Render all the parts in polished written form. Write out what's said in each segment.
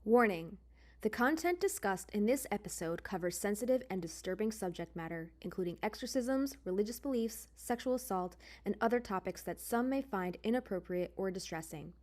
Warning: the content discussed in this episode covers sensitive and disturbing subject matter, including exorcisms, religious beliefs, sexual assault, and other topics that some may find inappropriate or distressing.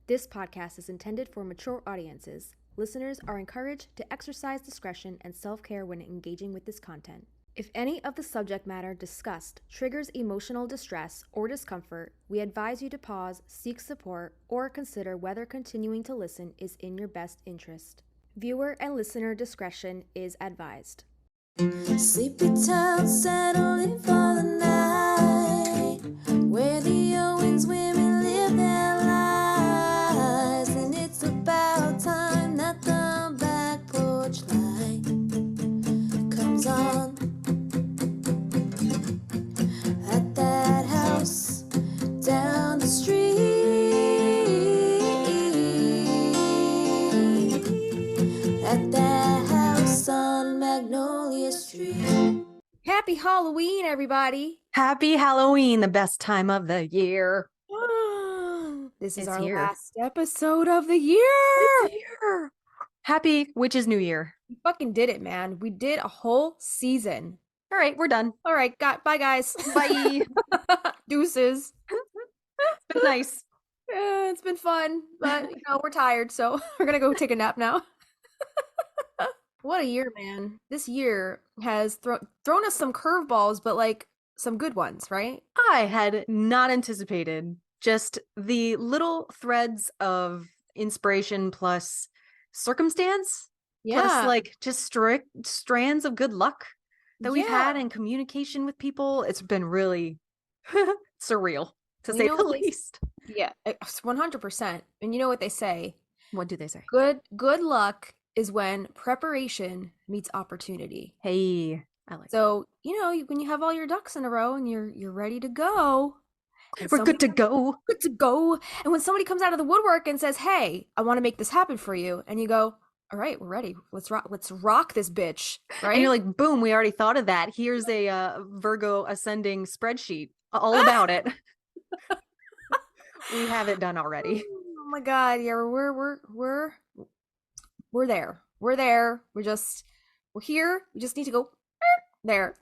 This podcast is intended for mature audiences. Listeners are encouraged to exercise discretion and self-care when engaging with this content. If any of the subject matter discussed triggers emotional distress or discomfort, we advise you to pause, seek support, or consider whether continuing to listen is in your best interest. Viewer and listener discretion is advised. Sleepy town settling for the night, where the Owens women live their lives, and it's about time that the back porch light comes on. At that house down the street, at that house on Magnolia Street. Happy Halloween, everybody! Happy Halloween, the best time of the year. This is It's our here. last episode of the year! It's here. Happy Witches New Year. We fucking did it, man. We did a whole season. All right, we're done. All right, bye, guys. Bye. Deuces. It's been nice. It's been fun, but we're tired, so we're gonna go take a nap now. What a year, man. This year has thrown us some curveballs, but like some good ones, right? I had not anticipated just the little threads of inspiration plus circumstance, plus like just strands of good luck that we've had in communication with people. It's been really surreal, to say the least. Yeah, 100%. And you know what they say? What do they say? Good luck is when preparation meets opportunity. Hey, I like So, when you have all your ducks in a row and you're ready to go. We're good to go. Good to go. And when somebody comes out of the woodwork and says, "Hey, I want to make this happen for you," and you go, "All right, we're ready. Let's rock this bitch." Right? And you're like, boom, we already thought of that. Here's a Virgo ascending spreadsheet all about it. We have it done already. Oh my god, yeah, we're there. We're there. We're here. We just need to go there.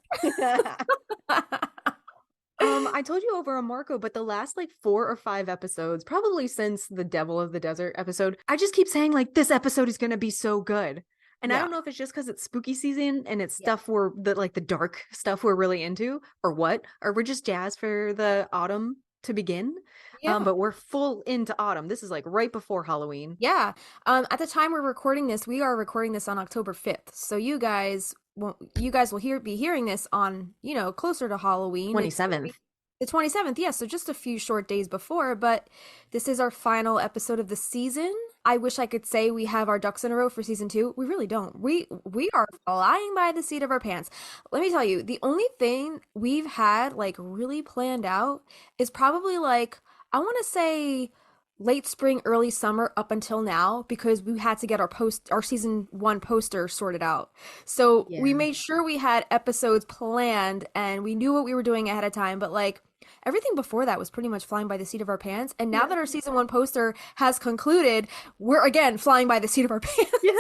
I told you over on Marco, but the last like 4 or 5 episodes, probably since the Devil of the Desert episode, I just keep saying like this episode is gonna be so good. And I don't know if it's just because it's spooky season and it's stuff the dark stuff we're really into, or what, or we're just jazzed for the autumn to begin. But we're full into autumn. This is like right before Halloween. Yeah. At the time we're recording this, we are recording this on October 5th. So you guys will be hearing this on, closer to Halloween. 27th. The 27th, yeah. So just a few short days before, but this is our final episode of the season. I wish I could say we have our ducks in a row for season 2. We really don't. We are flying by the seat of our pants. Let me tell you, the only thing we've had like really planned out is probably like, I want to say late spring, early summer up until now, because we had to get our season 1 poster sorted out. So we made sure we had episodes planned and we knew what we were doing ahead of time, but like everything before that was pretty much flying by the seat of our pants. And now that our season 1 poster has concluded, we're again flying by the seat of our pants. Yeah.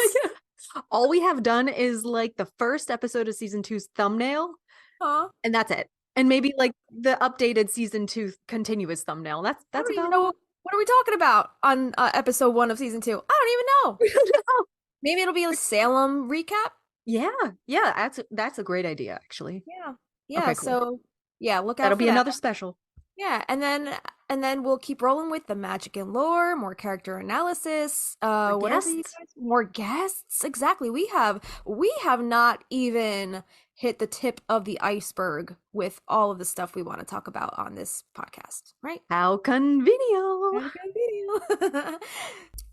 All we have done is like the first episode of season 2's thumbnail, and that's it. And maybe like the updated season 2 continuous thumbnail. That's about it. What are we talking about on episode 1 of season 2? I don't even know. We don't know. Maybe it'll be a Salem recap. Yeah. That's a great idea, actually. Yeah. Okay, cool. So look out. That'll for be that. another special. Yeah, and then we'll keep rolling with the magic and lore, more character analysis, more guests. Exactly. We have not even hit the tip of the iceberg with all of the stuff we want to talk about on this podcast, right? How convenient.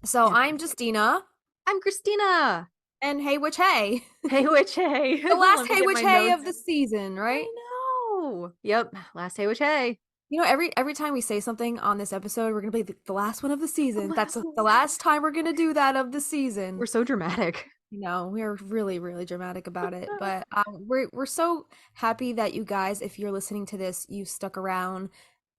So I'm Justina. I'm Christina. And hey witch hey. Hey witch hey. The last hey witch hey of the season, right? I know. Yep. Last hey witch hey. Every time we say something on this episode, we're gonna be the last one of the season. That's the last time we're gonna do that of the season. We're so dramatic. We are really, really dramatic about it. But we're so happy that you guys, if you're listening to this, you stuck around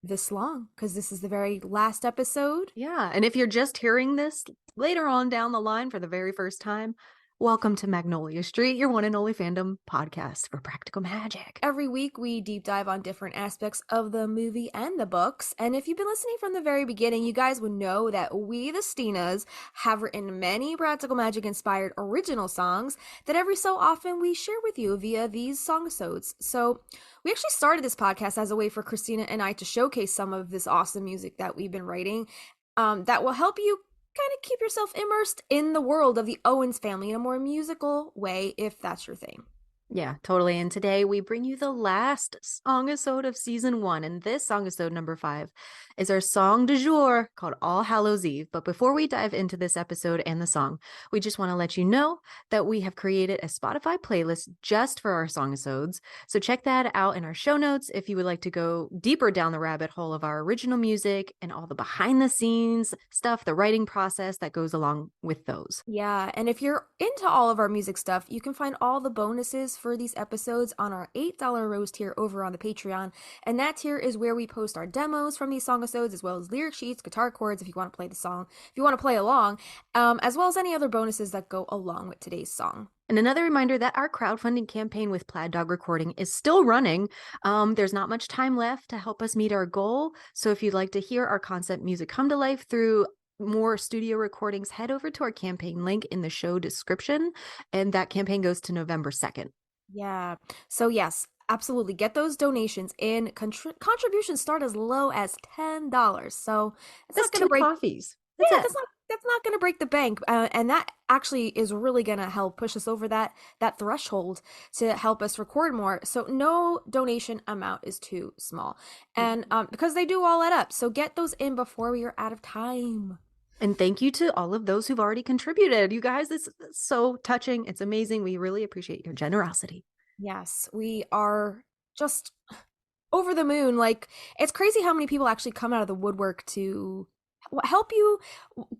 this long because this is the very last episode. Yeah. And if you're just hearing this later on down the line for the very first time, welcome to Magnolia Street, your one and only fandom podcast for practical magic. Every week, we deep dive on different aspects of the movie and the books. And if you've been listening from the very beginning, you guys would know that we, the Stinas, have written many practical magic inspired original songs that every so often we share with you via these song-sodes. So we actually started this podcast as a way for Christina and I to showcase some of this awesome music that we've been writing that will help you kind of keep yourself immersed in the world of the Owens family in a more musical way, if that's your thing. Yeah, totally. And today we bring you the last Song-i-Sode of season 1. And this Song-i-Sode number 5 is our song du jour called All Hallows Eve. But before we dive into this episode and the song, we just want to let you know that we have created a Spotify playlist just for our Song-i-Sodes. So check that out in our show notes if you would like to go deeper down the rabbit hole of our original music and all the behind the scenes stuff, the writing process that goes along with those. Yeah, and if you're into all of our music stuff, you can find all the bonuses for these episodes on our $8 rose tier over on the Patreon. And that tier is where we post our demos from these song-episodes, as well as lyric sheets, guitar chords if you want to play the song, if you want to play along, as well as any other bonuses that go along with today's song. And another reminder that our crowdfunding campaign with Plaid Dog Recording is still running. There's not much time left to help us meet our goal. So if you'd like to hear our concept music come to life through more studio recordings, head over to our campaign link in the show description. And that campaign goes to November 2nd. Yeah. So yes, absolutely. Get those donations in. Contributions start as low as $10. So That's 2 coffees. That's not going to break the bank. And that actually is really going to help push us over that threshold to help us record more. So no donation amount is too small. And because they do all add up. So get those in before we are out of time. And thank you to all of those who've already contributed. You guys, this is so touching. It's amazing. We really appreciate your generosity. Yes, we are just over the moon. Like, it's crazy how many people actually come out of the woodwork to help you.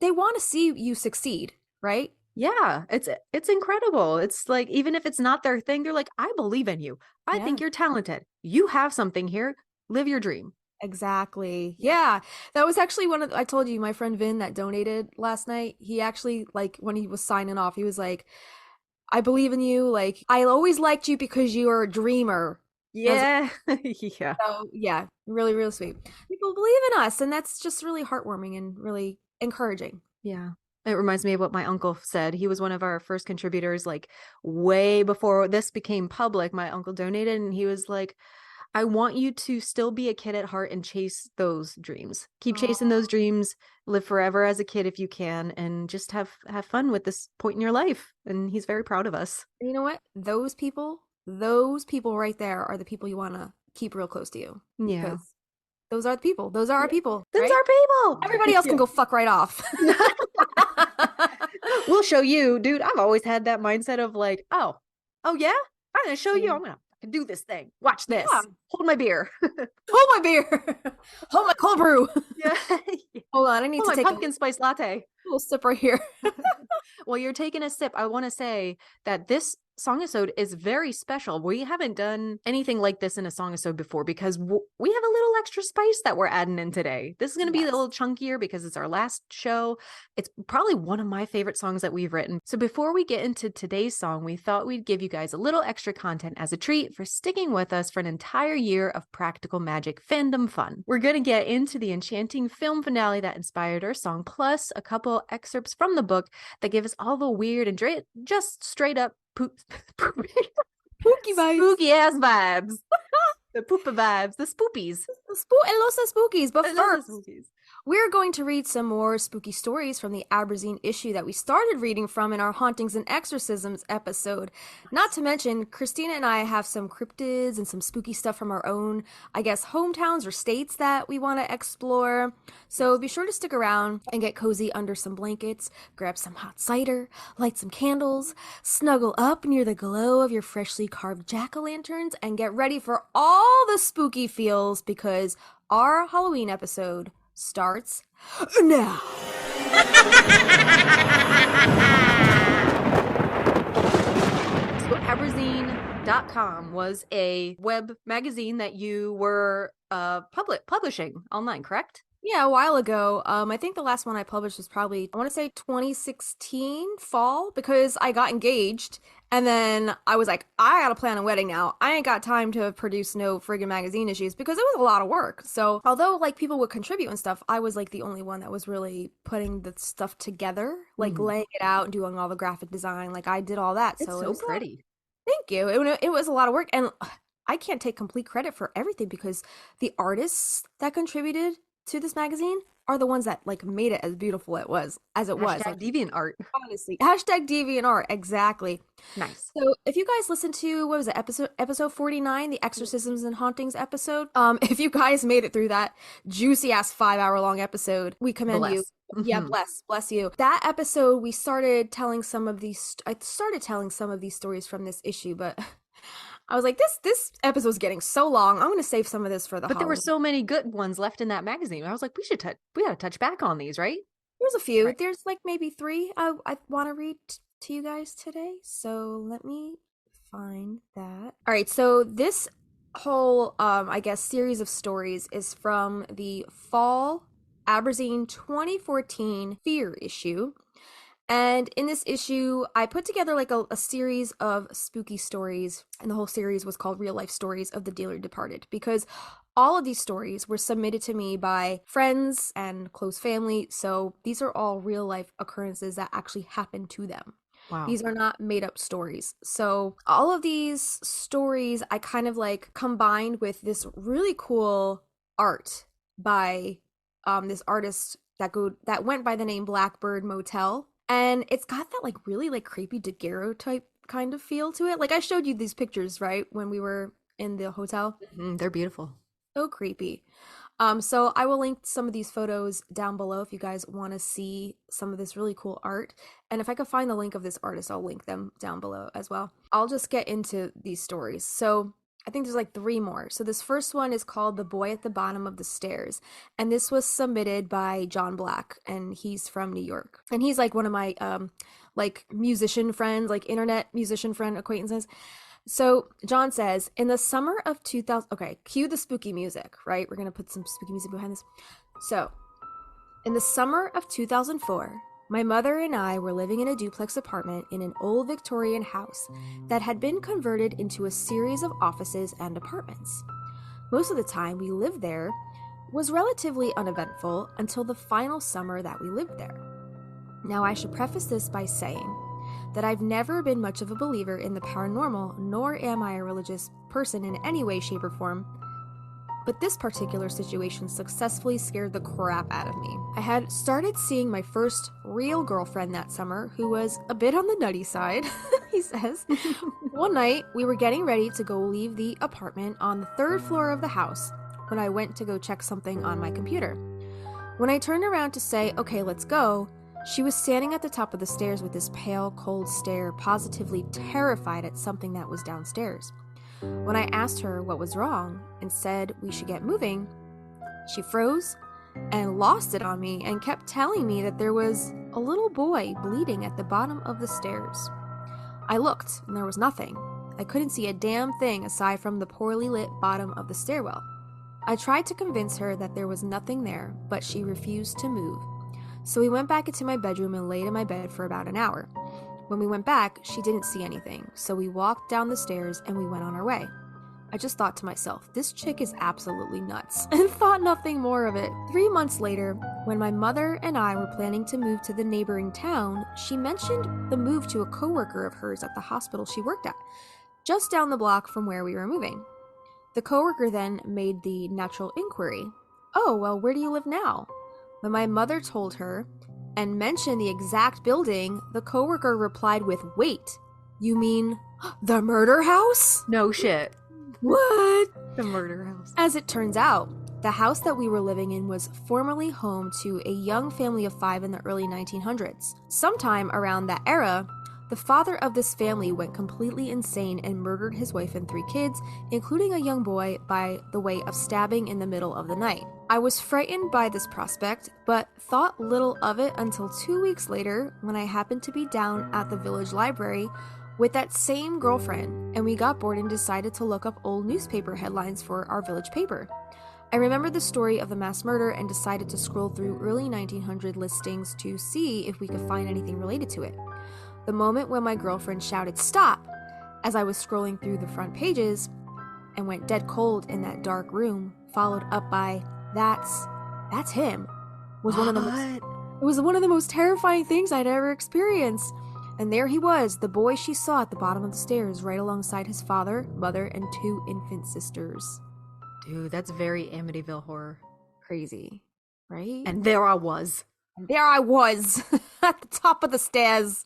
They want to see you succeed, right? Yeah, it's incredible. It's like, even if it's not their thing, they're like, I believe in you. I think you're talented. You have something here. Live your dream. Exactly. Yeah. That was actually I told you, my friend Vin that donated last night, he actually, like, when he was signing off, he was like, I believe in you. Like, I always liked you because you are a dreamer. Yeah. Yeah. So, yeah, really, really sweet. People believe in us, and that's just really heartwarming and really encouraging. Yeah. It reminds me of what my uncle said. He was one of our first contributors, like, way before this became public. My uncle donated, and he was like, I want you to still be a kid at heart and chase those dreams. Keep chasing those dreams. Live forever as a kid if you can, and just have fun with this point in your life. And he's very proud of us. And you know what? Those people right there are the people you want to keep real close to you. Yeah. Because those are the people. Those are our people. Those right? are people. Everybody else can go fuck right off. We'll show you, dude. I've always had that mindset of like, oh yeah, I'm gonna show you. I'm gonna do this thing. Watch this. Yeah. Hold my beer. Hold my beer. Hold my cold brew. Yeah. Hold on. I need to take my pumpkin spice latte. Little sip right here. While you're taking a sip, I want to say that this Song-i-Sode is very special. We haven't done anything like this in a Song-i-Sode before because we have a little extra spice that we're adding in today. This is going to be a little chunkier because it's our last show. It's probably one of my favorite songs that we've written. So before we get into today's song, we thought we'd give you guys a little extra content as a treat for sticking with us for an entire year of practical magic fandom fun. We're going to get into the enchanting film finale that inspired our song, plus a couple excerpts from the book that give us all the weird and just straight up spooky ass vibes. The poopa vibes, the spoopies. Los spookies. But first, we're going to read some more spooky stories from the Aberdeen issue that we started reading from in our Hauntings and Exorcisms episode. Not to mention, Christina and I have some cryptids and some spooky stuff from our own, I guess, hometowns or states that we want to explore. So be sure to stick around and get cozy under some blankets, grab some hot cider, light some candles, snuggle up near the glow of your freshly carved jack-o'-lanterns, and get ready for all the spooky feels because our Halloween episode starts now. So Aberdeen.com was a web magazine that you were publishing online, correct? Yeah, a while ago. I think the last one I published was probably, I want to say 2016 fall, because I got engaged and then I was like, I gotta plan a wedding now. I ain't got time to produce no friggin' magazine issues because it was a lot of work. So although like people would contribute and stuff, I was like the only one that was really putting the stuff together, like laying it out and doing all the graphic design. Like I did all that. It's So it so was pretty. thank you. It was a lot of work, and I can't take complete credit for everything because the artists that contributed to this magazine are the ones that like made it as beautiful as it was. Hashtag Like deviant art. honestly, hashtag DeviantArt, exactly. Nice. So if you guys listened to what was it, episode 49, the exorcisms and hauntings episode, if you guys made it through that juicy ass 5 hour long episode, we commend you. Bless. Yeah, bless you. That episode, we started telling some of these. I started telling some of these stories from this issue, but I was like, this episode's getting so long. I'm gonna save some of this for the. But there were Halloween. so many good ones left in that magazine. I was like, we gotta touch back on these, right? There's a few. Right. There's like maybe three I want to read to you guys today. So let me find that. All right. So this whole, I guess, series of stories is from the fall Aberdeen 2014 Fear issue. And in this issue, I put together like a series of spooky stories, and the whole series was called Real Life Stories of the Dearly Departed, because all of these stories were submitted to me by friends and close family. So these are all real life occurrences that actually happened to them. Wow. These are not made up stories. So all of these stories I kind of like combined with this really cool art by this artist that went by the name Blackbird Motel. And it's got that like really like creepy daguerreotype type kind of feel to it. Like I showed you these pictures, right, when we were in the hotel. They're beautiful. So creepy. So I will link some of these photos down below if you guys want to see some of this really cool art. And if I could find the link of this artist, I'll link them down below as well. I'll just get into these stories. So I think there's like three more. So this first one is called The Boy at the Bottom of the Stairs. And this was submitted by John Black, and he's from New York. And he's like one of my like musician friends, like internet musician friend acquaintances. So John says, in the summer of 2000, okay, cue the spooky music, right? We're going to put some spooky music behind this. So in the summer of 2004, my mother and I were living in a duplex apartment in an old Victorian house that had been converted into a series of offices and apartments. Most of the time we lived there was relatively uneventful until the final summer that we lived there. Now I should preface this by saying that I've never been much of a believer in the paranormal, nor am I a religious person in any way, shape, or form. But this particular situation successfully scared the crap out of me. I had started seeing my first real girlfriend that summer, who was a bit on the nutty side, he says. One night, we were getting ready to go leave the apartment on the third floor of the house when I went to go check something on my computer. When I turned around to say, okay, let's go, she was standing at the top of the stairs with this pale, cold stare, positively terrified at something that was downstairs. When I asked her what was wrong and said we should get moving, she froze and lost it on me and kept telling me that there was a little boy bleeding at the bottom of the stairs. I looked and there was nothing. I couldn't see a damn thing aside from the poorly lit bottom of the stairwell. I tried to convince her that there was nothing there, but she refused to move. So we went back into my bedroom and laid in my bed for about an hour. When we went back, she didn't see anything, so we walked down the stairs and we went on our way. I just thought to myself, this chick is absolutely nuts, and thought nothing more of it. 3 months later, when my mother and I were planning to move to the neighboring town, she mentioned the move to a coworker of hers at the hospital she worked at, just down the block from where we were moving. The coworker then made the natural inquiry, "Oh, well, where do you live now?" When my mother told her and mentioned the exact building, the coworker replied with, "Wait, you mean the murder house?" No shit. What? The murder house. As it turns out, the house that we were living in was formerly home to a young family of 5 in the early 1900s. Sometime around that era, the father of this family went completely insane and murdered his wife and 3 kids, including a young boy, by the way of stabbing in the middle of the night. I was frightened by this prospect, but thought little of it until 2 weeks later when I happened to be down at the village library with that same girlfriend, and we got bored and decided to look up old newspaper headlines for our village paper. I remembered the story of the mass murder and decided to scroll through early 1900 listings to see if we could find anything related to it. The moment when my girlfriend shouted, "Stop!" as I was scrolling through the front pages and went dead cold in that dark room, followed up by, that's him, was one of the most, it was one of the most terrifying things I'd ever experienced. And there he was, the boy she saw at the bottom of the stairs, right alongside his father, mother, and 2 infant sisters. Dude, that's very Amityville horror. Crazy, right? And there I was. There I was at the top of the stairs.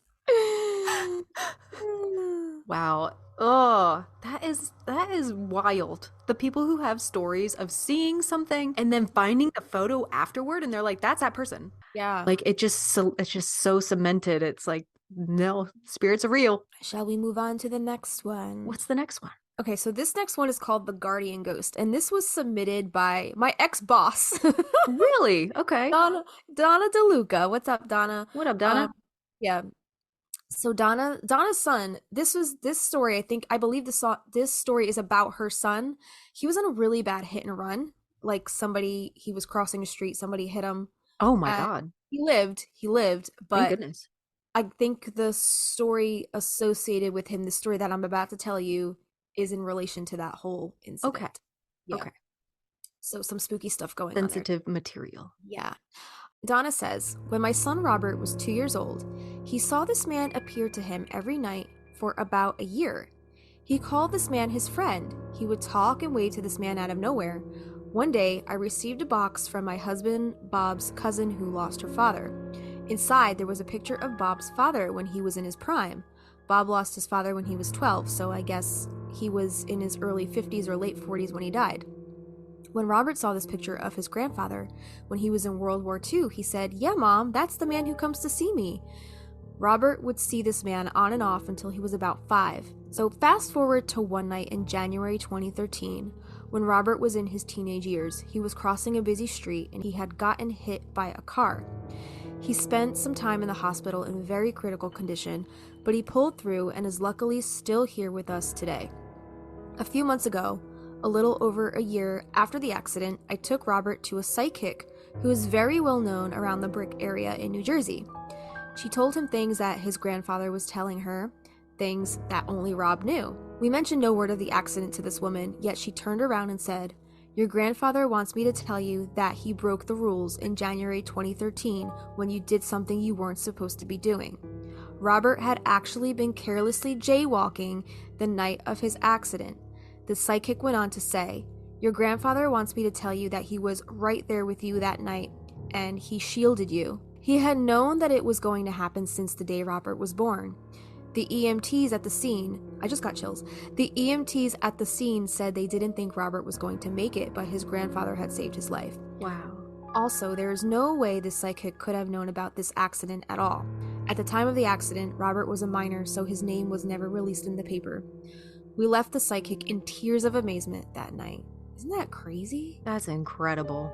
Wow. Oh, that is wild. The people who have stories of seeing something and then finding a photo afterward and they're like, that's that person. Yeah. Like it's just so cemented. It's like, no, spirits are real. Shall we move on to the next one? What's the next one? Okay, so this next one is called The Guardian Ghost, and this was submitted by my ex-boss. Really? Okay. Donna DeLuca. What's up, Donna? What up, Donna? Yeah. So Donna's son, this story, I believe this story is about her son. He was in a really bad hit and run. Like he was crossing a street, somebody hit him. Oh my God. He lived, but thank goodness. I think the story associated with him, the story that I'm about to tell you, is in relation to that whole incident. Okay. Yeah. Okay. So some spooky stuff going on there. Sensitive material. Yeah. Donna says, when my son Robert was 2 years old, he saw this man appear to him every night for about a year. He called this man his friend. He would talk and wave to this man out of nowhere. One day, I received a box from my husband Bob's cousin who lost her father. Inside, there was a picture of Bob's father when he was in his prime. Bob lost his father when he was 12, so I guess he was in his early 50s or late 40s when he died. When Robert saw this picture of his grandfather when he was in World War II, he said, "Yeah, Mom, that's the man who comes to see me." Robert would see this man on and off until he was about 5. So fast forward to one night in January 2013, when Robert was in his teenage years. He was crossing a busy street and he had gotten hit by a car. He spent some time in the hospital in very critical condition, but he pulled through and is luckily still here with us today. A few months ago, a little over a year after the accident, I took Robert to a psychic who is very well known around the Brick area in New Jersey. She told him things that his grandfather was telling her, things that only Rob knew. We mentioned no word of the accident to this woman, yet she turned around and said, "Your grandfather wants me to tell you that he broke the rules in January 2013 when you did something you weren't supposed to be doing." Robert had actually been carelessly jaywalking the night of his accident. The psychic went on to say, "Your grandfather wants me to tell you that he was right there with you that night, and he shielded you. He had known that it was going to happen since the day Robert was born. The EMTs at the scene," I just got chills, "the EMTs at the scene said they didn't think Robert was going to make it, but his grandfather had saved his life." Wow. Also, there is no way this psychic could have known about this accident at all. At the time of the accident, Robert was a minor, so his name was never released in the paper. We left the psychic in tears of amazement that night. Isn't that crazy? That's incredible.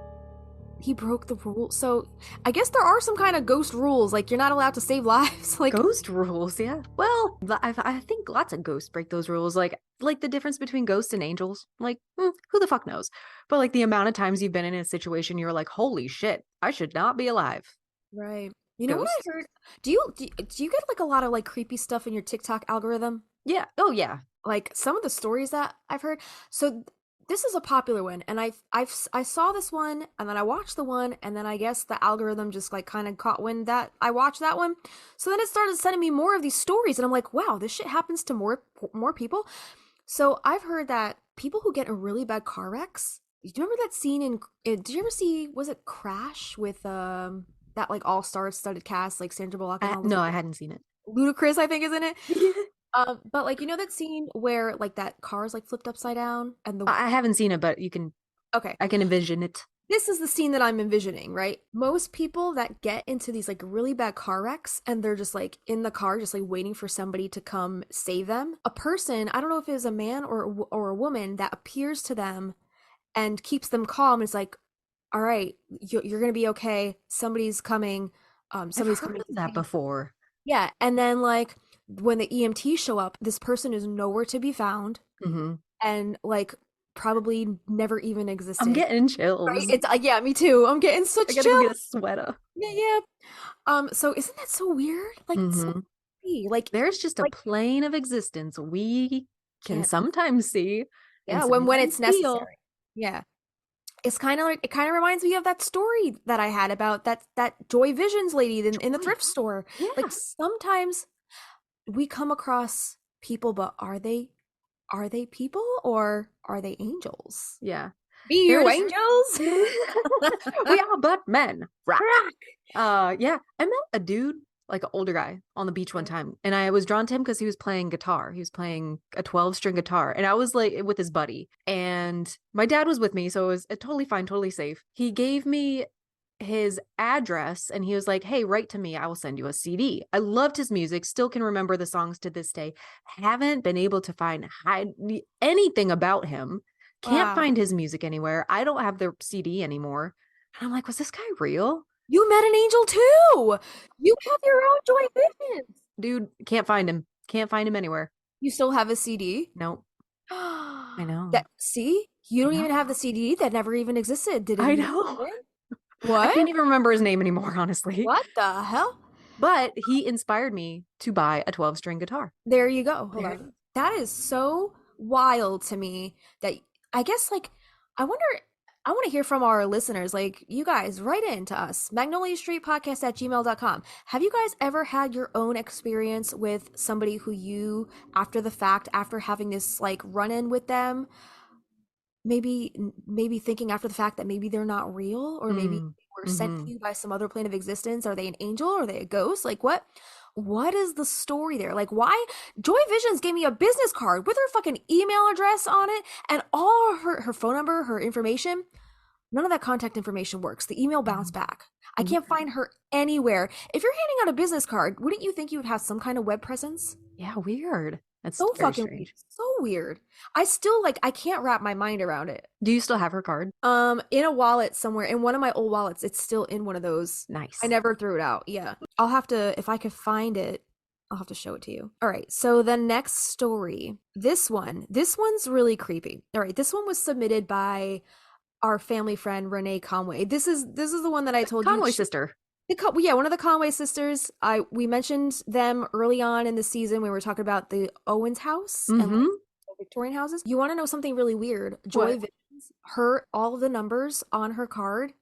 He broke the rule. So I guess there are some kind of ghost rules, like you're not allowed to save lives. Like ghost rules, yeah. Well, I think lots of ghosts break those rules. Like the difference between ghosts and angels. Like, who the fuck knows? But like the amount of times you've been in a situation, you're like, holy shit, I should not be alive. Right. You know what I heard? Do you get like a lot of like creepy stuff in your TikTok algorithm? Yeah. Oh yeah. Like some of the stories that I've heard. So this is a popular one, and I saw this one, and then I watched the one, and then I guess the algorithm just like kind of caught wind that I watched that one. So then it started sending me more of these stories, and I'm like, wow, this shit happens to more people. So I've heard that people who get in really bad car wrecks. Do you remember that scene in? Did you ever see? Was it Crash with that like all-star studded cast, like Sandra Bullock? No, I hadn't seen it. Ludacris, I think, is in it. But like, you know that scene where like that car is like flipped upside down and I haven't seen it, but you can. Okay. I can envision it. This is the scene that I'm envisioning, right? Most people that get into these like really bad car wrecks and they're just like in the car, just like waiting for somebody to come save them. A person, I don't know if it is a man or a woman that appears to them and keeps them calm. It's like, all right, you're gonna be okay. Somebody's coming. Somebody's coming. That before. Yeah, and then like when the EMTs show up, this person is nowhere to be found, mm-hmm. and like probably never even existed. I'm getting chills. Right? It's yeah, me too. I'm getting such I gotta chills. go get a sweater. Yeah. So isn't that so weird? Like, so creepy. Like, there's just a plane of existence we can sometimes see. Yeah, and when it's sometimes feel. necessary. Yeah. It's kind of like, it kind of reminds me of that story that I had about that Joy Visions lady in the thrift store. Yeah. Like, sometimes we come across people, but are they people or are they angels? Yeah. Be you angels? We are but men. Rock. Yeah. I met a dude, like an older guy, on the beach one time, and I was drawn to him because he was playing guitar. He was playing a 12-string guitar, and I was like with his buddy, and my dad was with me, so it was totally fine, totally safe. He gave me his address and he was like, hey, write to me, I will send you a CD. I loved his music, still can remember the songs to this day. Haven't been able to find anything about him. Can't find his music anywhere. I don't have the CD anymore. And I'm like, was this guy real? You met an angel too. You have your own Joy Visions. Dude, can't find him. Can't find him anywhere. You still have a CD? Nope. I know. See? You don't even have the CD that never even existed. Did it? I know. What? I can't even remember his name anymore, honestly. What the hell? But he inspired me to buy a 12-string guitar. There you go. Hold on. That is so wild to me that I guess, like, I want to hear from our listeners. Like, you guys, write in to us, Magnolia Street Podcast at gmail.com. Have you guys ever had your own experience with somebody who you, after the fact, after having this like run-in with them, maybe thinking after the fact that maybe they're not real, or maybe they were sent to you by some other plane of existence? Are they an angel? Are they a ghost? Like, what is the story there? Like, why? Joy Visions gave me a business card with her fucking email address on it and all her phone number, her information. None of that contact information works. The email bounced back. I can't find her anywhere. If you're handing out a business card, wouldn't you think you would have some kind of web presence? Yeah, weird. That's so very fucking strange. So weird. I still, like, I can't wrap my mind around it. Do you still have her card? In a wallet somewhere, in one of my old wallets. It's still in one of those. Nice. I never threw it out. Yeah. I'll have to, if I could find it, I'll have to show it to you. All right. So the next story, this one's really creepy. All right. This one was submitted by our family friend, Renee Conway. This is the one that I told you. Conway sister. Yeah, one of the Conway sisters. We mentioned them early on in the season when we were talking about the Owens house and like, the Victorian houses. You want to know something really weird? Joy Visions, all of the numbers on her card,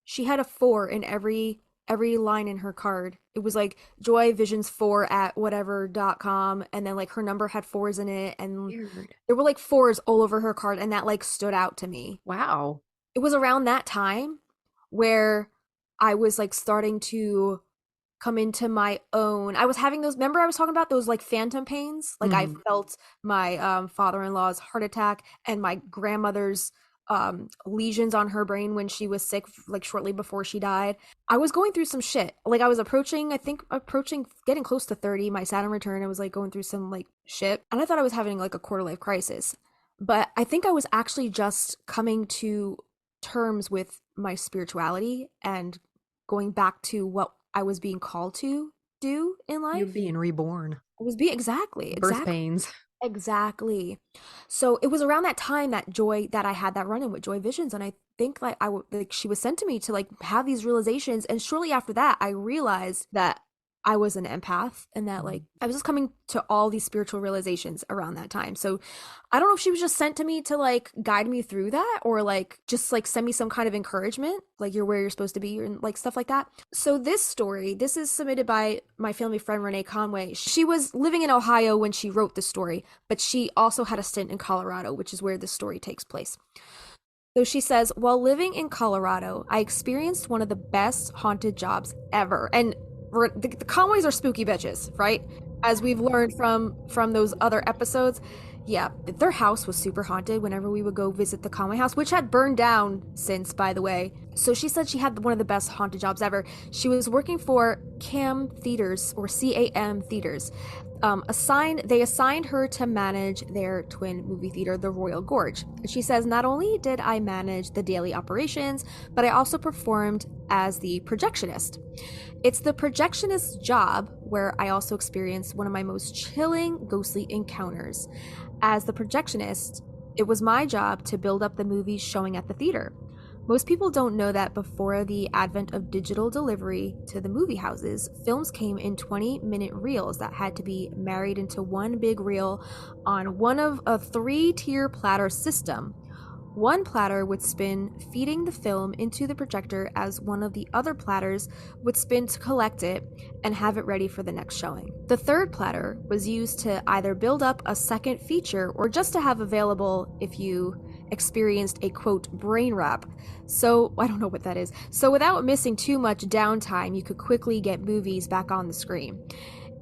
she had a 4 in every line in her card. It was like Joy Visions 4 at whatever.com, and then like her number had 4s in it, and weird. There were like 4s all over her card, and that like stood out to me. Wow. It was around that time where I was like starting to come into my own. I was having those, remember I was talking about those like phantom pains? Like I felt my father-in-law's heart attack and my grandmother's lesions on her brain when she was sick, like shortly before she died. I was going through some shit. Like I was approaching getting close to 30, my Saturn return. I was like going through some like shit. And I thought I was having like a quarter life crisis. But I think I was actually just coming to terms with my spirituality and going back to what I was being called to do in life. You're being reborn. I was being exactly. Birth pains. Exactly. So it was around that time that I had that run-in with Joy Visions, and I think like she was sent to me to like have these realizations, and shortly after that I realized that I was an empath and that like I was just coming to all these spiritual realizations around that time. So I don't know if she was just sent to me to like guide me through that, or like just like send me some kind of encouragement, like you're where you're supposed to be and like stuff like that. So this is submitted by my family friend Renee Conway. She was living in Ohio when she wrote the story, but she also had a stint in Colorado, which is where this story takes place. So she says, while living in Colorado, I experienced one of the best haunted jobs ever. And the Conways are spooky bitches, right? As we've learned from those other episodes. Yeah, their house was super haunted whenever we would go visit the Conway house, which had burned down since, by the way. So she said she had one of the best haunted jobs ever. She was working for CAM Theaters, or CAM Theaters. They assigned her to manage their twin movie theater, the Royal Gorge. She says, not only did I manage the daily operations, but I also performed as the projectionist. It's the projectionist's job where I also experienced one of my most chilling ghostly encounters. As the projectionist, It was my job to build up the movies showing at the theater. Most people don't know that before the advent of digital delivery to the movie houses, films came in 20-minute reels that had to be married into one big reel on one of a 3-tier platter system. One platter would spin, feeding the film into the projector as one of the other platters would spin to collect it and have it ready for the next showing. The third platter was used to either build up a second feature or just to have available if you experienced a quote brain wrap. So I don't know what that is. So without missing too much downtime, you could quickly get movies back on the screen.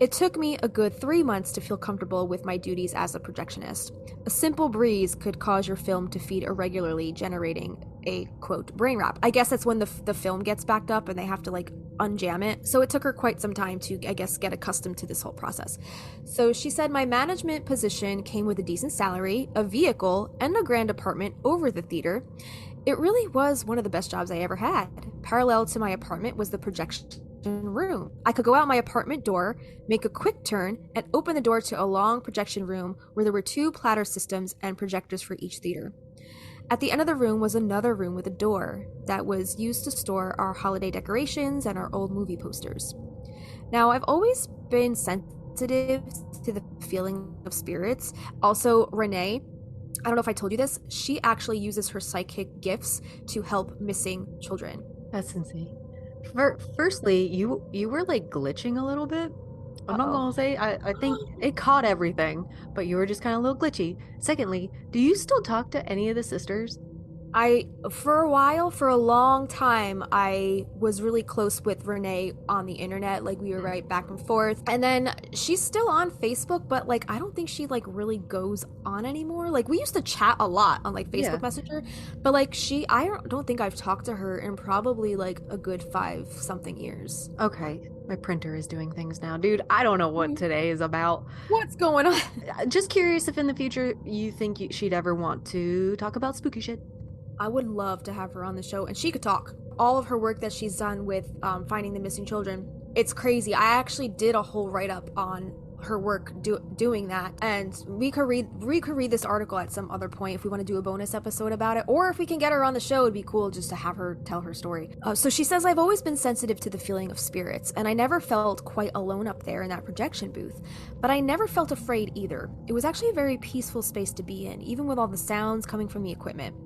It took me a good 3 months to feel comfortable with my duties as a projectionist. A simple breeze could cause your film to feed irregularly, generating a, quote, brain wrap. I guess that's when the film gets backed up and they have to, like, unjam it. So it took her quite some time to, I guess, get accustomed to this whole process. So she said my management position came with a decent salary, a vehicle, and a grand apartment over the theater. It really was one of the best jobs I ever had. Parallel to my apartment was the projection room. I could go out my apartment door, make a quick turn, and open the door to a long projection room where there were 2 platter systems and projectors for each theater. At the end of the room was another room with a door that was used to store our holiday decorations and our old movie posters. Now, I've always been sensitive to the feeling of spirits. Also, Renee, I don't know if I told you this, she actually uses her psychic gifts to help missing children. That's insane. Firstly, you were like glitching a little bit. I'm not gonna say I think it caught everything, but you were just kind of a little glitchy. Secondly, do you still talk to any of the sisters? For a long time, I was really close with Renee on the internet. Like, we were right back and forth. And then she's still on Facebook, but, like, I don't think she, like, really goes on anymore. Like, we used to chat a lot on, like, Facebook Messenger. But, like, I don't think I've talked to her in probably, like, a good 5-something years. Okay. My printer is doing things now. Dude, I don't know what today is about. What's going on? Just curious if in the future you think she'd ever want to talk about spooky shit. I would love to have her on the show, and she could talk. All of her work that she's done with finding the missing children, it's crazy. I actually did a whole write-up on her work doing that, and we could read this article at some other point if we want to do a bonus episode about it, or if we can get her on the show, it'd be cool just to have her tell her story. So she says, I've always been sensitive to the feeling of spirits, and I never felt quite alone up there in that projection booth, but I never felt afraid either. It was actually a very peaceful space to be in, even with all the sounds coming from the equipment.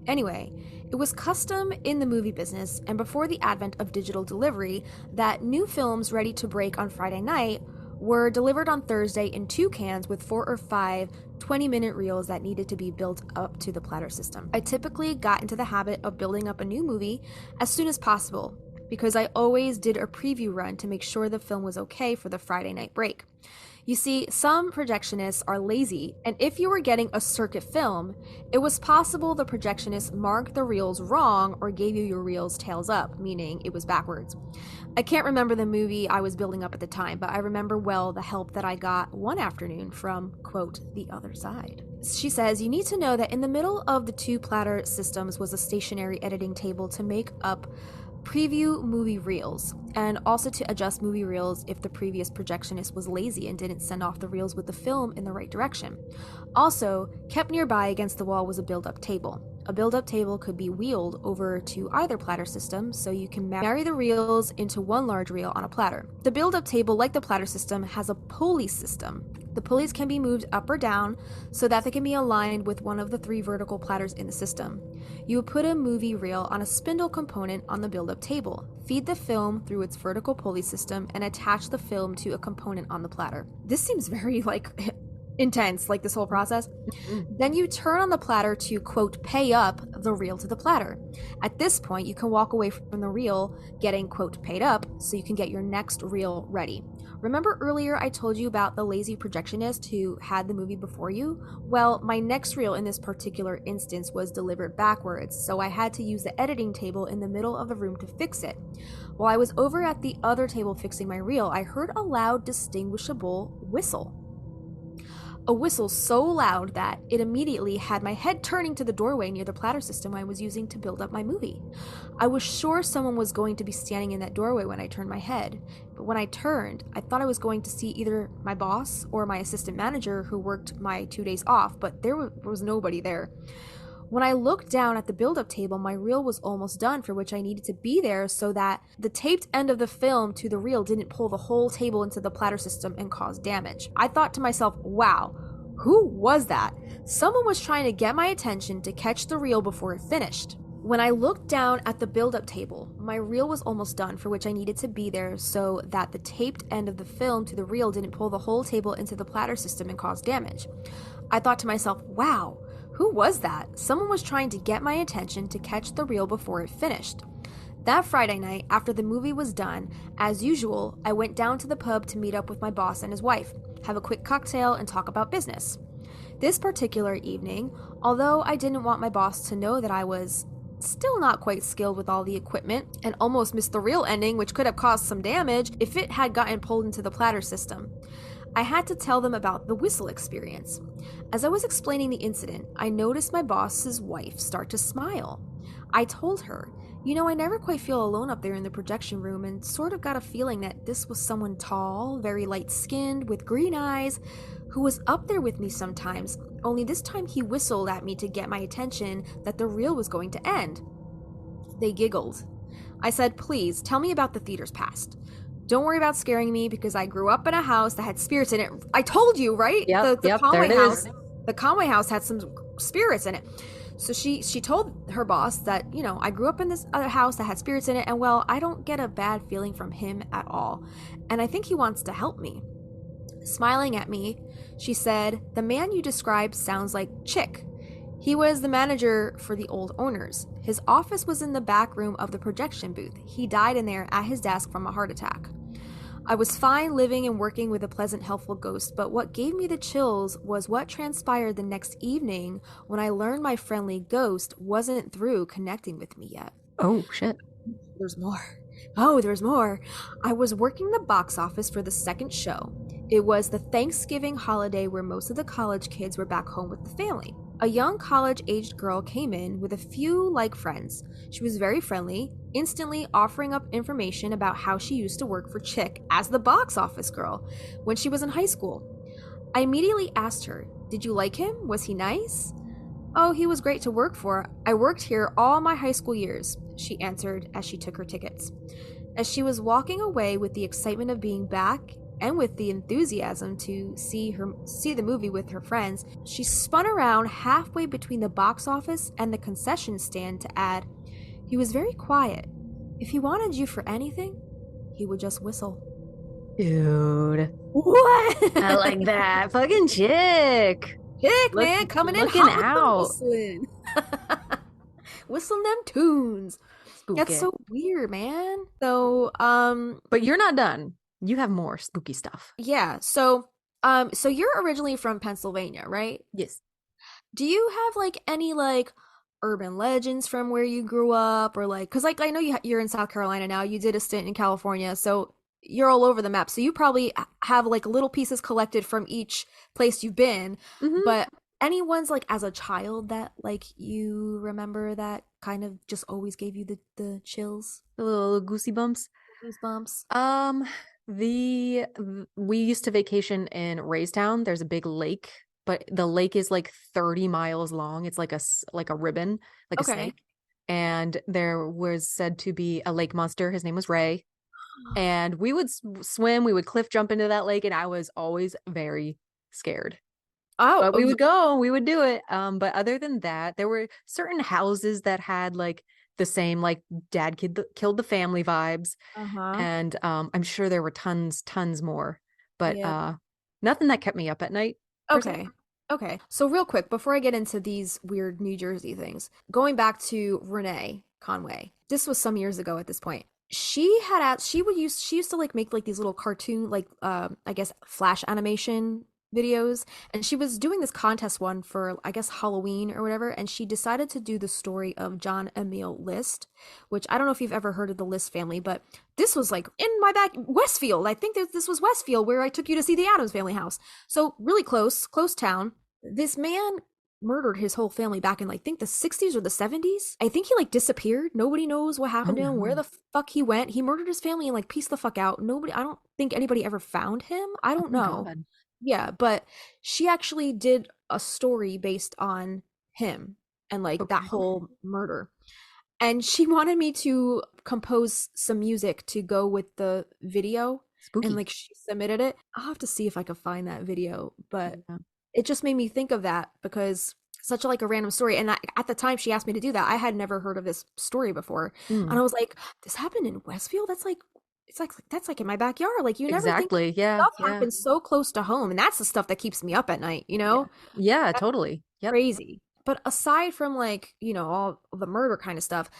Anyway, it was custom in the movie business, and before the advent of digital delivery, that new films ready to break on Friday night were delivered on Thursday in 2 cans with 4 or 5 20-minute reels that needed to be built up to the platter system. I typically got into the habit of building up a new movie as soon as possible because I always did a preview run to make sure the film was okay for the Friday night break. You see, some projectionists are lazy, and if you were getting a circuit film, it was possible the projectionist marked the reels wrong or gave you your reels tails up, meaning it was backwards. I can't remember the movie I was building up at the time, but I remember well the help that I got one afternoon from, quote, the other side. She says, you need to know that in the middle of the 2 platter systems was a stationary editing table to make up preview movie reels, and also to adjust movie reels if the previous projectionist was lazy and didn't send off the reels with the film in the right direction. Also, kept nearby against the wall was a build-up table. A build-up table could be wheeled over to either platter system, so you can marry the reels into one large reel on a platter. The build-up table, like the platter system, has a pulley system. The pulleys can be moved up or down so that they can be aligned with one of the 3 vertical platters in the system. You would put a movie reel on a spindle component on the build-up table, feed the film through its vertical pulley system, and attach the film to a component on the platter. This seems very, intense, this whole process. Then you turn on the platter to, quote, pay up the reel to the platter. At this point, you can walk away from the reel getting, quote, paid up so you can get your next reel ready. Remember earlier I told you about the lazy projectionist who had the movie before you? Well, my next reel in this particular instance was delivered backwards, so I had to use the editing table in the middle of the room to fix it. While I was over at the other table fixing my reel, I heard a loud, distinguishable whistle. A whistle so loud that it immediately had my head turning to the doorway near the platter system I was using to build up my movie. I was sure someone was going to be standing in that doorway when I turned my head, but when I turned, I thought I was going to see either my boss or my assistant manager who worked my 2 days off, but there was nobody there. When I looked down at the build-up table, my reel was almost done, for which I needed to be there so that the taped end of the film to the reel didn't pull the whole table into the platter system and cause damage. I thought to myself, wow, who was that? Someone was trying to get my attention to catch the reel before it finished. When I looked down at the build-up table, my reel was almost done, for which I needed to be there so that the taped end of the film to the reel didn't pull the whole table into the platter system and cause damage. I thought to myself, wow, who was that? Someone was trying to get my attention to catch the reel before it finished. That Friday night, after the movie was done, as usual, I went down to the pub to meet up with my boss and his wife, have a quick cocktail, and talk about business. This particular evening, although I didn't want my boss to know that I was still not quite skilled with all the equipment and almost missed the reel ending, which could have caused some damage if it had gotten pulled into the platter system, I had to tell them about the whistle experience. As I was explaining the incident, I noticed my boss's wife start to smile. I told her, I never quite feel alone up there in the projection room, and sort of got a feeling that this was someone tall, very light-skinned, with green eyes, who was up there with me sometimes, only this time he whistled at me to get my attention that the reel was going to end. They giggled. I said, please, tell me about the theater's past. Don't worry about scaring me because I grew up in a house that had spirits in it. I told you, right? Yep, the there it house. is. The Conway house had some spirits in it. So she told her boss that, I grew up in this other house that had spirits in it, and well, I don't get a bad feeling from him at all. And I think he wants to help me. Smiling at me, she said, the man you described sounds like Chick. He was the manager for the old owners. His office was in the back room of the projection booth. He died in there at his desk from a heart attack. I was fine living and working with a pleasant, helpful ghost, but what gave me the chills was what transpired the next evening when I learned my friendly ghost wasn't through connecting with me yet. Oh, shit. There's more. Oh, there's more. I was working the box office for the second show. It was the Thanksgiving holiday where most of the college kids were back home with the family. A young college-aged girl came in with a few like friends. She was very friendly, instantly offering up information about how she used to work for Chick as the box office girl when she was in high school. I immediately asked her, did you like him? Was he nice? Oh, he was great to work for. I worked here all my high school years, she answered as she took her tickets. As she was walking away with the excitement of being back and with the enthusiasm to see the movie with her friends, she spun around halfway between the box office and the concession stand to add, he was very quiet. If he wanted you for anything, he would just whistle. Dude. What? I like that. Fucking Chick. Chick, man, coming in looking hot with out. the whistling. Whistling them tunes. Spooky. That's so weird, man. So, But you're not done. You have more spooky stuff. yeah. So you're originally from Pennsylvania, right? Yes. Do you have like any like urban legends from where you grew up, or like, because like I know you're in South Carolina now. You did a stint in California, so you're all over the map. So you probably have like little pieces collected from each place you've been. Mm-hmm. But any ones like as a child that like you remember that kind of just always gave you the chills, The little goosey bumps. goosebumps? We used to vacation in Raystown. There's a big lake, but the lake is like 30 miles long. It's like a ribbon, like a snake. And there was said to be a lake monster. His name was Ray. And we would swim, we would cliff jump into that lake, and I was always very scared. But we would go, we would do it. But other than that, there were certain houses that had like the same like dad killed the family vibes. And I'm sure there were tons more, but nothing that kept me up at night. Okay. So real quick, before I get into these weird New Jersey things, going back to Renee Conway, this was some years ago at this point. She used to like make like these little cartoon, like I guess flash animation videos, and she was doing this contest one for, I guess, Halloween or whatever, and she decided to do the story of John Emile List, which I don't know if you've ever heard of the List family, but this was like in my back, Westfield. I think that this was Westfield where I took you to see the Addams Family house. So really close town. This man murdered his whole family back in, like, I think the 60s or the 70s. I think he like disappeared. Nobody knows what happened to him, where the fuck he went. He murdered his family and like pieced the fuck out. I don't think anybody ever found him. I don't know. God. Yeah, but she actually did a story based on him and like that whole murder. And she wanted me to compose some music to go with the video. Spooky. And like she submitted it. I'll have to see if I can find that video, but it just made me think of that because such like a random story. And at the time she asked me to do that, I had never heard of this story before. And I was like, this happened in Westfield? That's like, it's like, that's like in my backyard. Like you never think stuff happens so close to home. And that's the stuff that keeps me up at night, you know? Yeah, totally. Yep. Crazy. But aside from like, you know, all the murder kind of stuff,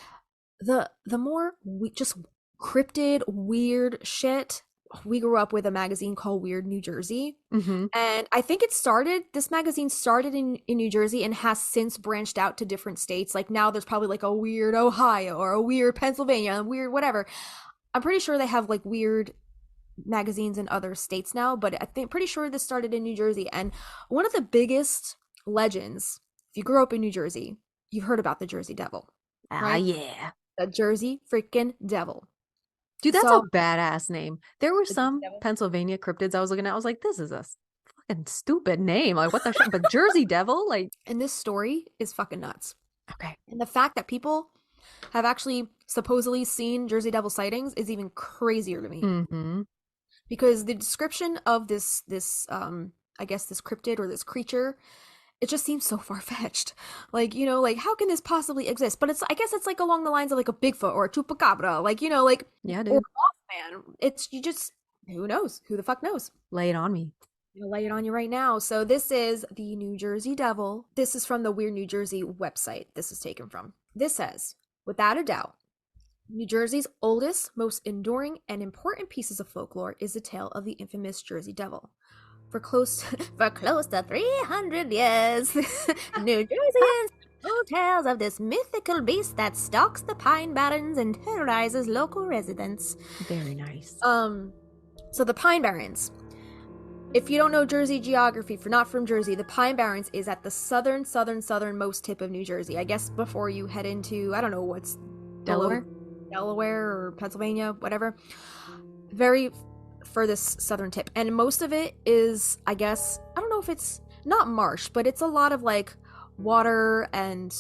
the more just cryptid, weird shit. We grew up with a magazine called Weird New Jersey. And I think this magazine started in New Jersey and has since branched out to different states. Like now there's probably like a weird Ohio or a weird Pennsylvania, a weird whatever. I'm pretty sure they have like weird magazines in other states now, but pretty sure this started in New Jersey. And one of the biggest legends, if you grew up in New Jersey, you've heard about the Jersey Devil. Right? Yeah. The Jersey freaking Devil. Dude, that's a badass name. There were some Pennsylvania cryptids I was looking at. I was like, this is a fucking stupid name. Like, what the shit? But Jersey Devil? Like, and this story is fucking nuts. Okay. And the fact that people have actually supposedly seen Jersey Devil sightings is even crazier to me. Because the description of this I guess this cryptid or this creature, it just seems so far-fetched. Like, you know, like how can this possibly exist? But I guess it's like along the lines of like a Bigfoot or a Chupacabra, like, you know, like yeah, dude. Or Mothman. It's who knows? Who the fuck knows? Lay it on me. I'll lay it on you right now. So this is the New Jersey Devil. This is from the Weird New Jersey website. This is taken from. This says, without a doubt, New Jersey's oldest, most enduring, and important pieces of folklore is the tale of the infamous Jersey Devil. For close to 300 years, New Jerseyans told tales of this mythical beast that stalks the Pine Barrens and terrorizes local residents. Very nice. So the Pine Barrens. If you don't know Jersey geography, if you're not from Jersey, the Pine Barrens is at the southernmost tip of New Jersey. I guess before you head into, I don't know what's Delaware or Pennsylvania, whatever. Very furthest southern tip, and most of it is, I guess, I don't know if it's not marsh, but it's a lot of like water and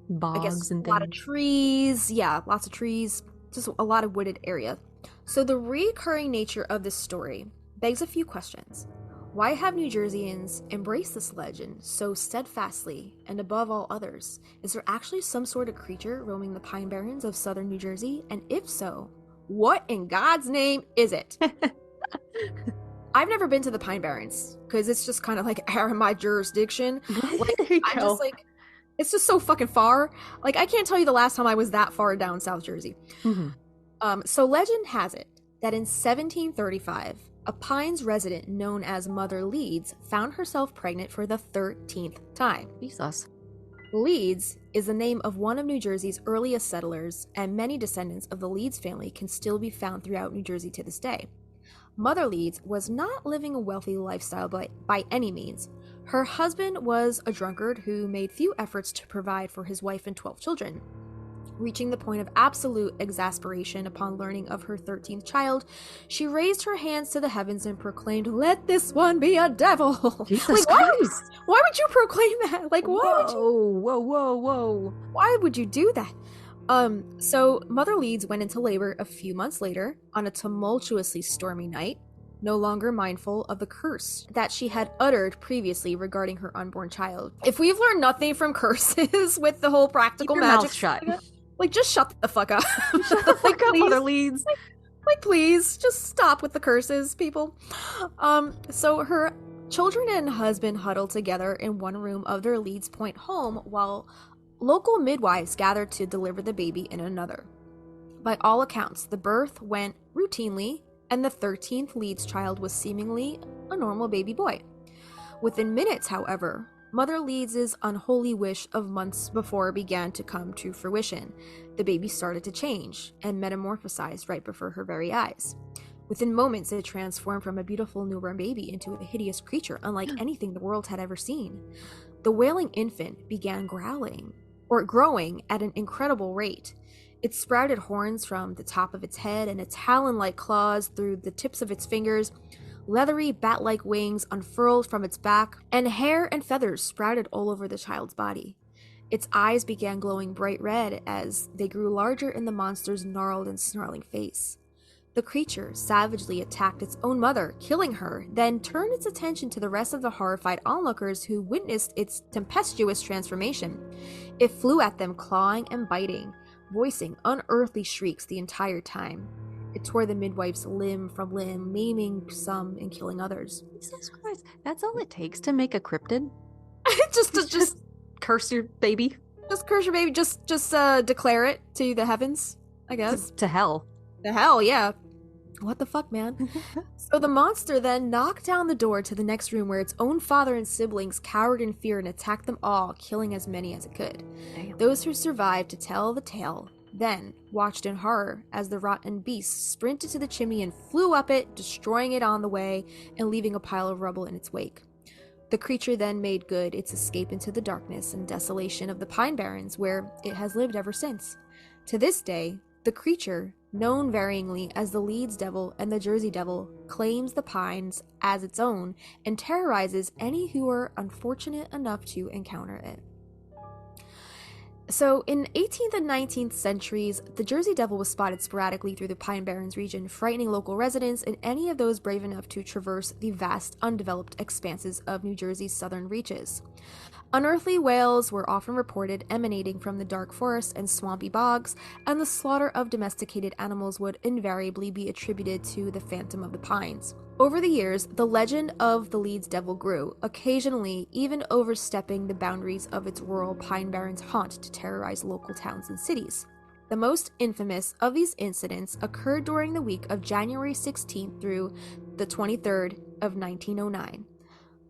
bogs, I guess, and a lot of trees. Yeah, lots of trees, just a lot of wooded area. So the recurring nature of this story begs a few questions. Why have New Jerseyans embraced this legend so steadfastly and above all others? Is there actually some sort of creature roaming the Pine Barrens of southern New Jersey? And if so, what in God's name is it? I've never been to the Pine Barrens because it's just kind of like out of my jurisdiction. Like, I'm just like, it's just so fucking far. Like, I can't tell you the last time I was that far down South Jersey. So legend has it that in 1735, a Pines resident known as Mother Leeds found herself pregnant for the 13th time. Jesus. Leeds is the name of one of New Jersey's earliest settlers, and many descendants of the Leeds family can still be found throughout New Jersey to this day. Mother Leeds was not living a wealthy lifestyle by any means. Her husband was a drunkard who made few efforts to provide for his wife and 12 children. Reaching the point of absolute exasperation upon learning of her 13th child, she raised her hands to the heavens and proclaimed, "Let this one be a devil." Jesus Christ. Why would you proclaim that? Like, Whoa. Why would you do that? So Mother Leeds went into labor a few months later on a tumultuously stormy night, no longer mindful of the curse that she had uttered previously regarding her unborn child. If we've learned nothing from curses with the whole practical magic, mouth shut. Like, just shut the fuck up. Shut the fuck up, Mother Leeds. Like, please, just stop with the curses, people. So her children and husband huddled together in one room of their Leeds Point home while local midwives gathered to deliver the baby in another. By all accounts, the birth went routinely, and the 13th Leeds child was seemingly a normal baby boy. Within minutes, however, Mother Leeds' unholy wish of months before began to come to fruition. The baby started to change and metamorphosize right before her very eyes. Within moments, it transformed from a beautiful newborn baby into a hideous creature unlike anything the world had ever seen. The wailing infant began growing at an incredible rate. It sprouted horns from the top of its head and its talon-like claws through the tips of its fingers. Leathery bat-like wings unfurled from its back, and hair and feathers sprouted all over the child's body. Its eyes began glowing bright red as they grew larger in the monster's gnarled and snarling face. The creature savagely attacked its own mother, killing her, then turned its attention to the rest of the horrified onlookers who witnessed its tempestuous transformation. It flew at them, clawing and biting, voicing unearthly shrieks the entire time. It tore the midwife's limb from limb, maiming some and killing others. Jesus Christ, that's all it takes to make a cryptid? just curse your baby? Just curse your baby, just declare it to the heavens, I guess. To hell. The hell, yeah. What the fuck, man? So the monster then knocked down the door to the next room where its own father and siblings cowered in fear and attacked them all, killing as many as it could. Damn. Those who survived to tell the tale then watched in horror as the rotten beast sprinted to the chimney and flew up it, destroying it on the way and leaving a pile of rubble in its wake. The creature then made good its escape into the darkness and desolation of the Pine Barrens, where it has lived ever since. To this day, the creature, known varyingly as the Leeds Devil and the Jersey Devil, claims the Pines as its own and terrorizes any who are unfortunate enough to encounter it. So, in 18th and 19th centuries, the Jersey Devil was spotted sporadically through the Pine Barrens region, frightening local residents and any of those brave enough to traverse the vast, undeveloped expanses of New Jersey's southern reaches. Unearthly wails were often reported emanating from the dark forests and swampy bogs, and the slaughter of domesticated animals would invariably be attributed to the Phantom of the Pines. Over the years, the legend of the Leeds Devil grew, occasionally even overstepping the boundaries of its rural Pine Barrens haunt to terrorize local towns and cities. The most infamous of these incidents occurred during the week of January 16th through the 23rd of 1909.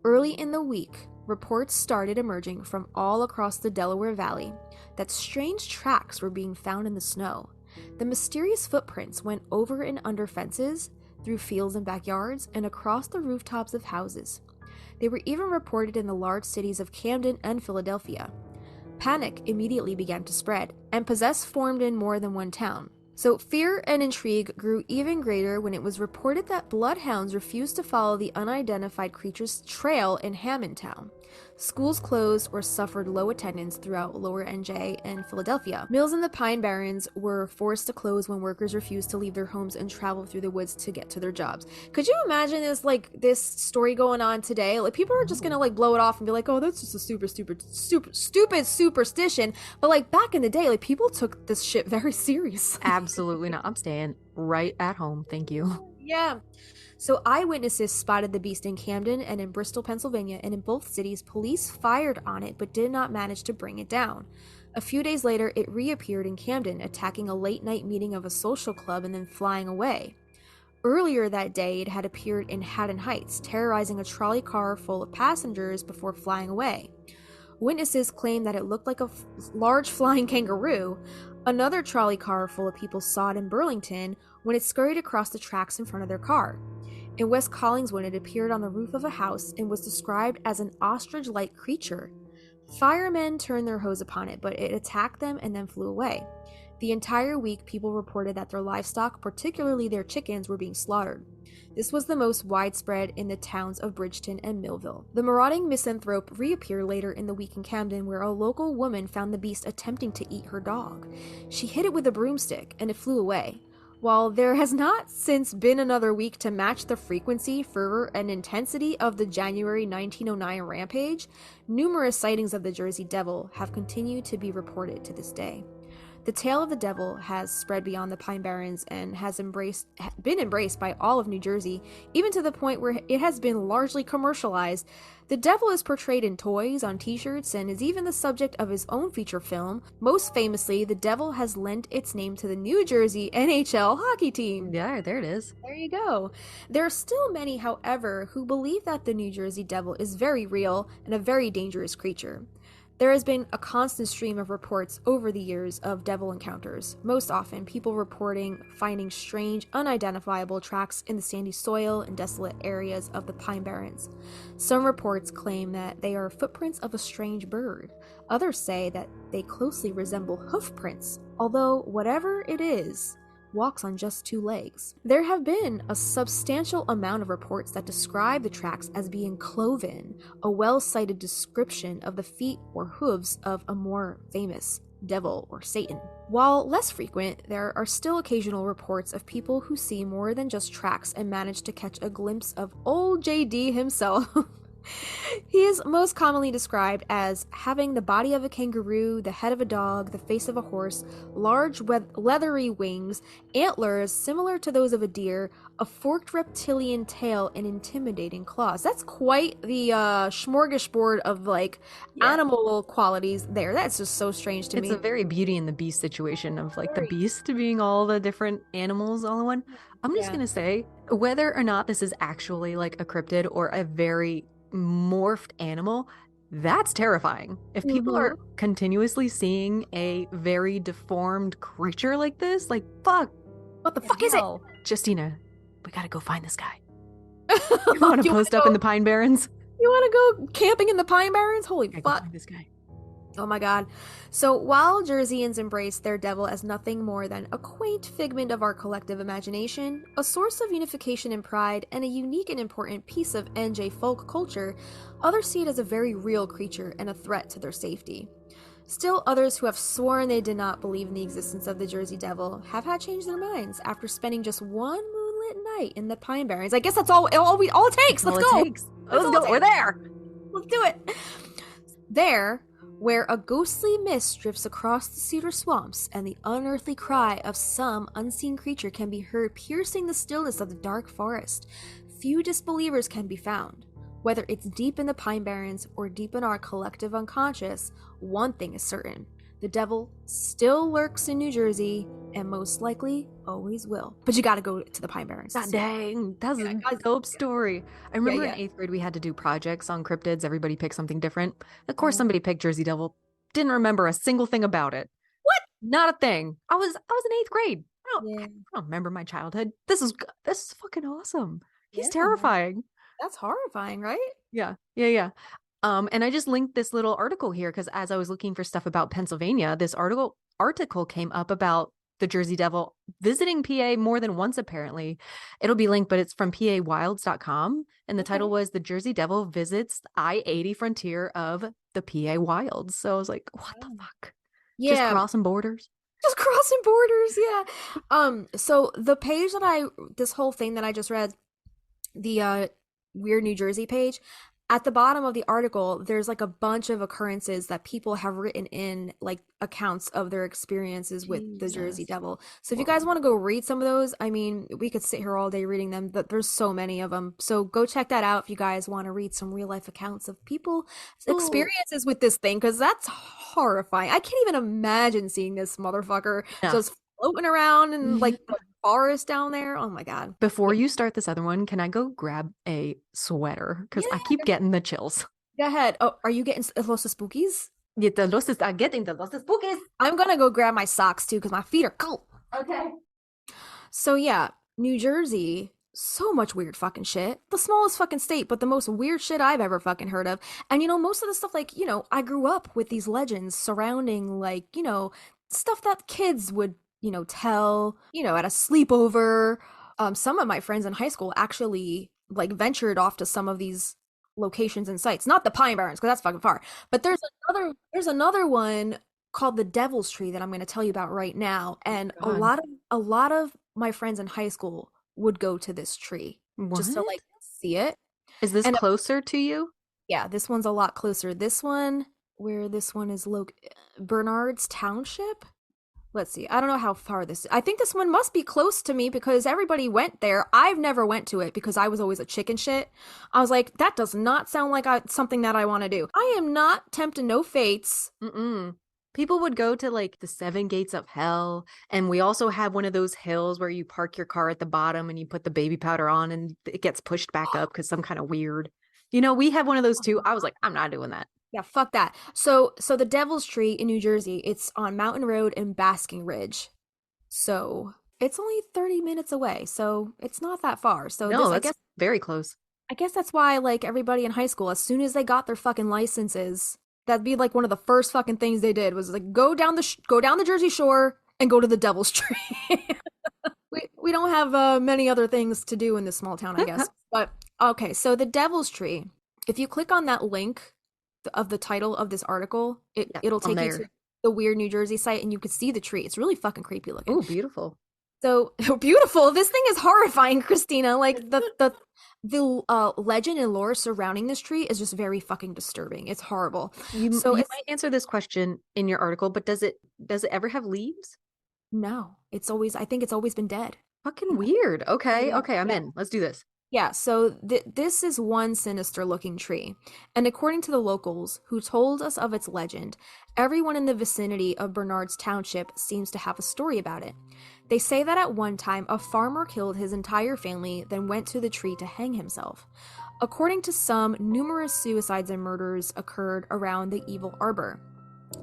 Early in the week, reports started emerging from all across the Delaware Valley that strange tracks were being found in the snow. The mysterious footprints went over and under fences, through fields and backyards, and across the rooftops of houses. They were even reported in the large cities of Camden and Philadelphia. Panic immediately began to spread, and possess formed in more than one town. So fear and intrigue grew even greater when it was reported that bloodhounds refused to follow the unidentified creature's trail in Hammondtown. Schools closed or suffered low attendance throughout Lower NJ and Philadelphia. Mills in the Pine Barrens were forced to close when workers refused to leave their homes and travel through the woods to get to their jobs. Could you imagine this story going on today? Like, people are just gonna blow it off and be like, oh, that's just a stupid superstition. But back in the day, people took this shit very serious. Absolutely not. I'm staying right at home. Thank you. Yeah. So eyewitnesses spotted the beast in Camden and in Bristol, Pennsylvania, and in both cities, police fired on it but did not manage to bring it down. A few days later, it reappeared in Camden, attacking a late-night meeting of a social club and then flying away. Earlier that day, it had appeared in Haddon Heights, terrorizing a trolley car full of passengers before flying away. Witnesses claim that it looked like a large flying kangaroo. Another trolley car full of people saw it in Burlington when it scurried across the tracks in front of their car. In West Collingswood, it appeared on the roof of a house and was described as an ostrich-like creature. Firemen turned their hose upon it, but it attacked them and then flew away. The entire week, people reported that their livestock, particularly their chickens, were being slaughtered. This was the most widespread in the towns of Bridgeton and Millville. The marauding misanthrope reappeared later in the week in Camden, where a local woman found the beast attempting to eat her dog. She hit it with a broomstick, and it flew away. While there has not since been another week to match the frequency, fervor, and intensity of the January 1909 rampage, numerous sightings of the Jersey Devil have continued to be reported to this day. The tale of the devil has spread beyond the Pine Barrens and has been embraced by all of New Jersey, even to the point where it has been largely commercialized. The devil is portrayed in toys, on t-shirts, and is even the subject of his own feature film. Most famously, the devil has lent its name to the New Jersey NHL hockey team. Yeah, there it is. There you go. There are still many, however, who believe that the New Jersey devil is very real and a very dangerous creature. There has been a constant stream of reports over the years of devil encounters, most often people reporting finding strange, unidentifiable tracks in the sandy soil and desolate areas of the Pine Barrens. Some reports claim that they are footprints of a strange bird. Others say that they closely resemble hoof prints, although whatever it is, walks on just 2 legs. There have been a substantial amount of reports that describe the tracks as being cloven, a well-cited description of the feet or hooves of a more famous devil or Satan. While less frequent, there are still occasional reports of people who see more than just tracks and manage to catch a glimpse of old JD himself. He is most commonly described as having the body of a kangaroo, the head of a dog, the face of a horse, large leathery wings, antlers similar to those of a deer, a forked reptilian tail, and intimidating claws. That's quite the smorgasbord of animal qualities there. That's just so strange to me. It's a very Beauty and the Beast situation of the beast being all the different animals all in one. I'm just gonna say, whether or not this is actually a cryptid or a very morphed animal, that's terrifying. If people are continuously seeing a very deformed creature like this, fuck. What the fuck is it? Justina, we gotta go find this guy. You want to post up in the Pine Barrens? You want to go camping in the Pine Barrens? Holy fuck. Go find this guy. Oh my god. So while Jerseyans embrace their devil as nothing more than a quaint figment of our collective imagination, a source of unification and pride, and a unique and important piece of NJ folk culture, others see it as a very real creature and a threat to their safety. Still, others who have sworn they did not believe in the existence of the Jersey Devil have had changed their minds after spending just one moonlit night in the Pine Barrens. I guess that's all it takes. Let's go. Let's go. We're there. Let's do it. There, where a ghostly mist drifts across the cedar swamps and the unearthly cry of some unseen creature can be heard piercing the stillness of the dark forest, few disbelievers can be found. Whether it's deep in the Pine Barrens or deep in our collective unconscious, one thing is certain. The devil still lurks in New Jersey and most likely always will. But you gotta go to the Pine Barrens. God dang, that's a dope story. I remember in 8th grade we had to do projects on cryptids. Everybody picked something different. Of course, somebody picked Jersey Devil. Didn't remember a single thing about it. What? Not a thing. I was in 8th grade. I don't remember my childhood. This is fucking awesome. He's terrifying. That's horrifying, right? Yeah. And I just linked this little article here because as I was looking for stuff about Pennsylvania, this article came up about the Jersey Devil visiting PA more than once, apparently. It'll be linked, but it's from pawilds.com. And the title was The Jersey Devil Visits I-80 Frontier of the PA Wilds. So I was like, what the fuck? Yeah. Just crossing borders? Just crossing borders, yeah. So the page this whole thing that I just read, the Weird New Jersey page, at the bottom of the article, there's a bunch of occurrences that people have written in, accounts of their experiences with the Jersey Devil. So if you guys want to go read some of those, I mean, we could sit here all day reading them, but there's so many of them. So go check that out if you guys want to read some real life accounts of people's experiences with this thing, because that's horrifying. I can't even imagine seeing this motherfucker just floating around in the forest down there. Oh my god. Before you start this other one, can I go grab a sweater? Because I keep getting the chills. Go ahead. Oh, are you getting los spookies? Yeah, I'm getting the los spookies. I'm gonna go grab my socks too because my feet are cold. Okay. So yeah, New Jersey, so much weird fucking shit. The smallest fucking state, but the most weird shit I've ever fucking heard of. And most of the stuff I grew up with these legends surrounding stuff that kids would tell, at a sleepover. Some of my friends in high school actually ventured off to some of these locations and sites, not the Pine Barrens because that's fucking far, but there's another one called the Devil's Tree that I'm going to tell you about right now. And a lot of my friends in high school would go to this tree just to see it. Is this closer to you? Yeah, this one's a lot closer. This one is Bernard's Township. let's see. I don't know how far this. I think this one must be close to me because everybody went there. I've never went to it because I was always a chicken shit. I was like, that does not sound like something that I want to do. I am not tempting no fates. People would go to like the 7 gates of hell, and we also have one of those hills where you park your car at the bottom and you put the baby powder on and it gets pushed back up because some kind of weird. We have one of those too. I was like, I'm not doing that. Yeah, fuck that. So the Devil's Tree in New Jersey, it's on Mountain Road and Basking Ridge. So it's only 30 minutes away. So it's not that far. So No, I that's very close. I guess that's why like everybody in high school, as soon as they got their fucking licenses, that'd be like one of the first fucking things they did was like go down the Jersey Shore and go to the Devil's Tree. we don't have many other things to do in this small town, I guess. But okay, so the Devil's Tree. If you click on that link of the title of this article, it'll take you to the Weird New Jersey site, and you can see the tree. It's really fucking creepy looking. Oh, beautiful. So beautiful. This thing is horrifying, Christina. Like the legend and lore surrounding this tree is just very fucking disturbing. It's horrible. You might answer this question in your article, but does it ever have leaves? No, I think it's always been dead. Fucking weird. Okay, Yeah. I'm in. Let's do this. Yeah, so this is one sinister looking tree. And according to the locals who told us of its legend, everyone in the vicinity of Bernard's Township seems to have a story about it. They say that at one time a farmer killed his entire family, then went to the tree to hang himself. According to some, numerous suicides and murders occurred around the evil arbor.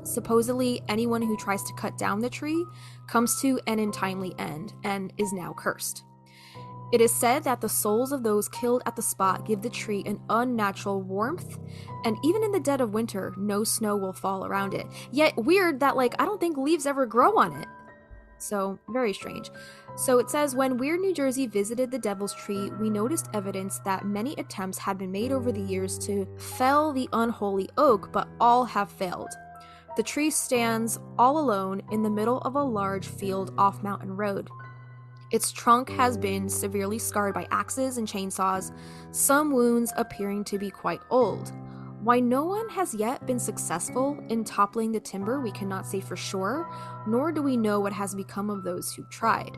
Supposedly, anyone who tries to cut down the tree comes to an untimely end and is now cursed. It is said that the souls of those killed at the spot give the tree an unnatural warmth, and even in the dead of winter, no snow will fall around it. Yet weird that, like, I don't think leaves ever grow on it. So, very strange. So it says, when Weird New Jersey visited the Devil's Tree, we noticed evidence that many attempts had been made over the years to fell the unholy oak, but all have failed. The tree stands all alone in the middle of a large field off Mountain Road. Its trunk has been severely scarred by axes and chainsaws, some wounds appearing to be quite old. Why no one has yet been successful in toppling the timber we cannot say for sure, nor do we know what has become of those who tried.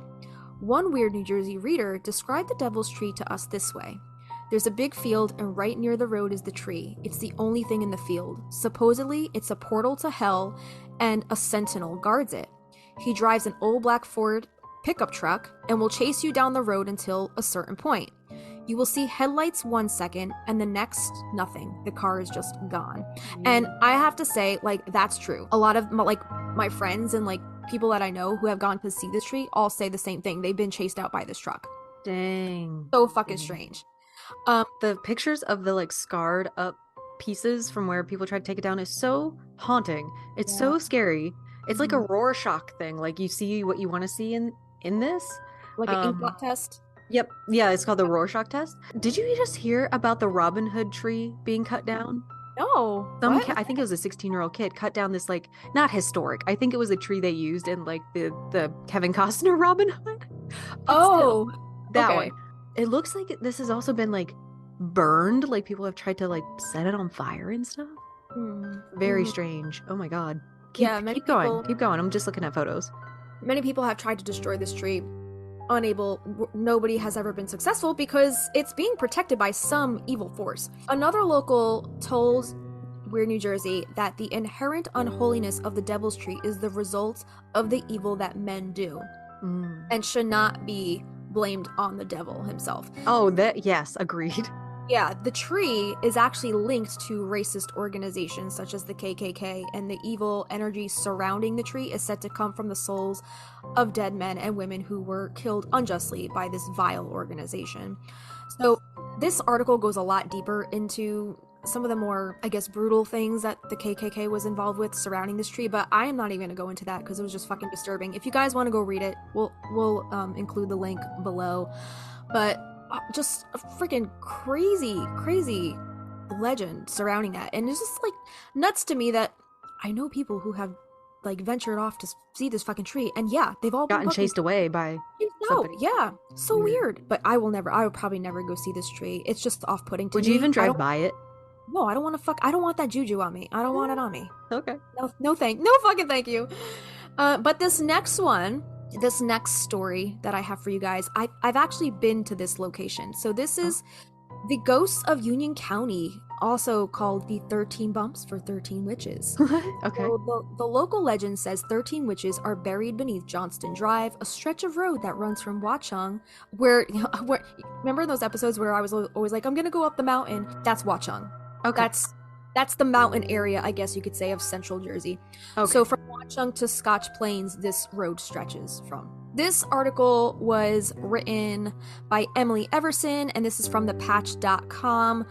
One Weird New Jersey reader described the Devil's Tree to us this way. There's a big field, and right near the road is the tree. It's the only thing in the field. Supposedly, it's a portal to hell, and a sentinel guards it. He drives an old black Ford pickup truck and will chase you down the road until a certain point. You will see headlights 1 second, and the next, nothing. The car is just gone. And I have to say, like, that's true. A lot of my friends and like people that I know who have gone to see this tree all say the same thing. They've been chased out by this truck. Dang. So fucking strange. The pictures of the like scarred up pieces from where people tried to take it down is so haunting. It's so scary. It's like a Rorschach thing. Like you see what you want to see in this. Like an ink blot test. Yep. Yeah, it's called the Rorschach test. Did you just hear about the Robin Hood tree being cut down? No. I think it was a 16-year-old kid cut down this, like, not historic. I think it was a tree they used in like the Kevin Costner Robin Hood. Oh, that one. It looks like this has also been like burned. Like people have tried to like set it on fire and stuff. Very strange. Oh my god. Keep going. Keep going. I'm just looking at photos. Many people have tried to destroy this tree. Unable. Nobody has ever been successful because it's being protected by some evil force. Another local told Weird New Jersey that the inherent unholiness of the Devil's Tree is the result of the evil that men do and should not be blamed on the devil himself. Oh, yes, agreed. Yeah, the tree is actually linked to racist organizations such as the KKK, and the evil energy surrounding the tree is said to come from the souls of dead men and women who were killed unjustly by this vile organization. So this article goes a lot deeper into some of the more, I guess, brutal things that the KKK was involved with surrounding this tree, but I am not even going to go into that because it was just fucking disturbing. If you guys want to go read it, we'll include the link below. But just a freaking crazy legend surrounding that, and it's just like nuts to me that I know people who have like ventured off to see this fucking tree, and yeah, they've all gotten chased away by somebody. Yeah, so weird. But I will probably never go see this tree. It's just off-putting to me. Would you even drive by it? No, I don't want to I don't want that juju on me. I don't want it on me. Okay. No fucking thank you. But this next story that I have for you guys, I've actually been to this location. So this is the ghosts of Union County, also called the 13 Bumps for 13 Witches. Okay. So the local legend says 13 witches are buried beneath Johnston Drive, a stretch of road that runs from Watchung, where remember those episodes where I was always like, I'm gonna go up the mountain? That's Watchung. Okay. That's the mountain area, I guess you could say, of central Jersey. Okay. So from Watchung to Scotch Plains, this road stretches from. This article was written by Emily Everson, and this is from thepatch.com.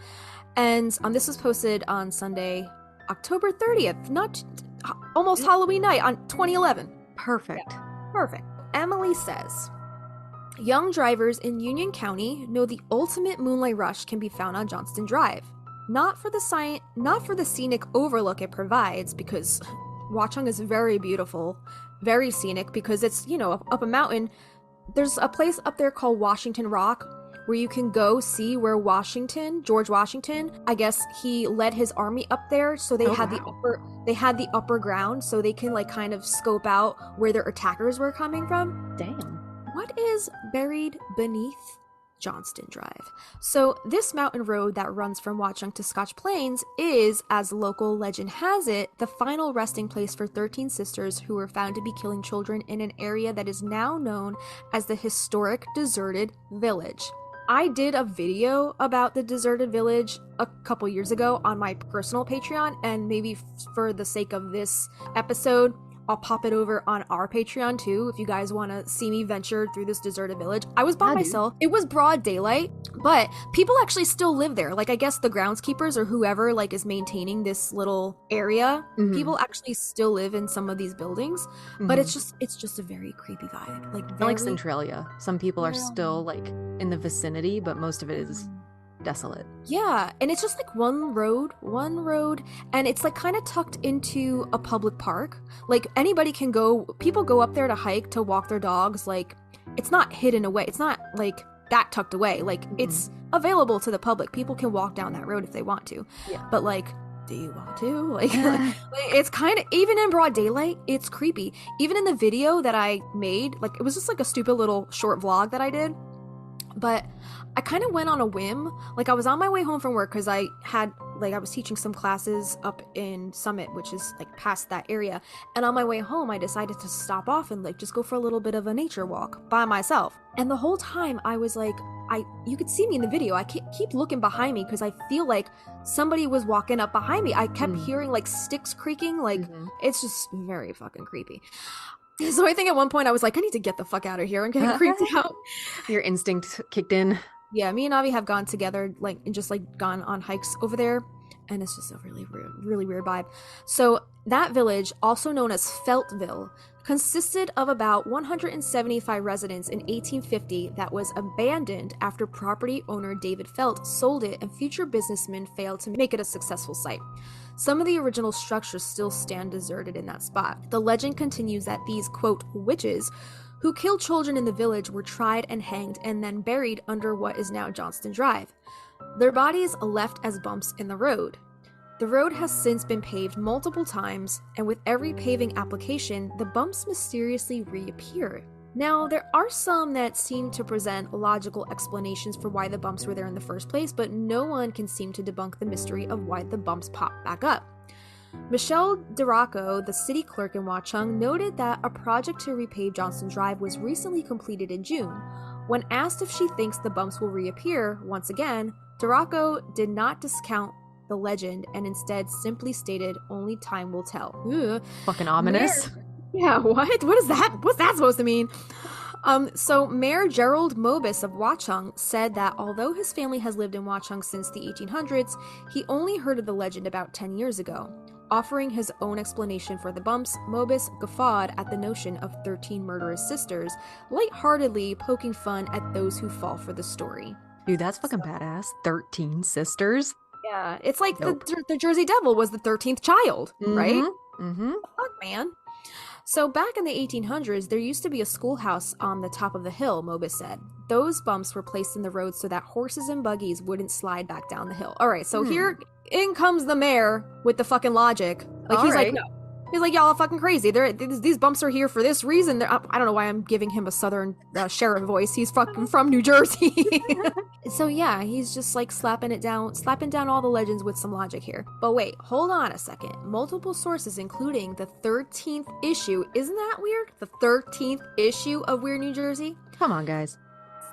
And this was posted on Sunday, October 30th, almost Halloween night on 2011. Perfect. Yeah, perfect. Emily says, young drivers in Union County know the ultimate moonlight rush can be found on Johnston Drive. Not for the scenic overlook it provides, because Watchung is very beautiful, very scenic, because it's, up a mountain. There's a place up there called Washington Rock where you can go see where George Washington, I guess he led his army up there, so they had the upper ground, so they can kind of scope out where their attackers were coming from. Damn. What is buried beneath Johnston Drive? So this mountain road that runs from Watchung to Scotch Plains is, as local legend has it, the final resting place for 13 sisters who were found to be killing children in an area that is now known as the historic deserted village. I did a video about the deserted village a couple years ago on my personal Patreon, and maybe for the sake of this episode, I'll pop it over on our Patreon too, if you guys want to see me venture through this deserted village. I was by myself. It was broad daylight, but people actually still live there. I guess the groundskeepers or whoever is maintaining this little area, people actually still live in some of these buildings, but it's just a very creepy vibe. Like Centralia. Some people are still in the vicinity, but most of it is desolate. Yeah, and it's just one road, and it's kind of tucked into a public park. Anybody can go. People go up there to hike, to walk their dogs. It's not hidden away. It's not that tucked away. It's available to the public. People can walk down that road if they want to. Yeah. But do you want to? It's kind of, even in broad daylight, it's creepy. Even in the video that I made, it was just a stupid little short vlog that I did. But I kind of went on a whim. I was on my way home from work because I had, I was teaching some classes up in Summit, which is, past that area. And on my way home, I decided to stop off and, just go for a little bit of a nature walk by myself. And the whole time, I was you could see me in the video. I keep looking behind me because I feel like somebody was walking up behind me. I kept hearing, sticks creaking. It's just very fucking creepy. So I think at one point I was I need to get the fuck out of here. I'm getting creeped out. Your instinct kicked in. Yeah, me and Avi have gone together, and just gone on hikes over there, and it's just a really weird vibe. So that village, also known as Feltville, consisted of about 175 residents in 1850 that was abandoned after property owner David Felt sold it and future businessmen failed to make it a successful site. Some of the original structures still stand deserted in that spot. The legend continues that these, quote, witches who killed children in the village were tried and hanged and then buried under what is now Johnston Drive. Their bodies left as bumps in the road. The road has since been paved multiple times, and with every paving application, the bumps mysteriously reappear. Now, there are some that seem to present logical explanations for why the bumps were there in the first place, but no one can seem to debunk the mystery of why the bumps popped back up. Michelle DeRocco, the city clerk in Watchung, noted that a project to repave Johnston Drive was recently completed in June. When asked if she thinks the bumps will reappear once again, DeRocco did not discount the legend and instead simply stated, only time will tell. Ugh. Fucking ominous. Yeah, what? What is that? What's that supposed to mean? So Mayor Gerald Mobus of Watchung said that although his family has lived in Watchung since the 1800s, he only heard of the legend about 10 years ago. Offering his own explanation for the bumps, Mobus guffawed at the notion of 13 murderous sisters, lightheartedly poking fun at those who fall for the story. Dude, that's fucking badass. 13 sisters? Yeah, it's like the Jersey Devil was the 13th child, right? Mm-hmm. Fuck, man. So back in the 1800s, there used to be a schoolhouse on the top of the hill, Mobus said. Those bumps were placed in the road so that horses and buggies wouldn't slide back down the hill. All right, so here in comes the mayor with the fucking logic. He's like, no. He's like, y'all are fucking crazy. These bumps are here for this reason. I don't know why I'm giving him a southern sheriff voice. He's fucking from New Jersey. So yeah, he's just like slapping down all the legends with some logic here. But wait, hold on a second. Multiple sources, including the 13th issue, isn't that weird? The 13th issue of Weird New Jersey? Come on, guys.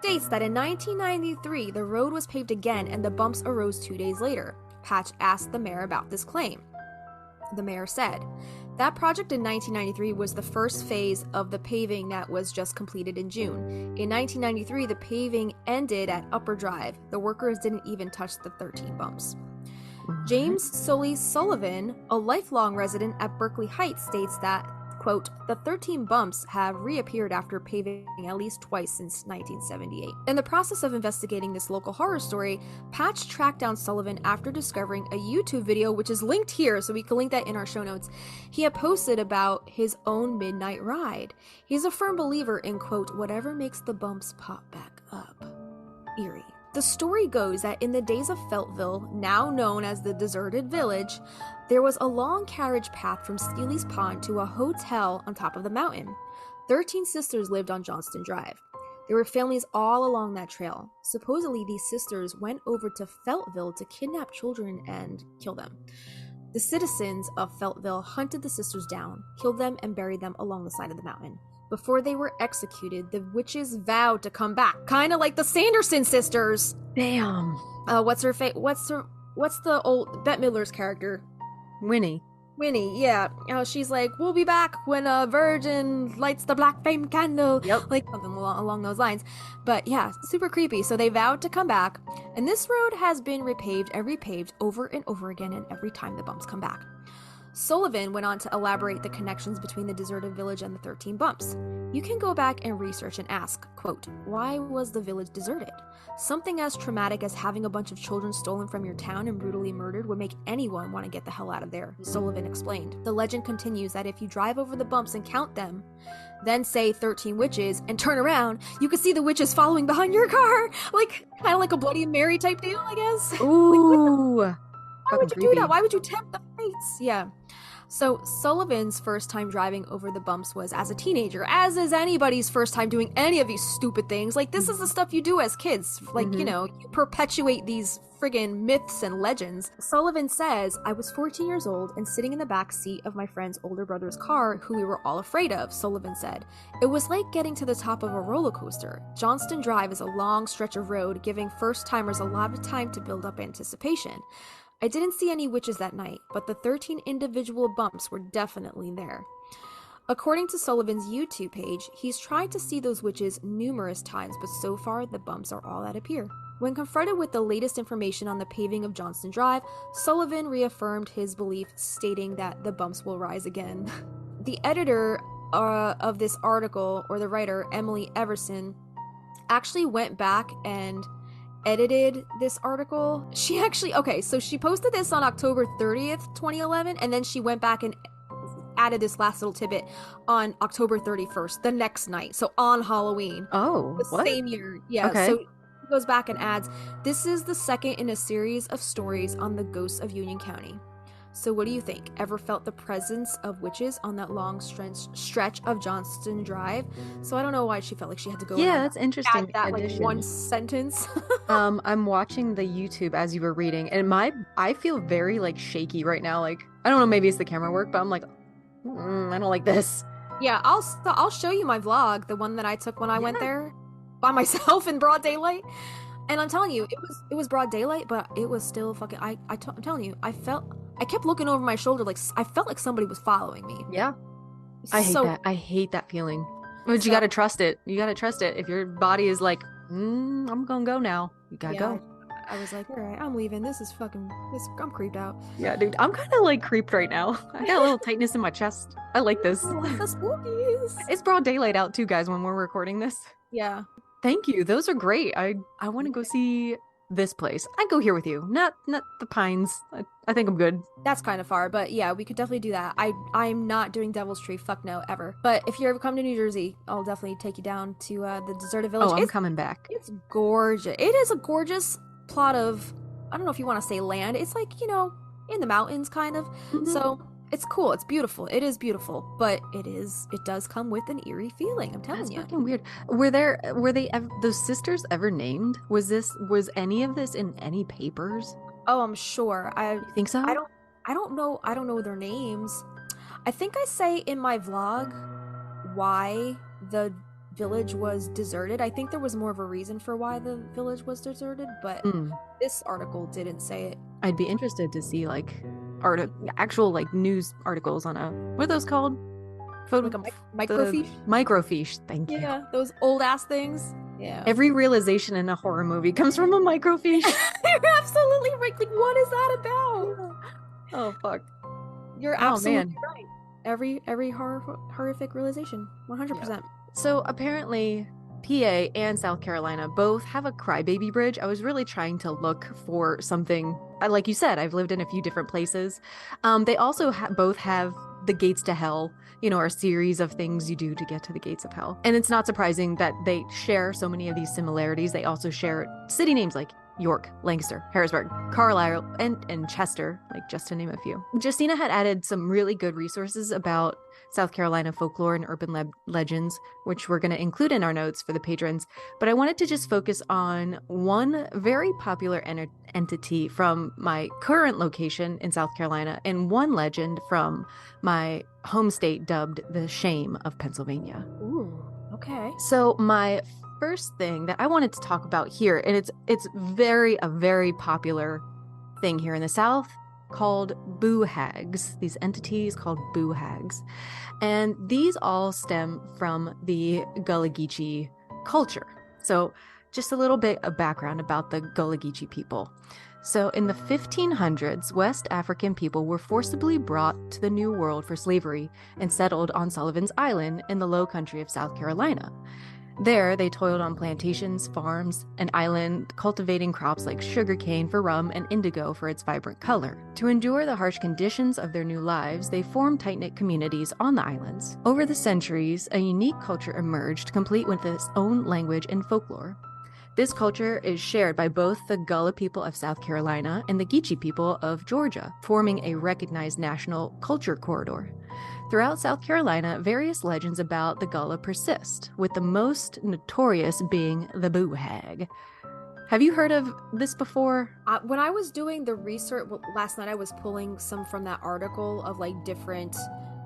States that in 1993, the road was paved again and the bumps arose 2 days later. Patch asked the mayor about this claim. The mayor said, that project in 1993 was the first phase of the paving that was just completed in June. In 1993, the paving ended at Upper Drive. The workers didn't even touch the 13 bumps. James Sully Sullivan, a lifelong resident at Berkeley Heights, states that, quote, the 13 bumps have reappeared after paving at least twice since 1978. In the process of investigating this local horror story, Patch tracked down Sullivan after discovering a YouTube video, which is linked here, so we can link that in our show notes. He had posted about his own midnight ride. He's a firm believer in, quote, whatever makes the bumps pop back up. Eerie. The story goes that in the days of Feltville, now known as the Deserted Village, there was a long carriage path from Steely's Pond to a hotel on top of the mountain. 13 sisters lived on Johnston Drive. There were families all along that trail. Supposedly, these sisters went over to Feltville to kidnap children and kill them. The citizens of Feltville hunted the sisters down, killed them, and buried them along the side of the mountain. Before they were executed, the witches vowed to come back, kind of like the Sanderson sisters. Damn. What's the old Bette Midler's character? Winnie, yeah. She's like, we'll be back when a virgin lights the black flame candle. Yep. Like something along those lines. But yeah, super creepy. So they vowed to come back, and this road has been repaved and repaved over and over again, and every time the bumps come back. Sullivan went on to elaborate the connections between the deserted village and the 13 bumps. You can go back and research and ask, quote, why was the village deserted? Something as traumatic as having a bunch of children stolen from your town and brutally murdered would make anyone want to get the hell out of there, Sullivan explained. The legend continues that if you drive over the bumps and count them, then say 13 witches, and turn around, you can see the witches following behind your car. Like, kind of like a Bloody Mary type deal, I guess. Ooh. Why would you do that? Why would you tempt the fates? Yeah. So Sullivan's first time driving over the bumps was as a teenager, as is anybody's first time doing any of these stupid things. Like, this is the stuff you do as kids. Like, you know, you perpetuate these friggin' myths and legends. Sullivan says, I was 14 years old and sitting in the back seat of my friend's older brother's car, who we were all afraid of, Sullivan said. It was like getting to the top of a roller coaster. Johnston Drive is a long stretch of road, giving first-timers a lot of time to build up anticipation. I didn't see any witches that night, but the 13 individual bumps were definitely there. According to Sullivan's YouTube page, he's tried to see those witches numerous times, but so far the bumps are all that appear. When confronted with the latest information on the paving of Johnston Drive, Sullivan reaffirmed his belief, stating that the bumps will rise again. The editor of this article, or the writer, Emily Everson, actually went back and edited this article. She posted this on October 30th, 2011, and then she went back and added this last little tidbit on October 31st, the next night, so on Halloween. Oh, the same year. Yeah, okay. So she goes back and adds, this is the second in a series of stories on the ghosts of Union County. So what do you think? Ever felt the presence of witches on that long stretch of Johnston Drive? So I don't know why she felt like she had to go. Yeah, that's interesting. Add that like one sentence. I'm watching the YouTube as you were reading, and I feel very like shaky right now. Like, I don't know, maybe it's the camera work, but I'm like, I don't like this. Yeah, I'll show you my vlog, the one that I took when I went there by myself in broad daylight. And I'm telling you, it was broad daylight, but it was still fucking. I'm telling you, I kept looking over my shoulder, like I felt like somebody was following me. Yeah, I hate that. I hate that feeling. But you gotta trust it. You gotta trust it. If your body is like, I'm gonna go now, you gotta go. I was like, all right, I'm leaving. I'm creeped out. Yeah, dude, I'm kind of like creeped right now. I got a little tightness in my chest. I like this. I like the spookies. It's broad daylight out too, guys, when we're recording this. Yeah. Thank you. Those are great. I want to go see this place. I'd go here with you. Not the Pines. I think I'm good. That's kind of far, but yeah, we could definitely do that. I'm not doing Devil's Tree. Fuck no, ever. But if you ever come to New Jersey, I'll definitely take you down to the deserted village. Oh, I'm coming back. It's gorgeous. It is a gorgeous plot of, I don't know if you want to say land. It's like, in the mountains kind of. Mm-hmm. So It's cool. It's beautiful. It is beautiful, but it does come with an eerie feeling. I'm telling That's you. fucking weird. Were they those sisters ever named? Was any of this in any papers? Oh, I'm sure. You think so? I don't know their names. I think I say in my vlog why the village was deserted. I think there was more of a reason for why the village was deserted, but this article didn't say it. I'd be interested to see like actual like news articles on what are those called? Like a microfiche? Microfiche, thank you. Yeah, those old ass things. Yeah. Every realization in a horror movie comes from a microfiche. You're absolutely right. Like, what is that about? Oh fuck. You're absolutely right. Every horrific realization. 100%. Yeah. So apparently PA and South Carolina both have a crybaby bridge. I was really trying to look for something. Like you said, I've lived in a few different places. They also both have the gates to hell, or a series of things you do to get to the gates of hell. And it's not surprising that they share so many of these similarities. They also share city names like York, Lancaster, Harrisburg, Carlisle, and Chester, like just to name a few. Justina had added some really good resources about South Carolina folklore and urban legends, which we're going to include in our notes for the patrons. But I wanted to just focus on one very popular entity from my current location in South Carolina and one legend from my home state dubbed the Shame of Pennsylvania. Ooh, okay. So my first thing that I wanted to talk about here, and it's a very popular thing here in the South, called boo hags. These entities called boo hags, and these all stem from the Gullah Geechee culture. So just a little bit of background about the Gullah Geechee people. So in the 1500s, West African people were forcibly brought to the New World for slavery and settled on Sullivan's Island in the low country of South Carolina. There, they toiled on plantations, farms, and island, cultivating crops like sugarcane for rum and indigo for its vibrant color. To endure the harsh conditions of their new lives, they formed tight-knit communities on the islands. Over the centuries, a unique culture emerged, complete with its own language and folklore. This culture is shared by both the Gullah people of South Carolina and the Geechee people of Georgia, forming a recognized national culture corridor. Throughout South Carolina, various legends about the Gullah persist, with the most notorious being the boo hag. Have you heard of this before? When I was doing the research last night, I was pulling some from that article of like different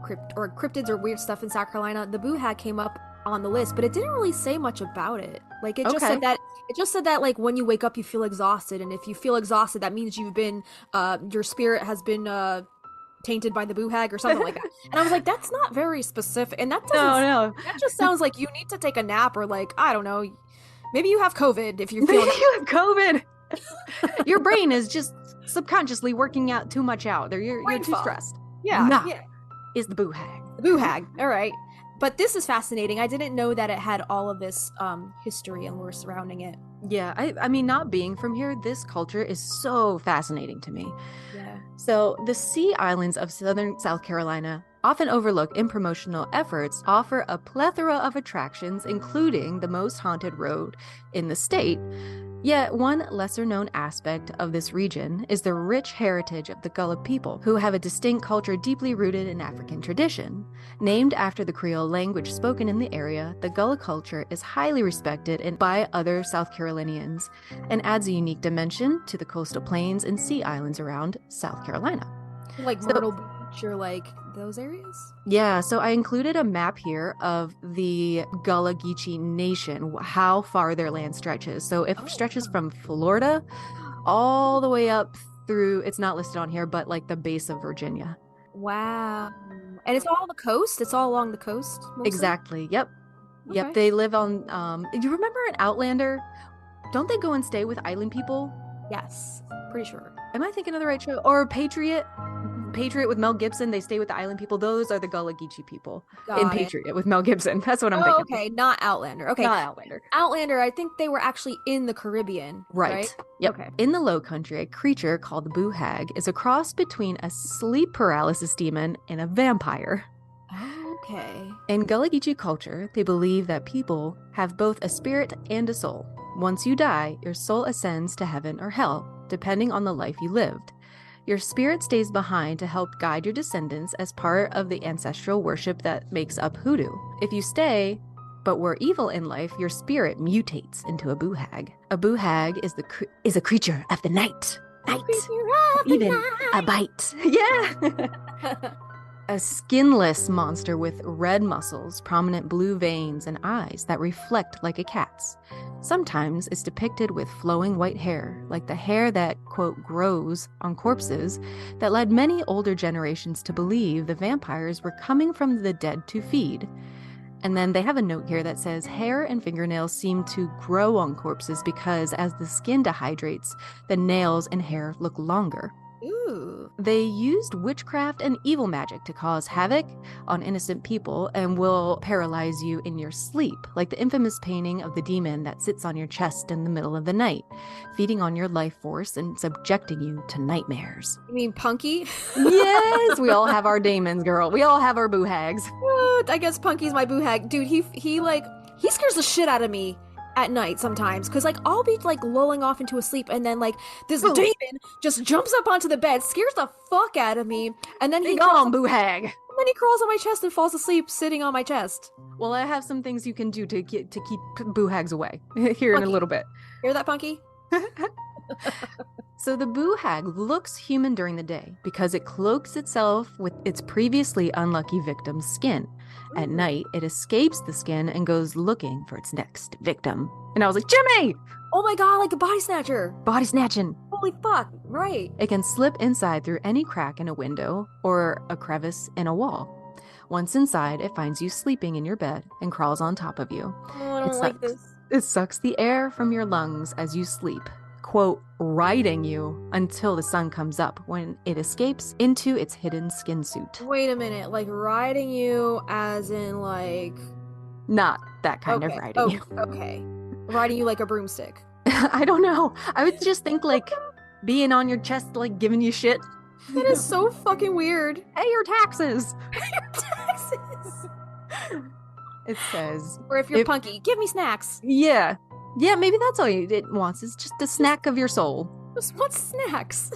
cryptids or weird stuff in South Carolina. The boo hag came up on the list, but it didn't really say much about it. Like it just said that like when you wake up you feel exhausted, and if you feel exhausted that means you've been your spirit has been tainted by the boo hag or something like that. And I was like, that's not very specific, and that doesn't no. That just sounds like you need to take a nap, or like, I don't know, maybe you have COVID if you're feeling you have COVID. Your brain is just subconsciously working out too much out. You're too stressed. Yeah. Is the boo hag. The boo hag. All right. But this is fascinating. I didn't know that it had all of this history and lore surrounding it. Yeah, I mean, not being from here, this culture is so fascinating to me. Yeah. So the Sea Islands of southern South Carolina, often overlooked in promotional efforts, offer a plethora of attractions, including the most haunted road in the state. Yet one lesser-known aspect of this region is the rich heritage of the Gullah people, who have a distinct culture deeply rooted in African tradition. Named after the Creole language spoken in the area, the Gullah culture is highly respected by other South Carolinians and adds a unique dimension to the coastal plains and sea islands around South Carolina. Like Myrtle Beach or like those areas? Yeah, so I included a map here of the Gullah Geechee Nation, how far their land stretches. So it stretches from Florida all the way up through, it's not listed on here, but like the base of Virginia. Wow. And it's all the coast? It's all along the coast? Mostly? Exactly. Yep. Okay. Yep. They live on, do you remember in Outlander? Don't they go and stay with island people? Yes. Pretty sure. Am I thinking of the right show? Or Patriot with Mel Gibson, they stay with the island people. Those are the Gullah Geechee people in Patriot with Mel Gibson. That's what I'm thinking. Okay, not Outlander. Okay. Not Outlander. Outlander, I think they were actually in the Caribbean. Right? Yep. Okay. In the Low Country, a creature called the boo hag is a cross between a sleep paralysis demon and a vampire. Okay. In Gullah Geechee culture, they believe that people have both a spirit and a soul. Once you die, your soul ascends to heaven or hell, depending on the life you lived. Your spirit stays behind to help guide your descendants as part of the ancestral worship that makes up hoodoo. If you stay, but were evil in life, your spirit mutates into a boo hag. A boo hag is a creature of the night. Even a bite. Yeah. A skinless monster with red muscles, prominent blue veins, and eyes that reflect like a cat's. Sometimes it's depicted with flowing white hair, like the hair that, quote, grows on corpses, that led many older generations to believe the vampires were coming from the dead to feed. And then they have a note here that says hair and fingernails seem to grow on corpses because as the skin dehydrates, the nails and hair look longer. Ooh. They used witchcraft and evil magic to cause havoc on innocent people and will paralyze you in your sleep, like the infamous painting of the demon that sits on your chest in the middle of the night, feeding on your life force and subjecting you to nightmares. You mean Punky? Yes, we all have our demons, girl. We all have our boo hags. I guess Punky's my boo hag. Dude, he scares the shit out of me at night sometimes, because like I'll be like lulling off into a sleep and then like this demon just jumps up onto the bed, scares the fuck out of me, and then he crawls boo hag. And then he crawls on my chest and falls asleep sitting on my chest. Well, I have some things you can do to keep boo hags away here in a little bit. Hear that, Punky? So the boo hag looks human during the day because it cloaks itself with its previously unlucky victim's skin. At night, it escapes the skin and goes looking for its next victim. And I was like, Jimmy! Oh my god, like a body snatcher. Body snatching. Holy fuck, right. It can slip inside through any crack in a window or a crevice in a wall. Once inside, it finds you sleeping in your bed and crawls on top of you. Oh, I don't like this. It sucks the air from your lungs as you sleep, quote, riding you until the sun comes up when it escapes into its hidden skin suit. Wait a minute, like riding you as in like... Not that kind of riding you. Okay. Riding you like a broomstick. I don't know. I would just think like being on your chest, like giving you shit. That is so fucking weird. Pay your taxes. Pay your taxes. It says... Or if you're Punky, give me snacks. Yeah. Yeah, maybe that's all it wants. It's just a snack of your soul. Just want snacks.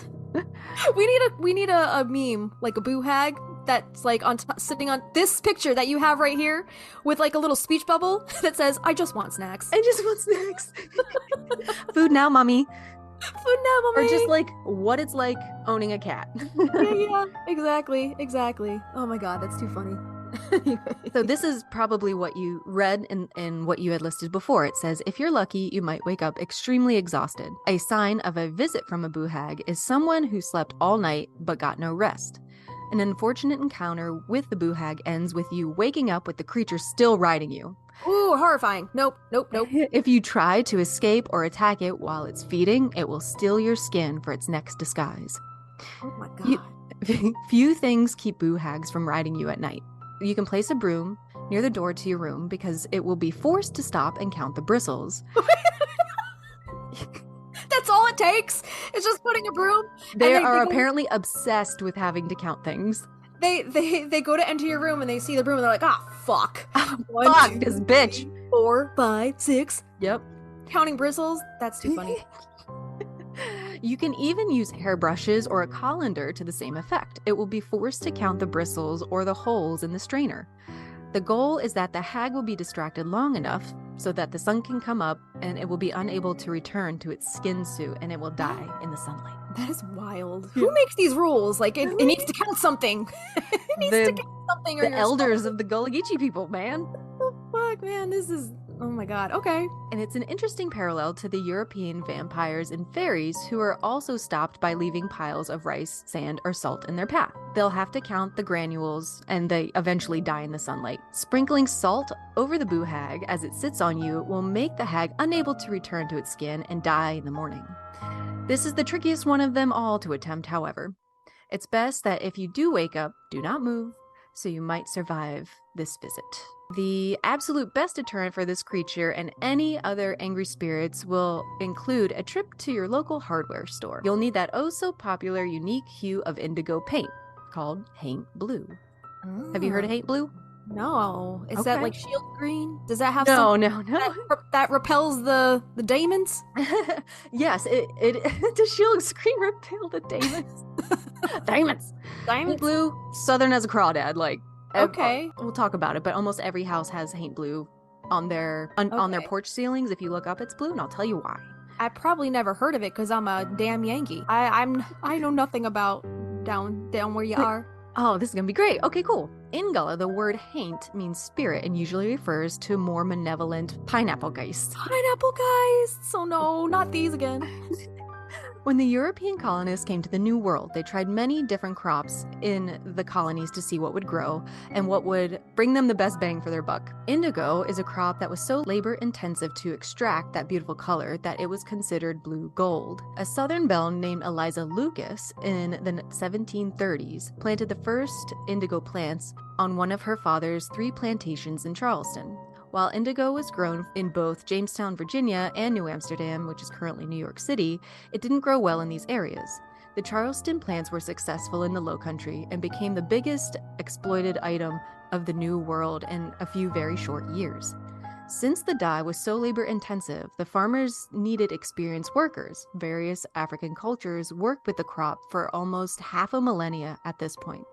we need a meme, like a boo hag, that's like sitting on this picture that you have right here with like a little speech bubble that says, I just want snacks. I just want snacks. Food now, mommy. Food now, mommy. Or just like what it's like owning a cat. yeah, exactly. Oh my god, that's too funny. So this is probably what you read in what you had listed before. It says, if you're lucky, you might wake up extremely exhausted. A sign of a visit from a boo hag is someone who slept all night but got no rest. An unfortunate encounter with the boo hag ends with you waking up with the creature still riding you. Ooh, horrifying. Nope. If you try to escape or attack it while it's feeding, it will steal your skin for its next disguise. Oh my god. Few things keep boo hags from riding you at night. You can place a broom near the door to your room because it will be forced to stop and count the bristles. That's all it takes. It's just putting a broom. They are apparently obsessed with having to count things. They go to enter your room and they see the broom and they're like, fuck. Fuck this bitch. 4, 5, 6. Yep. Counting bristles? That's too funny. You can even use hairbrushes or a colander to the same effect. It will be forced to count the bristles or the holes in the strainer. The goal is that the hag will be distracted long enough so that the sun can come up and it will be unable to return to its skin suit and it will die in the sunlight. That is wild. Who makes these rules? Like, it needs to count something. It needs to count something. Or the elders of the Gullah Geechee people, man. What the fuck, man? This is... Oh my god, okay. And it's an interesting parallel to the European vampires and fairies who are also stopped by leaving piles of rice, sand, or salt in their path. They'll have to count the granules and they eventually die in the sunlight. Sprinkling salt over the boo hag as it sits on you will make the hag unable to return to its skin and die in the morning. This is the trickiest one of them all to attempt, however. It's best that if you do wake up, do not move, so you might survive this visit. The absolute best deterrent for this creature and any other angry spirits will include a trip to your local hardware store. You'll need that oh-so-popular unique hue of indigo paint called Haint Blue. Have you heard of Haint Blue? No. Is that Okay. like shield green? Does that have No, something no, no. that repels the demons? Yes, it does shield screen repel the demons. Demons. Haint Diamonds? blue, southern as a crawdad. Like, Okay. we'll talk about it, but almost every house has haint blue on their on their Okay. porch ceilings. If you look up, it's blue, and I'll tell you why. I probably never heard of it because I'm a damn Yankee. I know nothing about down where you are. Oh, this is gonna be great. Okay, cool. In Gullah, the word haint means spirit and usually refers to more malevolent pineapple geists. Pineapple guys. So no, not these again. When the European colonists came to the New World, they tried many different crops in the colonies to see what would grow and what would bring them the best bang for their buck. Indigo is a crop that was so labor intensive to extract that beautiful color that it was considered blue gold. A Southern belle named Eliza Lucas in the 1730s planted the first indigo plants on one of her father's 3 plantations in Charleston. While indigo was grown in both Jamestown, Virginia, and New Amsterdam, which is currently New York City, it didn't grow well in these areas. The Charleston plants were successful in the Low Country and became the biggest exploited item of the New World in a few very short years. Since the dye was so labor intensive, the farmers needed experienced workers. Various African cultures worked with the crop for almost half a millennia at this point.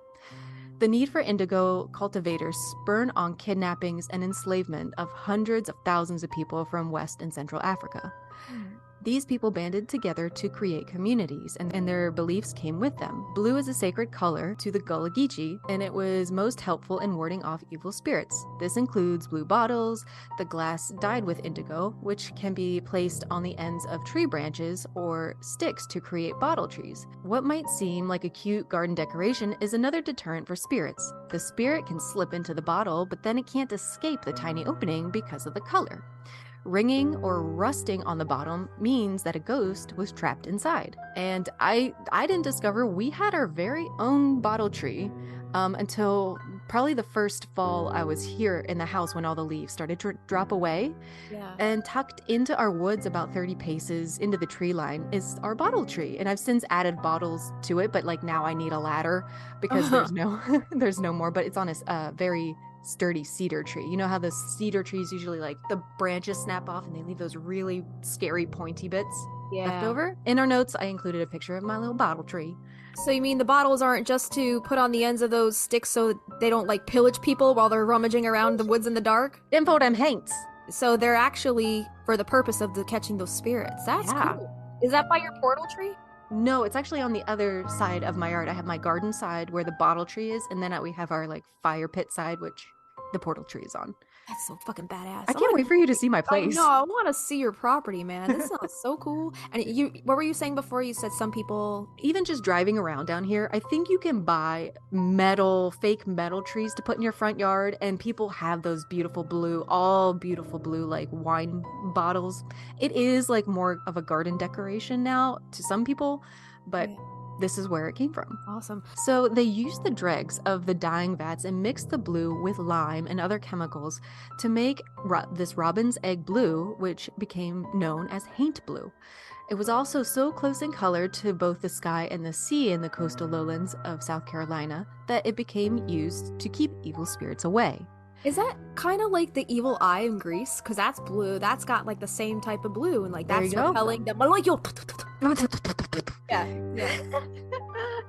The need for indigo cultivators spurred on kidnappings and enslavement of hundreds of thousands of people from West and Central Africa. These people banded together to create communities, and their beliefs came with them. Blue is a sacred color to the Gullah Geechee, and it was most helpful in warding off evil spirits. This includes blue bottles, the glass dyed with indigo, which can be placed on the ends of tree branches or sticks to create bottle trees. What might seem like a cute garden decoration is another deterrent for spirits. The spirit can slip into the bottle, but then it can't escape the tiny opening because of the color. Ringing or rusting on the bottom means that a ghost was trapped inside. And I didn't discover we had our very own bottle tree until probably the first fall I was here in the house when all the leaves started to drop away. Yeah. And tucked into our woods about 30 paces into the tree line is our bottle tree. And I've since added bottles to it, but like now I need a ladder because there's no more, but it's on a very sturdy cedar tree. You know how the cedar trees usually like the branches snap off and they leave those really scary pointy bits left over? In our notes, I included a picture of my little bottle tree. So you mean the bottles aren't just to put on the ends of those sticks so they don't like pillage people while they're rummaging around the woods in the dark? Info them haints. So they're actually for the purpose of catching those spirits. That's cool. Is that by your portal tree? No, it's actually on the other side of my yard. I have my garden side where the bottle tree is, and then we have our like fire pit side, which the portal tree is on. That's so fucking badass. I can't wait for you to see my place. No, I want to see your property, man. This sounds so cool. And what were you saying before? You said some people... Even just driving around down here, I think you can buy fake metal trees to put in your front yard, and people have those beautiful blue, like wine bottles. It is like more of a garden decoration now to some people, but... Yeah. This is where it came from. Awesome. So they used the dregs of the dyeing vats and mixed the blue with lime and other chemicals to make this robin's egg blue, which became known as haint blue. It was also so close in color to both the sky and the sea in the coastal lowlands of South Carolina that it became used to keep evil spirits away. Is that kind of like the evil eye in Greece? Because that's blue. That's got like the same type of blue, and like that's repelling them. But like you. Yeah.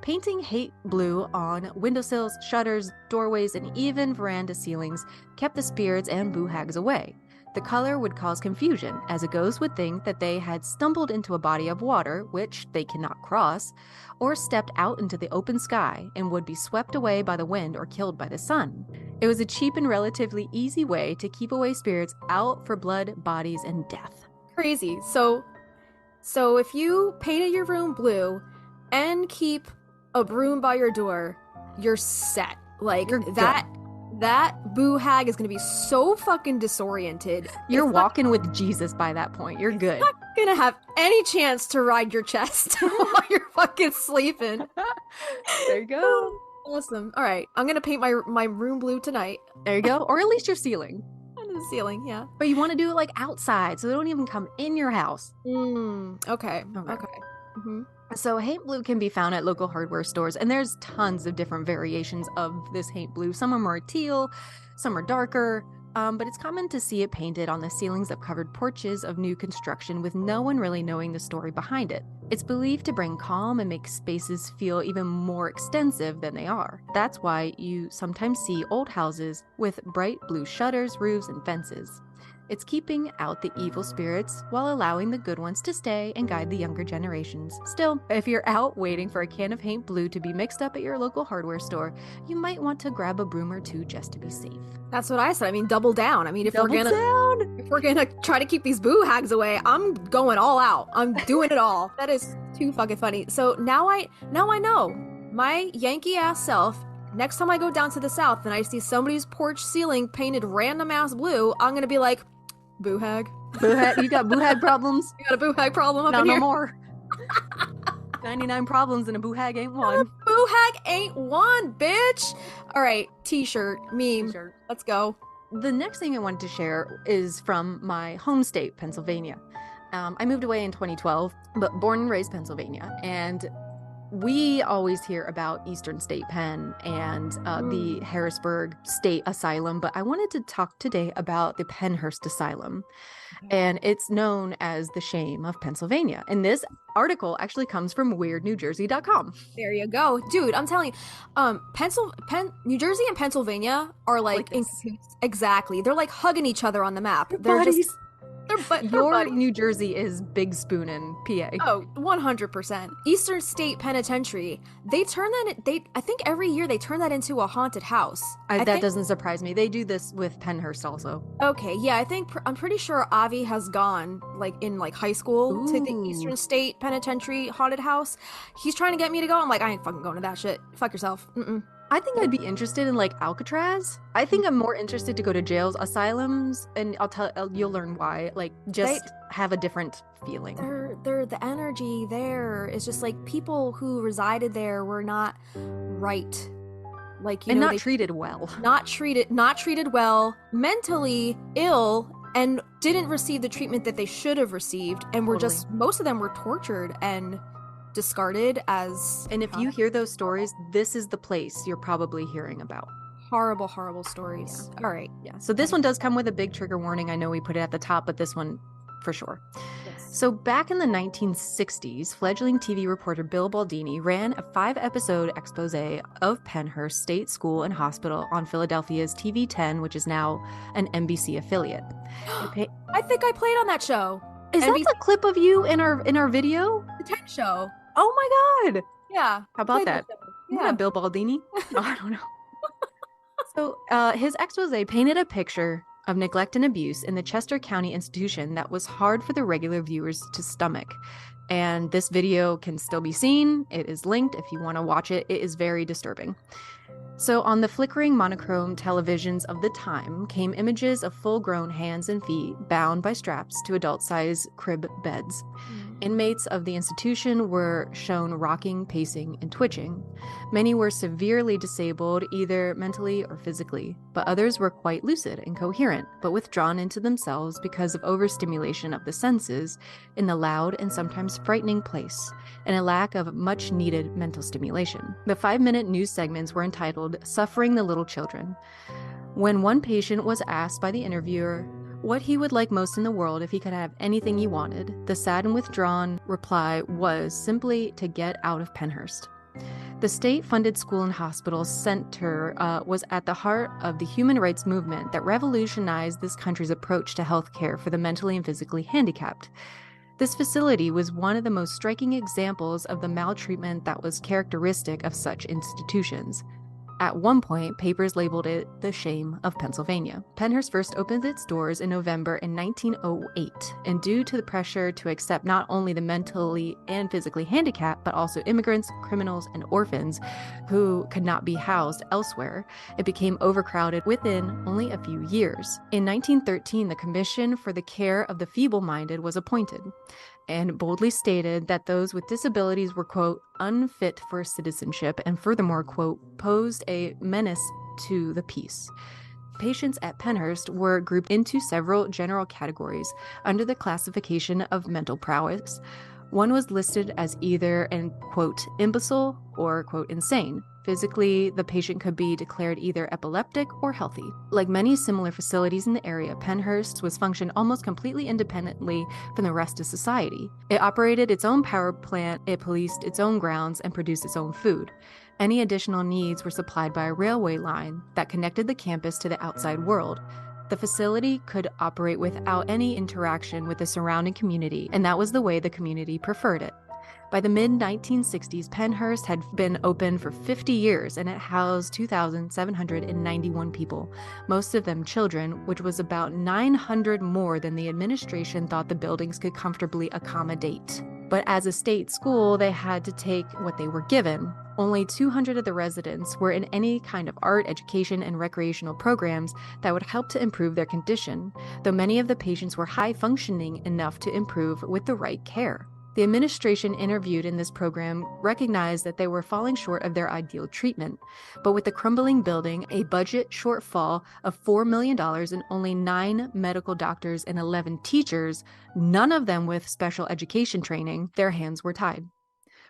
Painting haint blue on windowsills, shutters, doorways, and even veranda ceilings kept the spirits and boo hags away. The color would cause confusion, as a ghost would think that they had stumbled into a body of water, which they cannot cross, or stepped out into the open sky and would be swept away by the wind or killed by the sun. It was a cheap and relatively easy way to keep away spirits out for blood, bodies, and death. Crazy. So if you painted your room blue and keep a broom by your door, you're set. Like that boo hag is gonna be so fucking disoriented. You're walking with Jesus by that point. You're good. Not gonna have any chance to ride your chest while you're fucking sleeping. There you go. Awesome. All right, I'm gonna paint my room blue tonight. There you go. Or at least your ceiling. Under the ceiling, yeah. But you want to do it like outside, so they don't even come in your house. Okay. Mm-hmm. So haint blue can be found at local hardware stores, and there's tons of different variations of this haint blue. Some are more teal, some are darker, but it's common to see it painted on the ceilings of covered porches of new construction with no one really knowing the story behind it. It's believed to bring calm and make spaces feel even more extensive than they are. That's why you sometimes see old houses with bright blue shutters, roofs, and fences. It's keeping out the evil spirits while allowing the good ones to stay and guide the younger generations. Still, if you're out waiting for a can of haint blue to be mixed up at your local hardware store, you might want to grab a broom or two just to be safe. That's what I said. I mean, double down. I mean, if Double we're gonna try to keep these boo hags away, I'm going all out. I'm doing it all. That is too fucking funny. So now I know my Yankee ass self. Next time I go down to the south and I see somebody's porch ceiling painted random ass blue, I'm gonna be like, boo hag. Boo hag, you got boo hag problems? You got a boo hag problem up No, in here? no more. 99 problems and a boo hag ain't one. Boo hag ain't one, bitch. All right, t-shirt, meme. T-shirt. Let's go. The next thing I wanted to share is from my home state, Pennsylvania. I moved away in 2012, but born and raised Pennsylvania. And we always hear about Eastern State Penn and the Harrisburg State Asylum, but I wanted to talk today about the Pennhurst Asylum. And it's known as the shame of Pennsylvania. And this article actually comes from weirdnewjersey.com. There you go. Dude, I'm telling you, New Jersey and Pennsylvania are like in cahoots. Exactly. They're like hugging each other on the map. They're buddies. just they're Your buddies. New Jersey is Big Spoon in PA. Oh, 100%. Eastern State Penitentiary. I think every year they turn that into a haunted house. That doesn't surprise me. They do this with Pennhurst also. Okay, yeah, I'm pretty sure Avi has gone like in like high school to the Ooh. Eastern State Penitentiary haunted house. He's trying to get me to go. I'm like, I ain't fucking going to that shit. Fuck yourself. Mm-mm. I think I'd be interested in like Alcatraz. I think I'm more interested to go to jails, asylums, and you'll learn why. Like just have a different feeling. They're the energy there is just like people who resided there were not right. Like, you And know, not treated well. not treated well, mentally ill, and didn't receive the treatment that they should have received, and were Totally. just most of them were tortured and discarded as And if you hear those stories, this is the place you're probably hearing about. horrible stories. All right. Yeah. So this one does come with a big trigger warning. I know we put it at the top, but this one for sure. So back in the 1960s, fledgling TV reporter Bill Baldini ran a 5-episode expose of Pennhurst State School and Hospital on Philadelphia's TV 10, which is now an NBC affiliate. I think I played on that show. Is that the clip of you in our video? The 10 show. Oh my God. Yeah. How about Played that? show. Yeah. Yeah. Bill Baldini? No, I don't know. So his expose painted a picture of neglect and abuse in the Chester County institution that was hard for the regular viewers to stomach. And this video can still be seen. It is linked if you want to watch it. It is very disturbing. So on the flickering monochrome televisions of the time came images of full-grown hands and feet bound by straps to adult-size crib beds. Inmates of the institution were shown rocking, pacing, and twitching. Many were severely disabled, either mentally or physically, but others were quite lucid and coherent, but withdrawn into themselves because of overstimulation of the senses in the loud and sometimes frightening place, and a lack of much-needed mental stimulation. The 5-minute news segments were entitled Suffering the Little Children. When one patient was asked by the interviewer what he would like most in the world if he could have anything he wanted, the sad and withdrawn reply was simply to get out of Pennhurst. The state-funded school and hospital center was at the heart of the human rights movement that revolutionized this country's approach to health care for the mentally and physically handicapped. This facility was one of the most striking examples of the maltreatment that was characteristic of such institutions. At one point, papers labeled it the shame of Pennsylvania. Pennhurst first opened its doors in November in 1908, and due to the pressure to accept not only the mentally and physically handicapped, but also immigrants, criminals, and orphans who could not be housed elsewhere, it became overcrowded within only a few years. In 1913, the Commission for the Care of the Feeble-Minded was appointed, and boldly stated that those with disabilities were, quote, unfit for citizenship, and furthermore, quote, posed a menace to the peace. Patients at Pennhurst were grouped into several general categories under the classification of mental prowess, One was listed as either an, quote, imbecile or, quote, insane. Physically, the patient could be declared either epileptic or healthy. Like many similar facilities in the area, Penhurst was functioned almost completely independently from the rest of society. It operated its own power plant, it policed its own grounds, and produced its own food. Any additional needs were supplied by a railway line that connected the campus to the outside world. The facility could operate without any interaction with the surrounding community, and that was the way the community preferred it. By the mid-1960s, Penhurst had been open for 50 years, and it housed 2,791 people, most of them children, which was about 900 more than the administration thought the buildings could comfortably accommodate. But as a state school, they had to take what they were given. Only 200 of the residents were in any kind of art, education, and recreational programs that would help to improve their condition, though many of the patients were high-functioning enough to improve with the right care. The administration interviewed in this program recognized that they were falling short of their ideal treatment, but with the crumbling building, a budget shortfall of $4 million and only 9 medical doctors and 11 teachers, none of them with special education training, their hands were tied.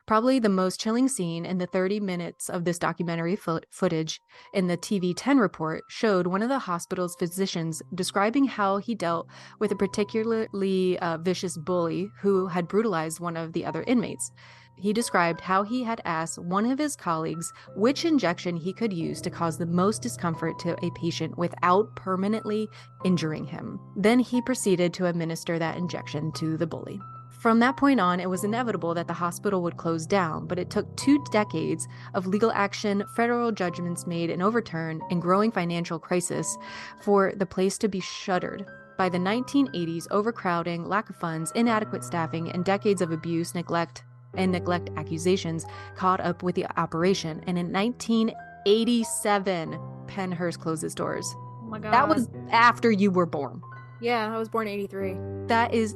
Probably the most chilling scene in the 30 minutes of this documentary footage in the TV 10 report showed one of the hospital's physicians describing how he dealt with a particularly vicious bully who had brutalized one of the other inmates. He described how he had asked one of his colleagues which injection he could use to cause the most discomfort to a patient without permanently injuring him. Then he proceeded to administer that injection to the bully. From that point on, it was inevitable that the hospital would close down, but it took 2 decades of legal action, federal judgments made and overturned, and growing financial crisis for the place to be shuttered. By the 1980s, overcrowding, lack of funds, inadequate staffing, and decades of abuse, neglect accusations caught up with the operation, and in 1987, Penhurst closed its doors. Oh my God. That was after you were born. Yeah, I was born in 83. That is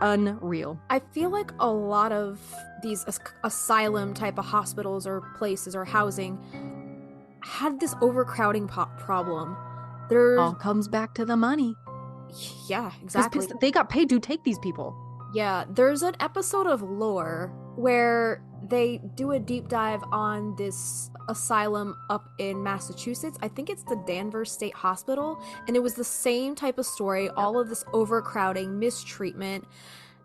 unreal. I feel like a lot of these asylum type of hospitals or places or housing had this overcrowding problem. All comes back to the money. Yeah, exactly. They got paid to take these people. Yeah, there's an episode of Lore where they do a deep dive on this asylum up in Massachusetts. I think it's the Danvers State Hospital, and it was the same type of story, all of this overcrowding, mistreatment,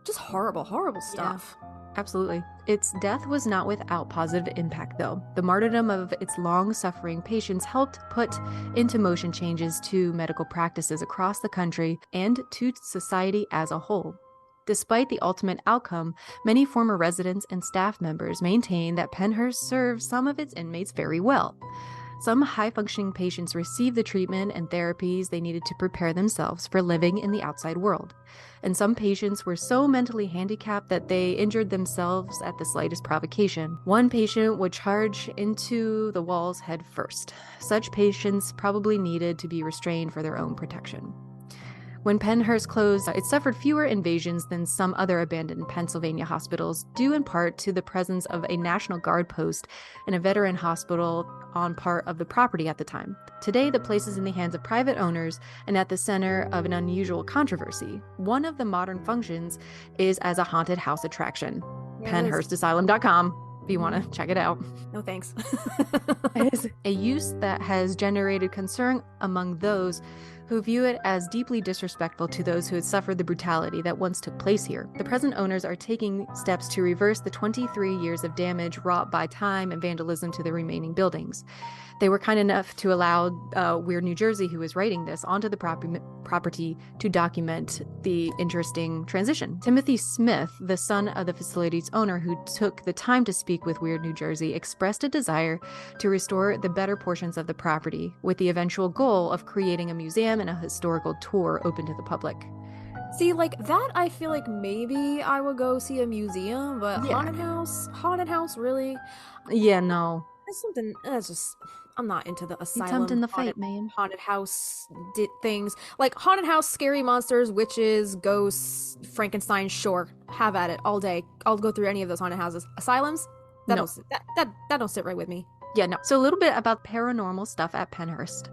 just horrible stuff. Yeah, absolutely. Its death was not without positive impact, though. The martyrdom of its long-suffering patients helped put into motion changes to medical practices across the country and to society as a whole. Despite the ultimate outcome, many former residents and staff members maintain that Penhurst served some of its inmates very well. Some high-functioning patients received the treatment and therapies they needed to prepare themselves for living in the outside world. And some patients were so mentally handicapped that they injured themselves at the slightest provocation. One patient would charge into the walls head first. Such patients probably needed to be restrained for their own protection. When Penhurst closed, it suffered fewer invasions than some other abandoned Pennsylvania hospitals, due in part to the presence of a National Guard post and a veteran hospital on part of the property at the time. Today, the place is in the hands of private owners and at the center of an unusual controversy. One of the modern functions is as a haunted house attraction. PenhurstAsylum.com. If you want to check it out. No thanks. It is a use that has generated concern among those who view it as deeply disrespectful to those who had suffered the brutality that once took place here. The present owners are taking steps to reverse the 23 years of damage wrought by time and vandalism to the remaining buildings. They were kind enough to allow Weird New Jersey, who was writing this, onto the property to document the interesting transition. Timothy Smith, the son of the facility's owner who took the time to speak with Weird New Jersey, expressed a desire to restore the better portions of the property, with the eventual goal of creating a museum and a historical tour open to the public. See, like that, I feel like maybe I would go see a museum, but Yeah. haunted house, really? Yeah, no. It's something, that's just, I'm not into the asylum. Tempting the fate, man. Haunted house things. Like haunted house, scary monsters, witches, ghosts, Frankenstein, sure. Have at it all day. I'll go through any of those haunted houses. Asylums? That don't sit right with me. Yeah, no. So a little bit about paranormal stuff at Penhurst.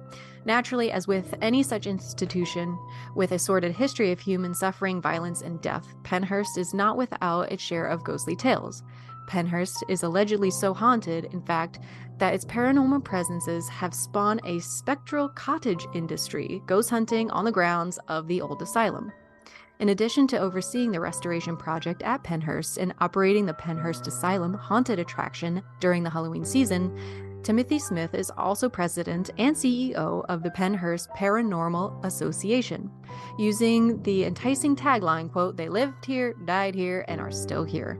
Naturally, as with any such institution with a sordid history of human suffering, violence, and death, Penhurst is not without its share of ghostly tales. Penhurst is allegedly so haunted, in fact, that its paranormal presences have spawned a spectral cottage industry, ghost hunting on the grounds of the old asylum. In addition to overseeing the restoration project at Penhurst and operating the Penhurst Asylum haunted attraction during the Halloween season, Timothy Smith is also president and CEO of the Penhurst Paranormal Association, using the enticing tagline, quote, "They lived here, died here, and are still here."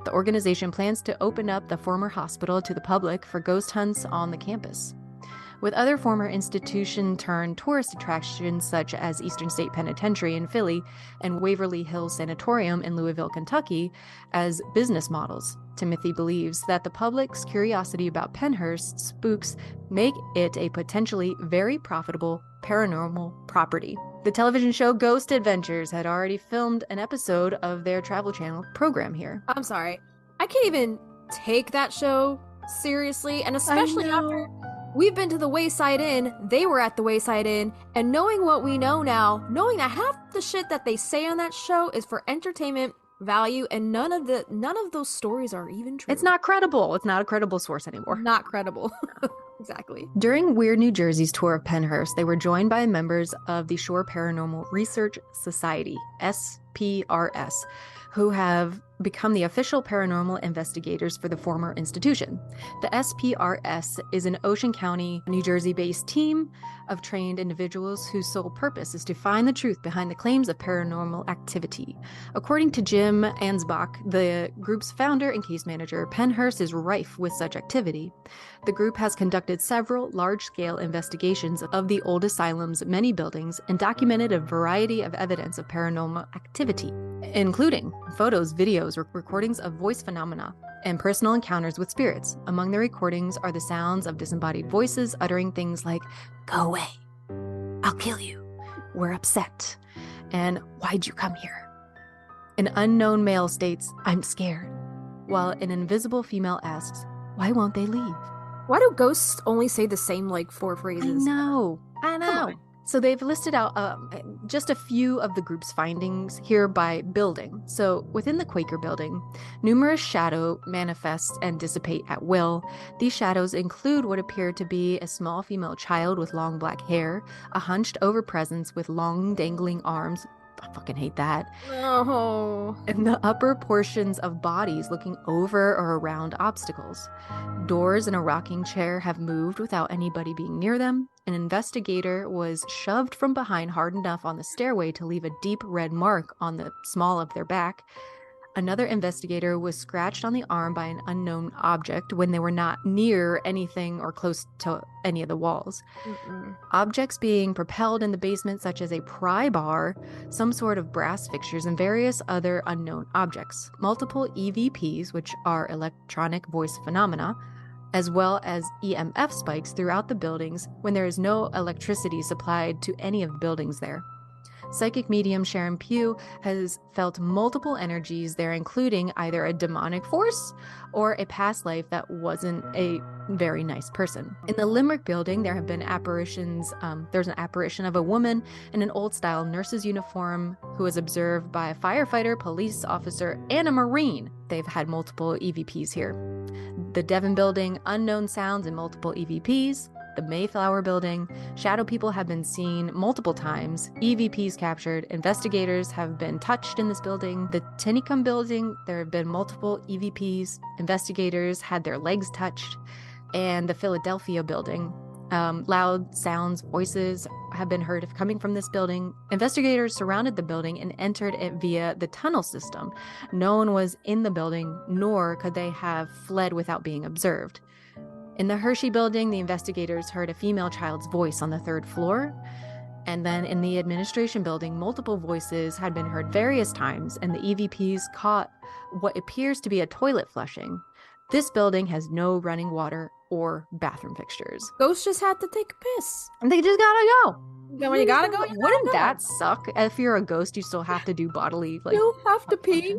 The organization plans to open up the former hospital to the public for ghost hunts on the campus. With other former institution-turned tourist attractions such as Eastern State Penitentiary in Philly and Waverly Hills Sanatorium in Louisville, Kentucky, as business models, Timothy believes that the public's curiosity about Penhurst spooks make it a potentially very profitable paranormal property. The television show Ghost Adventures had already filmed an episode of their Travel Channel program here. I'm sorry. I can't even take that show seriously, and especially after we've been to the Wayside Inn, they were at the Wayside Inn, and knowing what we know now, knowing that half the shit that they say on that show is for entertainment value, and none of those stories are even true. It's not credible. It's not a credible source anymore. Not credible. Exactly. During Weird New Jersey's tour of Penhurst, they were joined by members of the Shore Paranormal Research Society, SPRS, who have become the official paranormal investigators for the former institution. The SPRS is an Ocean County, New Jersey-based team of trained individuals whose sole purpose is to find the truth behind the claims of paranormal activity. According to Jim Ansbach, the group's founder and case manager, Penhurst is rife with such activity. The group has conducted several large-scale investigations of the old asylum's many buildings and documented a variety of evidence of paranormal activity, including photos, videos, recordings of voice phenomena, and personal encounters with spirits. Among the recordings are the sounds of disembodied voices uttering things like, "Go away, I'll kill you, we're upset, and why'd you come here?" An unknown male states, "I'm scared," while an invisible female asks, "Why won't they leave?" Why do ghosts only say the same, 4 phrases? I know. So they've listed out just a few of the group's findings here by building. So within the Quaker building, numerous shadows manifest and dissipate at will. These shadows include what appear to be a small female child with long black hair, a hunched over presence with long dangling arms. I fucking hate that. Oh. And the upper portions of bodies looking over or around obstacles. Doors in a rocking chair have moved without anybody being near them. An investigator was shoved from behind hard enough on the stairway to leave a deep red mark on the small of their back. Another investigator was scratched on the arm by an unknown object when they were not near anything or close to any of the walls. Objects being propelled in the basement, such as a pry bar, some sort of brass fixtures, and various other unknown objects. Multiple EVPs, which are electronic voice phenomena, as well as EMF spikes throughout the buildings when there is no electricity supplied to any of the buildings there. Psychic medium Sharon Pugh has felt multiple energies there, including either a demonic force or a past life that wasn't a very nice person. In the Limerick building, there have been apparitions. There's an apparition of a woman in an old-style nurse's uniform who was observed by a firefighter, police officer, and a Marine. They've had multiple EVPs here. The Devon building, unknown sounds and multiple EVPs. The Mayflower building, shadow people have been seen multiple times, EVPs captured, investigators have been touched in this building. The Tinicum building, there have been multiple EVPs, investigators had their legs touched, and the Philadelphia building, loud sounds, voices have been heard coming from this building. Investigators surrounded the building and entered it via the tunnel system. No one was in the building, nor could they have fled without being observed. In the Hershey building, the investigators heard a female child's voice on the 3rd floor. And then in the administration building, multiple voices had been heard various times, and the EVPs caught what appears to be a toilet flushing. This building has no running water or bathroom fixtures. Ghosts just had to take a piss. And they just gotta go. Then when you gotta go, Wouldn't that suck? If you're a ghost, you still have to do bodily, you have to pee.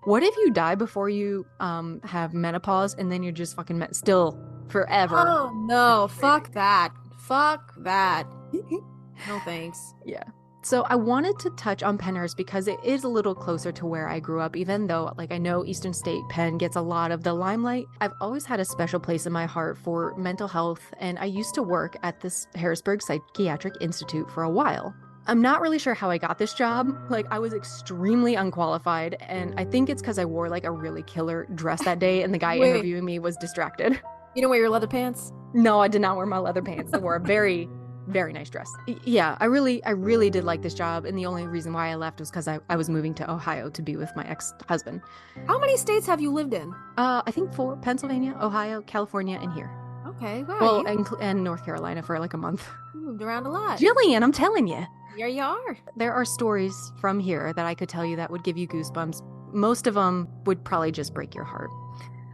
What if you die before you have menopause and then you're just fucking still forever? Oh no, fuck that. Fuck that. No thanks. Yeah. So I wanted to touch on Penhurst because it is a little closer to where I grew up, even though like I know Eastern State Penn gets a lot of the limelight. I've always had a special place in my heart for mental health, and I used to work at this Harrisburg Psychiatric Institute for a while. I'm not really sure how I got this job. Like, I was extremely unqualified, and I think it's because I wore like a really killer dress that day and the guy Wait. interviewing me was distracted. You don't wear your leather pants? No, I did not wear my leather pants. I wore a very, very nice dress. Yeah, I really did like this job, and the only reason why I left was because I was moving to Ohio to be with my ex-husband. How many states have you lived in? I think 4: Pennsylvania, Ohio, California, and here. Okay, wow. Well, and North Carolina for like a month. You moved around a lot. Jillian, I'm telling you. Here you are. There are stories from here that I could tell you that would give you goosebumps. Most of them would probably just break your heart.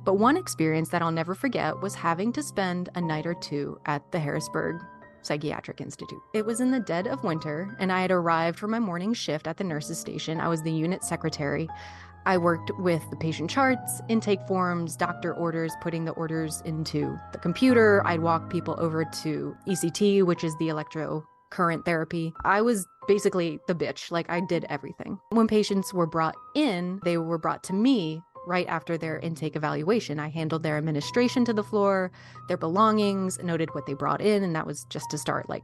But one experience that I'll never forget was having to spend a night or two at the Harrisburg Psychiatric Institute. It was in the dead of winter, and I had arrived for my morning shift at the nurse's station. I was the unit secretary. I worked with the patient charts, intake forms, doctor orders, putting the orders into the computer. I'd walk people over to ECT, which is the electrocurrent therapy. I was basically the bitch. Like, I did everything. When patients were brought in, they were brought to me right after their intake evaluation. I handled their administration to the floor, their belongings, noted what they brought in, and that was just to start, like,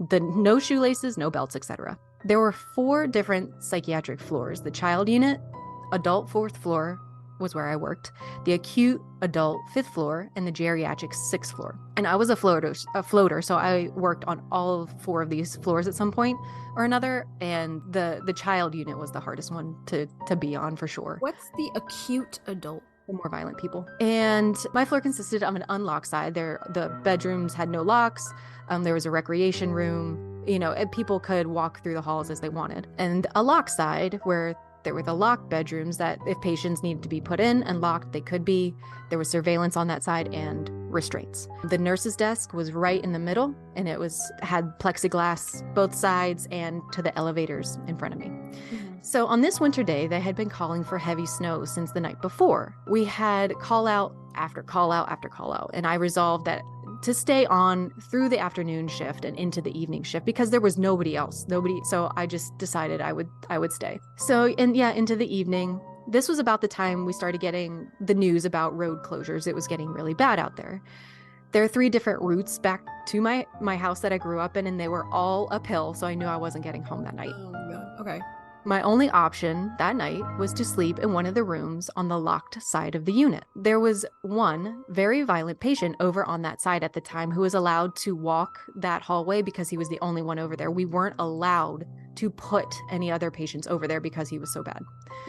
the no shoelaces, no belts, etc. There were 4 different psychiatric floors. The child unit, adult 4th floor was where I worked, the acute adult 5th floor, and the geriatric 6th floor. And I was a floater, so I worked on all 4 of these floors at some point or another, and the child unit was the hardest one to be on for sure. What's the acute adult? The more violent people. And my floor consisted of an unlocked side. The bedrooms had no locks. There was a recreation room. You know, people could walk through the halls as they wanted. And a locked side where there were the locked bedrooms that if patients needed to be put in and locked, they could be. There was surveillance on that side and restraints. The nurse's desk was right in the middle, and it had plexiglass both sides and to the elevators in front of me. Mm-hmm. So on this winter day, they had been calling for heavy snow since the night before. We had call out after call out after call out, and I resolved that to stay on through the afternoon shift and into the evening shift because there was nobody else. So I just decided I would stay. So, and yeah, into the evening. This was about the time we started getting the news about road closures. It was getting really bad out there. There are 3 different routes back to my house that I grew up in, and they were all uphill, so I knew I wasn't getting home that night. Oh my god. Okay. My only option that night was to sleep in one of the rooms on the locked side of the unit. There was one very violent patient over on that side at the time who was allowed to walk that hallway because he was the only one over there. We weren't allowed to put any other patients over there because he was so bad.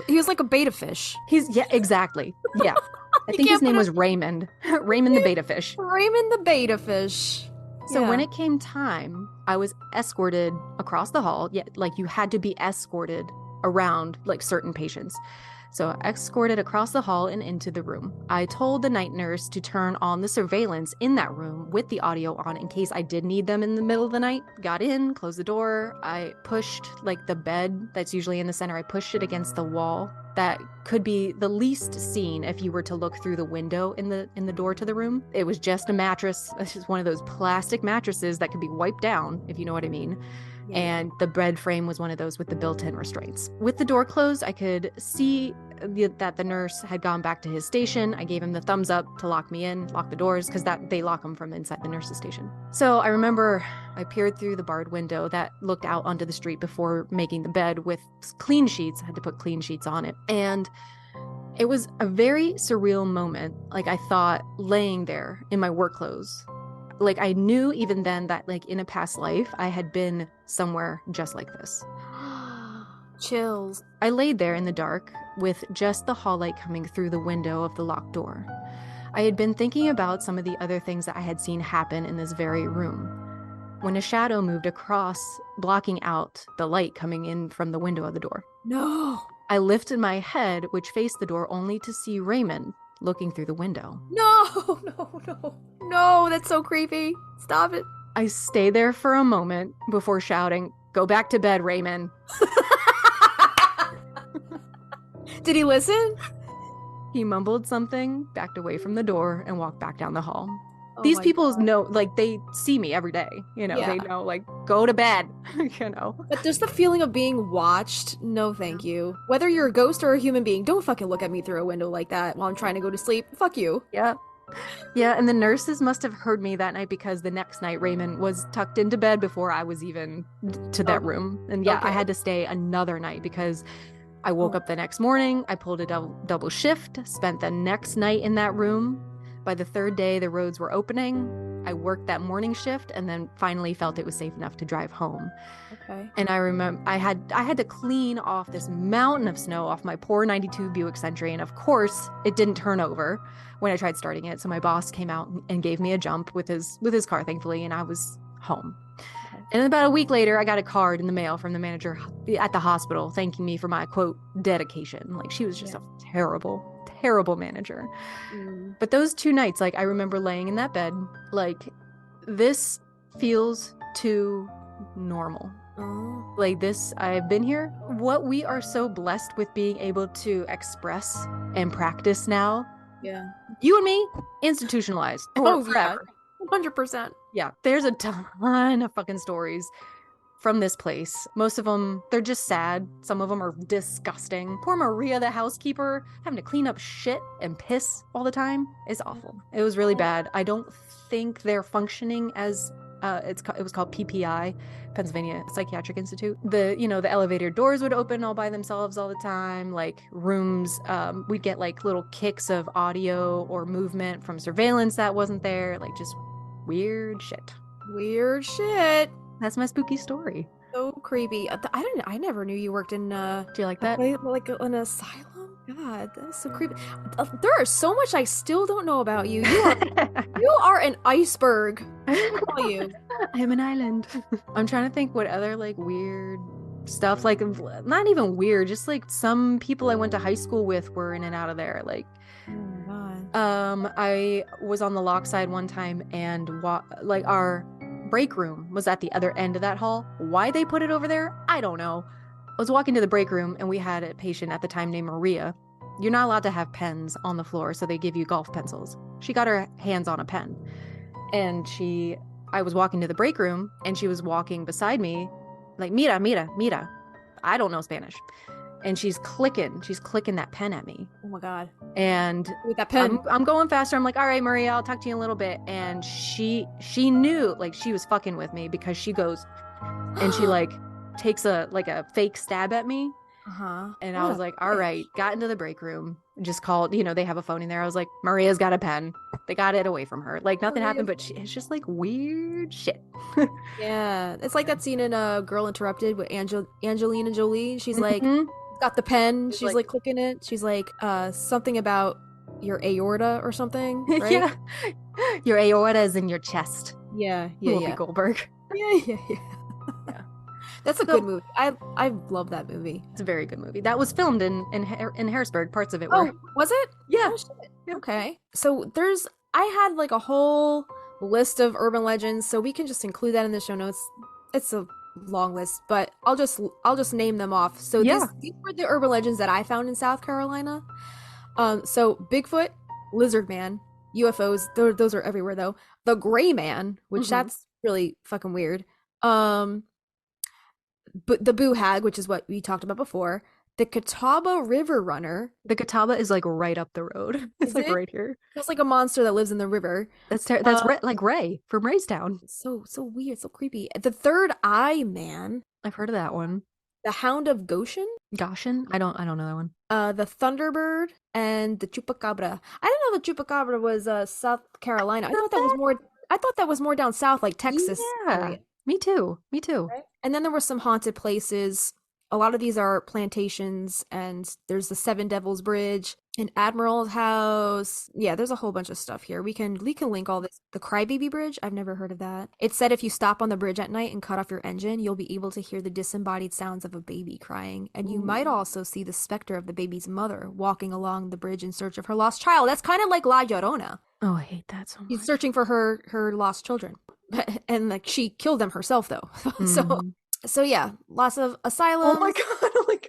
He was like a beta fish. Yeah, exactly. Yeah. I think his name was Raymond. Raymond the beta fish. Raymond the beta fish. So when it came time, I was escorted across the hall. Yeah, like you had to be escorted around like certain patients. So escorted across the hall and into the room. I told the night nurse to turn on the surveillance in that room with the audio on in case I did need them in the middle of the night. Got in, closed the door. I pushed like the bed that's usually in the center. I pushed it against the wall that could be the least seen if you were to look through the window in the door to the room. It was just a mattress. It's just one of those plastic mattresses that could be wiped down, if you know what I mean. Yeah. And the bed frame was one of those with the built-in restraints. With the door closed, I could see that the nurse had gone back to his station. I gave him the thumbs up to lock me in, lock the doors, because they lock them from inside the nurse's station. So I remember I peered through the barred window that looked out onto the street before making the bed with clean sheets. I had to put clean sheets on it. And it was a very surreal moment. Like, I thought laying there in my work clothes, like I knew even then that like in a past life, I had been somewhere just like this. Chills. I laid there in the dark with just the hall light coming through the window of the locked door. I had been thinking about some of the other things that I had seen happen in this very room when a shadow moved across, blocking out the light coming in from the window of the door. No. I lifted my head, which faced the door, only to see Raymond looking through the window. No, no, that's so creepy. Stop it. I stayed there for a moment before shouting, "Go back to bed, Raymond." Did he listen? He mumbled something, backed away from the door, and walked back down the hall. Oh These my people God. know, like, they see me every day, you know, they Yeah. know, like, go to bed, you know. But there's the feeling of being watched. No, thank you. Whether you're a ghost or a human being, don't fucking look at me through a window like that while I'm trying to go to sleep. Fuck you. Yeah. Yeah, and the nurses must have heard me that night because the next night Raymond was tucked into bed before I was even to that room. And yeah, I Okay. had to stay another night because I woke up the next morning, I pulled a double shift, spent the next night in that room. By the third day, the roads were opening. I worked that morning shift and then finally felt it was safe enough to drive home. Okay. And I remember I had to clean off this mountain of snow off my poor 92 Buick Century. And of course, it didn't turn over when I tried starting it. So my boss came out and gave me a jump with his car, thankfully, and I was home. And about a week later, I got a card in the mail from the manager at the hospital thanking me for my, quote, dedication. Like, she was just a terrible, terrible manager. But those 2 nights, like, I remember laying in that bed, like, this feels too normal. Oh. Like, this, I've been here. What we are so blessed with being able to express and practice now. Yeah. You and me, institutionalized. Oh, forever. yeah. 100%. Yeah, there's a ton of fucking stories from this place. Most of them, they're just sad. Some of them are disgusting. Poor Maria, the housekeeper, having to clean up shit and piss all the time is awful. It was really bad. I don't think they're functioning as it was called PPI, Pennsylvania Psychiatric Institute. The elevator doors would open all by themselves all the time. Like, rooms, we'd get like little kicks of audio or movement from surveillance that wasn't there. Like, just weird shit. Weird shit. That's my spooky story. So creepy. I never knew you worked in Do you like that? like an asylum. God, that's so creepy. There is so much I still don't know about you. You are an iceberg. I tell you. I am an island. I'm trying to think what other like weird stuff, like not even weird, just like some people I went to high school with were in and out of there. Like, oh my God. I was on the lock side one time and like our break room was at the other end of that hall. Why they put it over there, I don't know. I was walking to the break room and we had a patient at the time named Maria. You're not allowed to have pens on the floor, so they give you golf pencils. She got her hands on a pen. And I was walking to the break room and she was walking beside me like, mira, mira, mira. I don't know Spanish. And she's clicking that pen at me. Oh my God. And With that pen. I'm going faster. I'm like, all right, Maria, I'll talk to you in a little bit. And she knew like she was fucking with me because she goes and she like takes a fake stab at me. Uh-huh. And I was like, all right, got into the break room, just called, they have a phone in there. I was like, Maria's got a pen. They got it away from her. Like, nothing happened, but it's just like weird shit. Yeah. It's like that scene in Girl Interrupted with Angelina Jolie. She's like, Mhm. got the pen. She's like- like clicking it. She's like, something about your aorta or something, right? Yeah. Your aorta is in your chest. Yeah. Whoopi Goldberg. Yeah. That's a So- good movie. I love that movie. It's a very good movie. That was filmed in Harrisburg. Parts of it Oh, were. was it? Yeah. Oh, shit. Okay. So I had like a whole list of urban legends, so we can just include that in the show notes. It's a long list, but I'll just name them off. So Yeah. these were the urban legends that I found in South Carolina. So Bigfoot, Lizard Man, UFOs, those are everywhere though. The Gray Man, which Mhm. that's really fucking weird. But the Boo Hag, which is what we talked about before. The Catawba River Runner. The Catawba is like right up the road. It's Is like it? right here. It's like a monster that lives in the river. That's like Ray from Raystown. So weird, so creepy. The Third Eye Man, I've heard of that one. the Hound of Goshen, Goshen? I don't know that one. the Thunderbird, and the Chupacabra. I didn't know the Chupacabra was South Carolina. I thought that was more down south, like Texas Yeah. area. Me too. Right? And then there were some haunted places. A lot of these are plantations, and there's the Seven Devils Bridge and Admiral's House. Yeah, there's a whole bunch of stuff here. We can link all this. The Crybaby Bridge, I've never heard of that. It said if you stop on the bridge at night and cut off your engine, you'll be able to hear the disembodied sounds of a baby crying, and you might also see the specter of the baby's mother walking along the bridge in search of her lost child. That's kind of like La Llorona. Oh, I hate that so much. She's searching for her lost children, and like she killed them herself though. Mhm. So yeah, lots of asylums. Oh my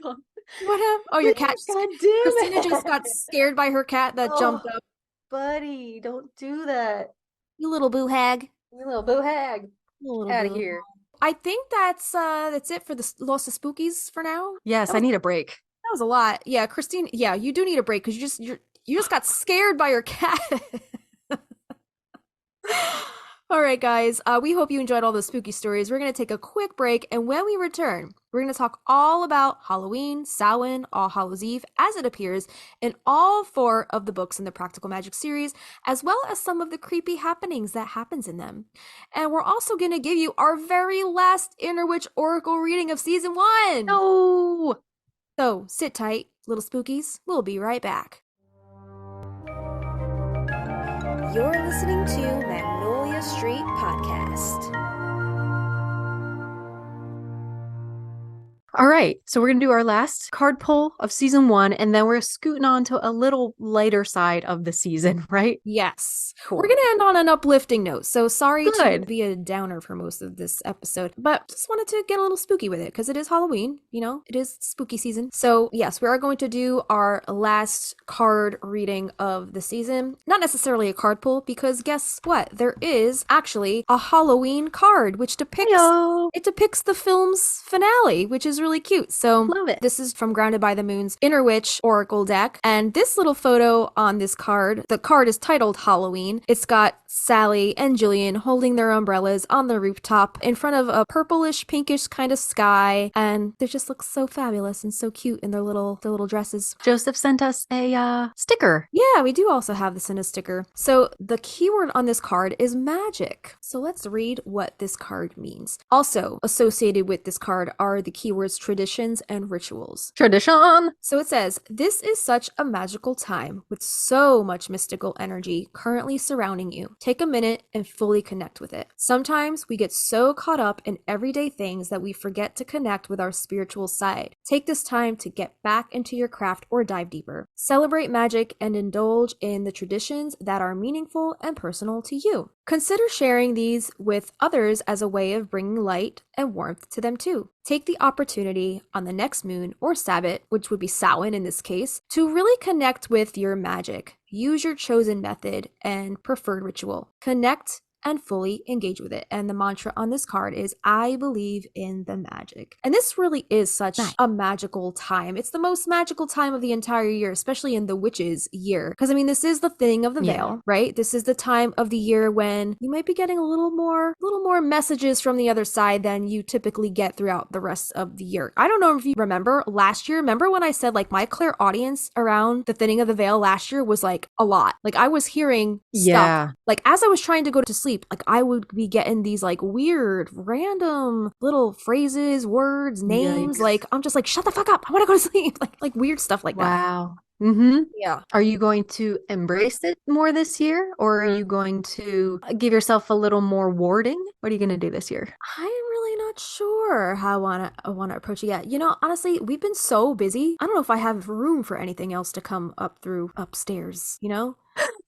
god! What happened? Oh, your cat. God damn Justina just it. got scared by her cat that jumped up. Buddy, don't do that. You little boo hag. You little boo hag. You little Out of boo. here. I think that's it for the Lost of Spookies for now. Yes, I need a break. That was a lot. Yeah, Christine. Yeah, you do need a break because you just got scared by your cat. All right, guys. We hope you enjoyed all those spooky stories. We're going to take a quick break, and when we return, we're going to talk all about Halloween, Samhain, All Hallows Eve, as it appears in all 4 of the books in the Practical Magic series, as well as some of the creepy happenings that happens in them. And we're also going to give you our very last Inner Witch Oracle reading of Season 1. No! So sit tight, little spookies. We'll be right back. You're listening to Magnolia Street Podcast. All right, so we're going to do our last card pull of season 1, and then we're scooting on to a little lighter side of the season, right? Yes. Cool. We're going to end on an uplifting note. So sorry to Good. be a downer for most of this episode, but just wanted to get a little spooky with it because it is Halloween, you know, it is spooky season. So yes, we are going to do our last card reading of the season. Not necessarily a card pull because guess what? There is actually a Halloween card which depicts it depicts the film's finale, which is really cute. So Love it. This is from Grounded by the Moon's Inner Witch Oracle deck. And this little photo on this card, the card is titled Halloween. It's got Sally and Jillian holding their umbrellas on the rooftop in front of a purplish, pinkish kind of sky. And they just look so fabulous and so cute in their little dresses. Joseph sent us a sticker. Yeah, we do also have this in a sticker. So the keyword on this card is magic. So let's read what this card means. Also associated with this card are the keywords traditions and rituals. Tradition. So it says, this is such a magical time with so much mystical energy currently surrounding you. Take a minute and fully connect with it. Sometimes we get so caught up in everyday things that we forget to connect with our spiritual side. Take this time to get back into your craft or dive deeper. Celebrate magic and indulge in the traditions that are meaningful and personal to you. Consider sharing these with others as a way of bringing light and warmth to them too. Take the opportunity on the next moon or Sabbath, which would be Samhain in this case, to really connect with your magic. Use your chosen method and preferred ritual. Connect and fully engage with it. And the mantra on this card is, I believe in the magic. And this really is such a magical time. It's the most magical time of the entire year, especially in the witches' year. Because I mean, this is the thing of the veil, right? This is the time of the year when you might be getting a little more messages from the other side than you typically get throughout the rest of the year. I don't know if you remember last year. Remember when I said like my clairaudience around the thinning of the veil last year was like a lot. Like I was hearing stuff. Like as I was trying to go to sleep, like I would be getting these like weird, random little phrases, words, names. Yikes. Like I'm just like, shut the fuck up. I want to go to sleep. Like weird stuff like that. Wow. Mm-hmm. Yeah. Are you going to embrace it more this year, or are you going to give yourself a little more warding? What are you going to do this year? I am really not sure how I want to approach it yet. You know, honestly, we've been so busy. I don't know if I have room for anything else to come up through upstairs, you know?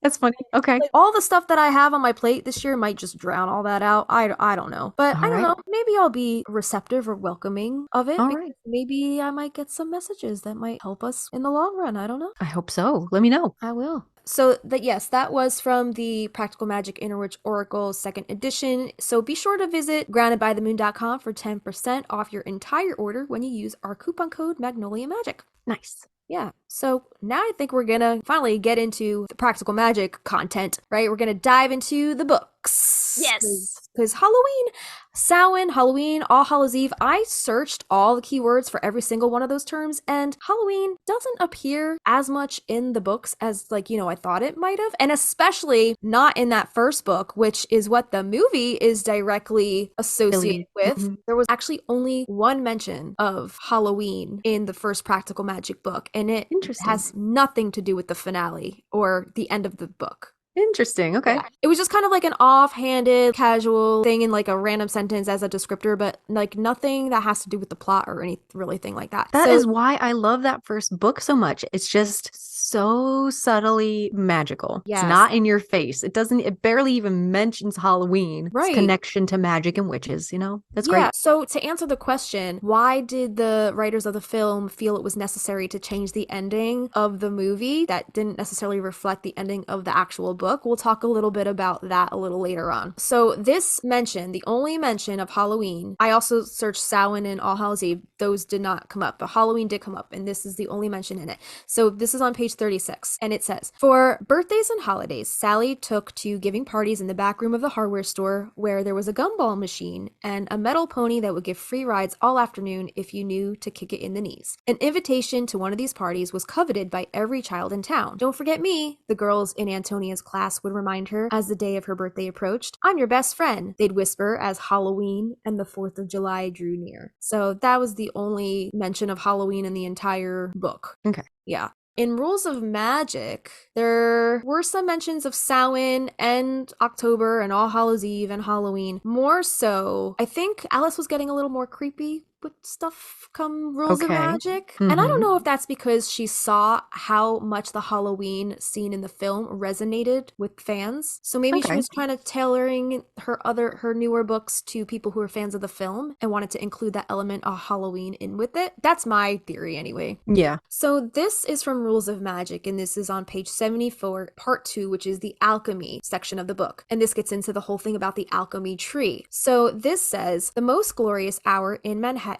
That's funny. Okay. Like, all the stuff that I have on my plate this year might just drown all that out. I don't know. But I don't know. Maybe I'll be receptive or welcoming of it. Maybe I might get some messages that might help us in the long run. I don't know. I hope so. Let me know. I will. So that was from the Practical Magic Inner Witch Oracle 2nd edition. So be sure to visit groundedbythemoon.com for 10% off your entire order when you use our coupon code Magnolia Magic. Nice. Yeah. So now I think we're gonna finally get into the practical magic content, right? We're gonna dive into the books. Yes. Because Halloween, Samhain, Halloween, All Hallows Eve, I searched all the keywords for every single one of those terms, and Halloween doesn't appear as much in the books as, like, you know, I thought it might have. And especially not in that first book, which is what the movie is directly associated with. Mm-hmm. There was actually only one mention of Halloween in the first Practical Magic book, and it has nothing to do with the finale or the end of the book. Interesting. Okay. Yeah. It was just kind of like an offhanded, casual thing in like a random sentence as a descriptor, but like nothing that has to do with the plot or any really thing like that. That is why I love that first book so much. It's just so subtly magical. Yes. It's not in your face. It barely even mentions Halloween. Right. Its connection to magic and witches, you know? That's Yeah. great. So to answer the question, why did the writers of the film feel it was necessary to change the ending of the movie that didn't necessarily reflect the ending of the actual book? We'll talk a little bit about that a little later on. So this mention, the only mention of Halloween, I also searched Samhain and All Hallows Eve. Those did not come up, but Halloween did come up, and this is the only mention in it. So this is on page 36, and it says, for birthdays and holidays, Sally took to giving parties in the back room of the hardware store where there was a gumball machine and a metal pony that would give free rides all afternoon if you knew to kick it in the knees. An invitation to one of these parties was coveted by every child in town. Don't forget me, the girls in Antonia's class would remind her as the day of her birthday approached. I'm your best friend, they'd whisper as Halloween and the 4th of July drew near. So that was the only mention of Halloween in the entire book. Okay. Yeah. In Rules of Magic, there were some mentions of Samhain and October and All Hallows Eve and Halloween. More so, I think Alice was getting a little more creepy with stuff come Rules of Magic. And I don't know if that's because she saw how much the Halloween scene in the film resonated with fans. So maybe she was kind of tailoring her newer books to people who are fans of the film and wanted to include that element of Halloween in with it. That's my theory anyway. Yeah. So this is from Rules of Magic, and this is on page 74, part 2, which is the alchemy section of the book. And this gets into the whole thing about the alchemy tree. So this says, the most glorious hour in Manhattan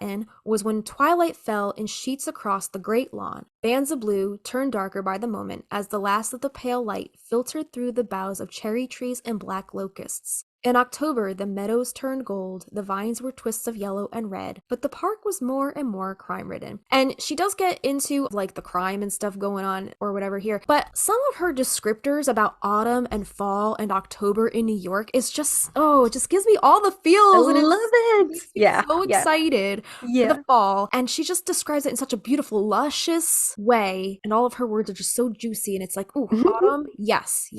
was when twilight fell in sheets across the great lawn. Bands of blue turned darker by the moment as the last of the pale light filtered through the boughs of cherry trees and black locusts. In October, the meadows turned gold, the vines were twists of yellow and red, but the park was more and more crime-ridden. And she does get into, like, the crime and stuff going on or whatever here, but some of her descriptors about autumn and fall and October in New York is just, it just gives me all the feels. I love it. Makes me so excited for the fall. And she just describes it in such a beautiful, luscious way, and all of her words are just so juicy, and it's like, ooh, autumn, yes.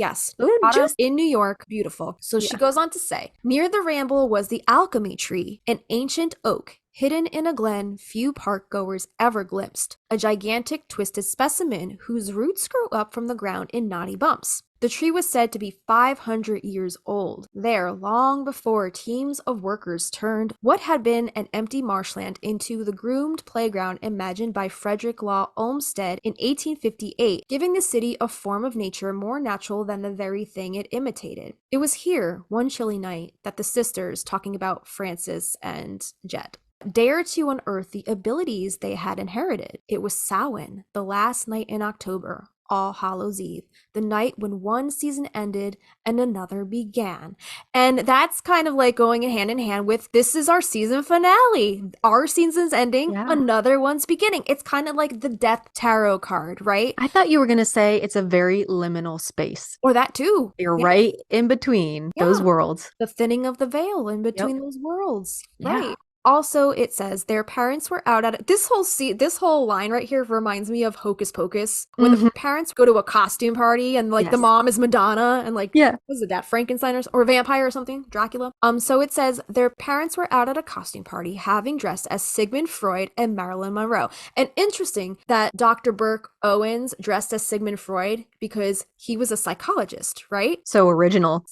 Ooh, autumn in New York, beautiful. So she goes on to say, near the ramble was the alchemy tree, an ancient oak, hidden in a glen few park goers ever glimpsed, a gigantic twisted specimen whose roots grew up from the ground in knotty bumps. The tree was said to be 500 years old. There, long before teams of workers turned what had been an empty marshland into the groomed playground imagined by Frederick Law Olmsted in 1858, giving the city a form of nature more natural than the very thing it imitated. It was here, one chilly night, that the sisters, talking about Frances and Jet, dared to unearth the abilities they had inherited. It was Samhain, the last night in October, All Hallows Eve, the night when one season ended and another began. And that's kind of like going hand in hand with, this is our season finale. Our season's ending, another one's beginning. It's kind of like the death tarot card, right? I thought you were going to say it's a very liminal space. Or that too. You're right in between those worlds. The thinning of the veil in between those worlds. Right. Also, it says their parents were out at it. This whole line right here reminds me of Hocus Pocus, when the parents go to a costume party and like the mom is Madonna and like was it that Frankenstein or vampire or something, Dracula. So it says their parents were out at a costume party having dressed as Sigmund Freud and Marilyn Monroe. And interesting that Dr. Burke Owens dressed as Sigmund Freud because he was a psychologist, right? So original.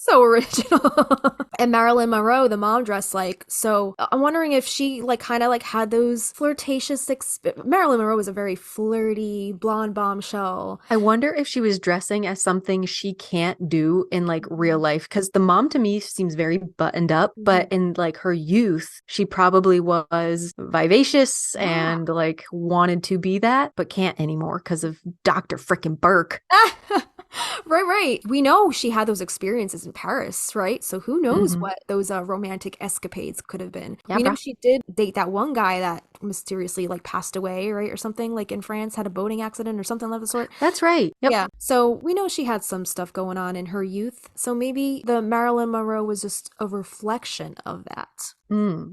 And Marilyn Monroe, the mom, dressed like, so I'm wondering if she like kind of like had those flirtatious Marilyn Monroe was a very flirty blonde bombshell. I wonder if she was dressing as something she can't do in like real life, because the mom to me seems very buttoned up, but in like her youth she probably was vivacious and like wanted to be that but can't anymore because of Dr. frickin' Burke. Right. We know she had those experiences in Paris, right? So who knows what those romantic escapades could have been. We know she did date that one guy that mysteriously like passed away, right? Or something, like in France, had a boating accident or something of the sort. That's right. Yep. Yeah. So we know she had some stuff going on in her youth. So maybe the Marilyn Monroe was just a reflection of that.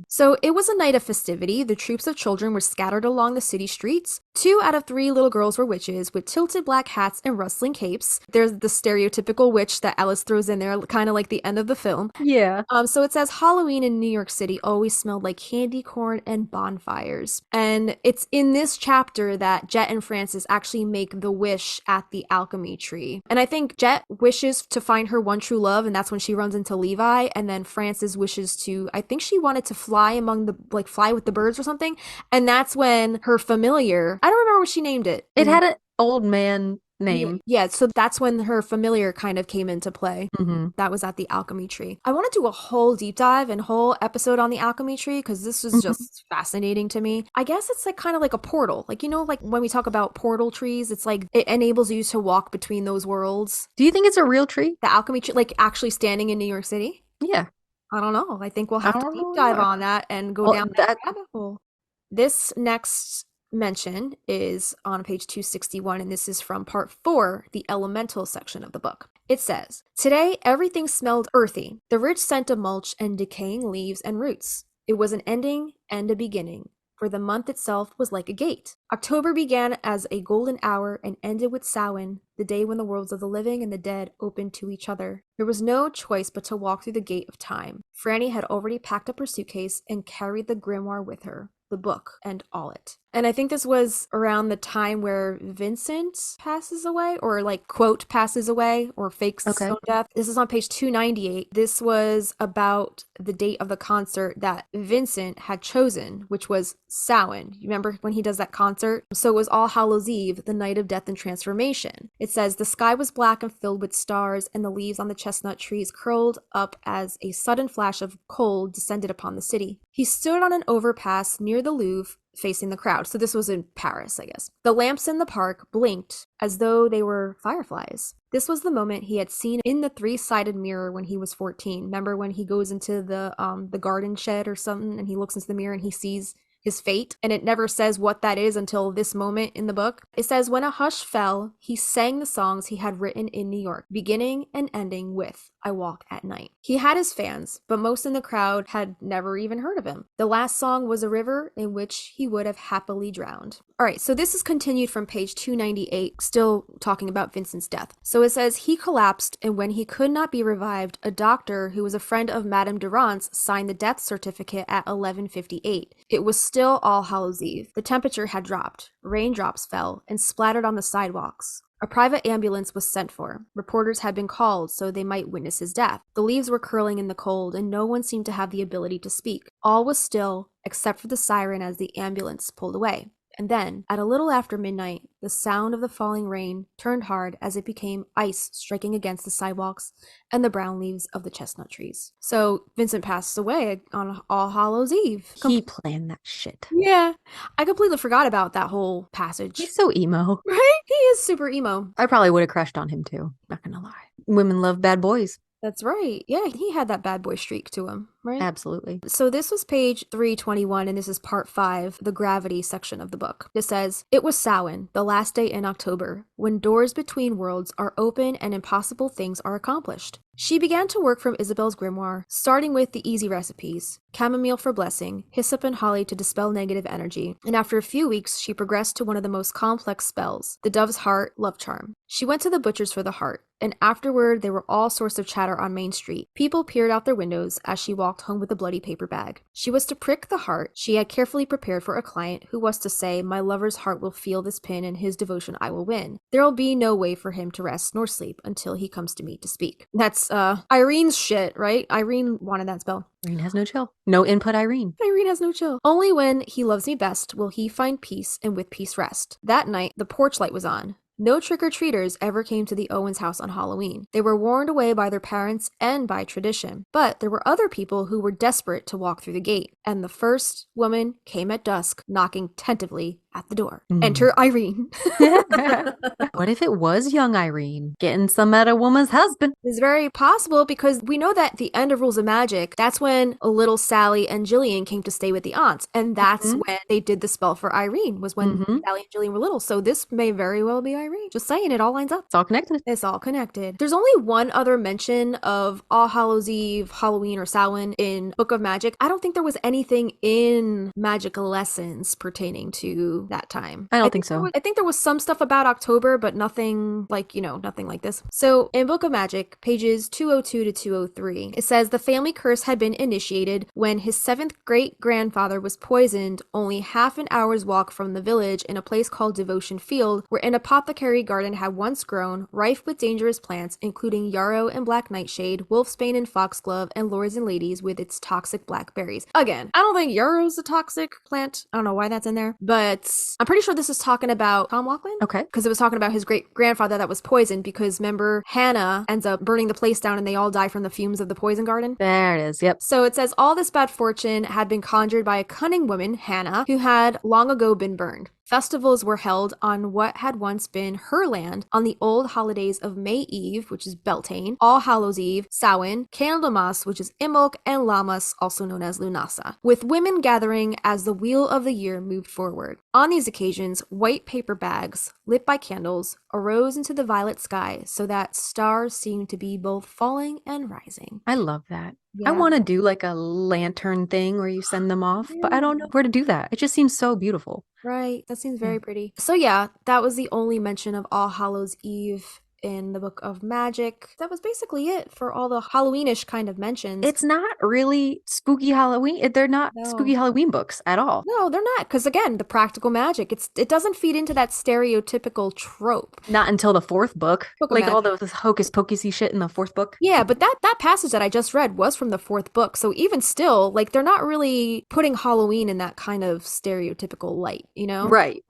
So it was a night of festivity. The troops of children were scattered along the city streets. 2 out of 3 little girls were witches with tilted black hats and rustling capes. There's the stereotypical witch that Alice throws in there, kind of like the end of the film. Yeah. So it says Halloween in New York City always smelled like candy corn and bonfires. And it's in this chapter that Jet and Francis actually make the wish at the alchemy tree. And I think Jet wishes to find her one true love, and that's when she runs into Levi. And then Francis wishes to, I think she wanted to fly among the, like, fly with the birds or something. And that's when her familiar, I don't remember what she named it. It had an old man name. Yeah, so that's when her familiar kind of came into play. Mm-hmm. That was at the alchemy tree. I want to do a whole deep dive and whole episode on the alchemy tree because this is just fascinating to me. I guess it's like kind of like a portal. Like, you know, like when we talk about portal trees, it's like it enables you to walk between those worlds. Do you think it's a real tree? The alchemy tree, like actually standing in New York City? Yeah. I don't know. I think we'll have to deep dive on that and go down that rabbit hole. This next mention is on page 261, and this is from part 4, the elemental section of the book. It says, "Today everything smelled earthy, the rich scent of mulch and decaying leaves and roots. It was an ending and a beginning, for the month itself was like a gate. October began as a golden hour and ended with Samhain, the day when the worlds of the living and the dead opened to each other. There was no choice but to walk through the gate of time. Franny had already packed up her suitcase and carried the grimoire with her, the book, and all it." And I think this was around the time where Vincent passes away, or like, quote, passes away, or fakes his own death. This is on page 298. This was about the date of the concert that Vincent had chosen, which was Samhain. You remember when he does that concert? So it was All Hallows Eve, the night of death and transformation. It says, "The sky was black and filled with stars, and the leaves on the chestnut trees curled up as a sudden flash of cold descended upon the city. He stood on an overpass near the Louvre, facing the crowd." So this was in Paris, I guess. "The lamps in the park blinked as though they were fireflies. This was the moment he had seen in the 3-sided mirror when he was 14. Remember when he goes into the garden shed or something, and he looks into the mirror and he sees his fate, and it never says what that is until this moment in the book. It says, "When a hush fell, he sang the songs he had written in New York, beginning and ending with I Walk at Night." He had his fans, but most in the crowd had never even heard of him. The last song was a river in which he would have happily drowned. All right, so this is continued from page 298, still talking about Vincent's death. So it says, "He collapsed, and when he could not be revived, a doctor who was a friend of Madame Durrant's signed the death certificate at 11:58. It was still All Hallows Eve. The temperature had dropped. Raindrops fell and splattered on the sidewalks. A private ambulance was sent for. Reporters had been called so they might witness his death. The leaves were curling in the cold, and no one seemed to have the ability to speak. All was still, except for the siren as the ambulance pulled away. And then, at a little after midnight, the sound of the falling rain turned hard as it became ice striking against the sidewalks and the brown leaves of the chestnut trees." So Vincent passed away on All Hallows Eve. He planned that shit. Yeah. I completely forgot about that whole passage. He's so emo. Right? He is super emo. I probably would have crushed on him too. Not gonna lie. Women love bad boys. That's right. Yeah, he had that bad boy streak to him, right? Absolutely. So this was page 321, and this is part 5, the gravity section of the book. It says, "It was Samhain, the last day in October, when doors between worlds are open and impossible things are accomplished. She began to work from Isabel's grimoire, starting with the easy recipes, chamomile for blessing, hyssop and holly to dispel negative energy, and after a few weeks she progressed to one of the most complex spells, the Dove's Heart love charm. She went to the butcher's for the heart, and afterward there were all sorts of chatter on Main Street. People peered out their windows as she walked home with a bloody paper bag. She was to prick the heart she had carefully prepared for a client who was to say, 'My lover's heart will feel this pin and his devotion I will win. There will be no way for him to rest nor sleep until he comes to me to speak.'" That's Irene's shit, right? Irene wanted that spell. Irene has no chill. No input, Irene. Irene has no chill. "Only when he loves me best will he find peace and with peace rest." That night, the porch light was on. No trick-or-treaters ever came to the Owens house on Halloween. They were warned away by their parents and by tradition. But there were other people who were desperate to walk through the gate. And the first woman came at dusk, knocking tentatively at the door. Enter Irene. What if it was young Irene getting some at a woman's husband? It's very possible because we know that at the end of Rules of Magic, that's when little Sally and Jillian came to stay with the aunts. And that's when they did the spell for Irene, was when Sally and Jillian were little. So this may very well be Irene. Just saying, it all lines up. It's all connected. It's all connected. There's only one other mention of All Hallows Eve, Halloween, or Samhain in Book of Magic. I don't think there was anything in Magic Lessons pertaining to that time. I don't think so. I think there was some stuff about October, but nothing like, nothing like this. So in Book of Magic, pages 202 to 203, it says the family curse had been initiated when his 7th great-grandfather was poisoned only half an hour's walk from the village in a place called Devotion Field, where an apothecary garden had once grown, rife with dangerous plants, including yarrow and black nightshade, wolfsbane and foxglove, and lords and ladies with its toxic blackberries. Again, I don't think yarrow's a toxic plant. I don't know why that's in there, but I'm pretty sure this is talking about Tom Laughlin. Okay. Because it was talking about his great-grandfather that was poisoned because remember Hannah ends up burning the place down and they all die from the fumes of the poison garden. There it is. Yep. So it says all this bad fortune had been conjured by a cunning woman, Hannah, who had long ago been burned. Festivals were held on what had once been her land on the old holidays of May Eve, which is Beltane, All Hallows Eve, Samhain, Candlemas, which is Imbolc, and Lammas, also known as Lunasa, with women gathering as the wheel of the year moved forward. On these occasions, white paper bags, lit by candles, arose into the violet sky so that stars seemed to be both falling and rising. I love that. Yeah. I want to do like a lantern thing where you send them off, but I don't know where to do that. It just seems so beautiful. Right. That seems very pretty. So yeah, that was the only mention of All Hallows Eve in the Book of Magic. That was basically it for all the Halloweenish kind of mentions. It's not really spooky Halloween. They're not spooky Halloween books at all. No, they're not. Because again, the practical magic, it doesn't feed into that stereotypical trope. Not until the 4th book. Book of Like Magic. all the hocus pocusy shit in the 4th book. Yeah, but that passage that I just read was from the 4th book. So even still, like they're not really putting Halloween in that kind of stereotypical light, Right.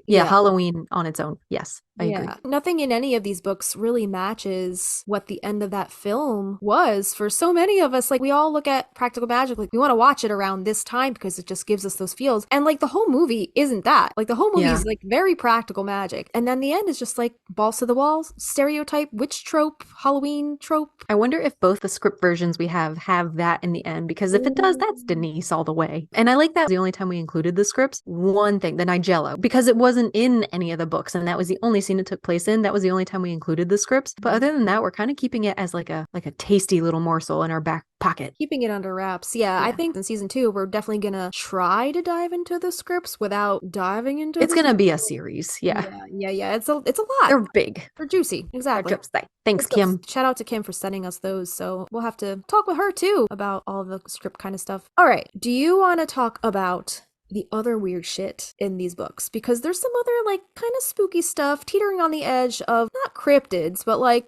Yeah, Halloween on its own. Yes, I agree. Nothing in any of these books really matches what the end of that film was for so many of us. Like we all look at practical magic, like we want to watch it around this time because it just gives us those feels. And like the whole movie isn't that. Like the whole movie is like very practical magic. And then the end is just like balls to the walls, stereotype, witch trope, Halloween trope. I wonder if both the script versions we have that in the end, because if it does, that's Denise all the way. And I like that the only time we included the scripts, one thing, the Nigella, because it wasn't in any of the books and that was the only scene it took place in. That was the only time we included the scripts. But other than that, we're kind of keeping it as like a tasty little morsel in our back pocket. Keeping it under wraps. Yeah, I think in season 2, we're definitely gonna try to dive into the scripts without diving into It's gonna be a series. Yeah. It's a lot. They're big. They're juicy. Exactly. Thanks, Kim. Shout out to Kim for sending us those. So we'll have to talk with her too about all the script kind of stuff. All right. Do you want to talk about the other weird shit in these books? Because there's some other like kind of spooky stuff teetering on the edge of not cryptids, but like,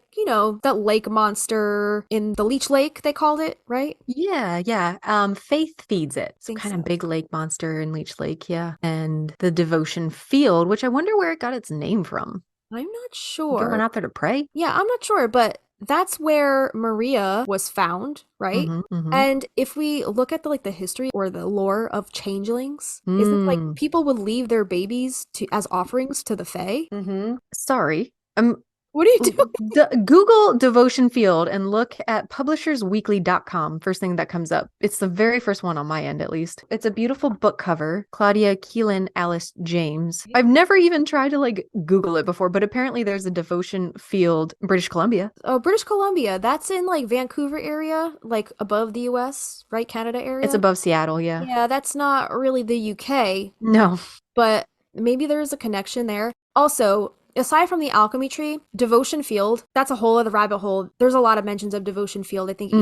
that lake monster in the Leech Lake, they called it, right? Yeah. Faith feeds it. It's kind of big lake monster in Leech Lake, yeah. And the Devotion Field, which I wonder where it got its name from. I'm not sure. Going out there to pray? Yeah, I'm not sure, but that's where Maria was found, right? And if we look at the history or the lore of changelings, isn't like people would leave their babies as offerings to the Fae? Sorry. What are you doing? Google Devotion Field and look at publishersweekly.com. First thing that comes up. It's the very first one on my end, at least. It's a beautiful book cover. Claudia Keelan Alice James. I've never even tried to Google it before, but apparently there's a Devotion Field, British Columbia. Oh, British Columbia. That's in Vancouver area, above the US, right? Canada area. It's above Seattle, yeah. Yeah, that's not really the UK. No. But maybe there's a connection there. Also, aside from the alchemy tree, Devotion Field, that's a whole other rabbit hole. There's a lot of mentions of Devotion Field. I think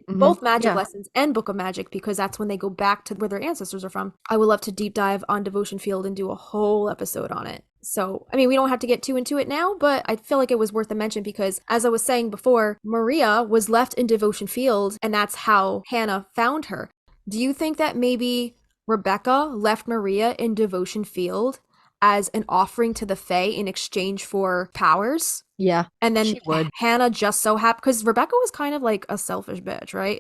both Magic Lessons and Book of Magic, because that's when they go back to where their ancestors are from. I would love to deep dive on Devotion Field and do a whole episode on it. So, I mean, we don't have to get too into it now, but I feel like it was worth a mention because, as I was saying before, Maria was left in Devotion Field, and that's how Hannah found her. Do you think that maybe Rebecca left Maria in Devotion Field as an offering to the Fae in exchange for powers? Yeah. And then Hannah just so happened, because Rebecca was kind of like a selfish bitch, right?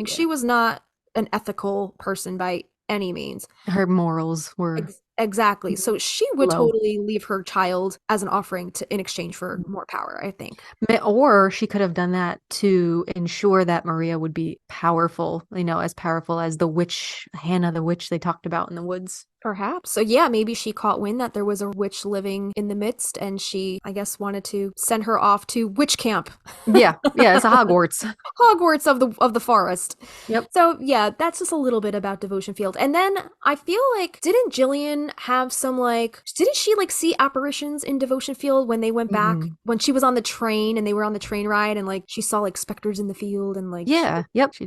She was not an ethical person by any means. Her morals were Exactly. So she would Low. totally leave her child as an offering in exchange for more power, I think. Or she could have done that to ensure that Maria would be powerful, as powerful as the witch, Hannah the witch they talked about in the woods. Perhaps. So yeah, maybe she caught wind that there was a witch living in the midst, and she, I guess, wanted to send her off to witch camp. Yeah, it's a Hogwarts. Hogwarts of the forest. Yep. So yeah, that's just a little bit about Devotion Field. And then I feel like, didn't Jillian have some didn't she see apparitions in Devotion Field when they went back, when she was on the train and they were on the train ride, and she saw specters in the field, and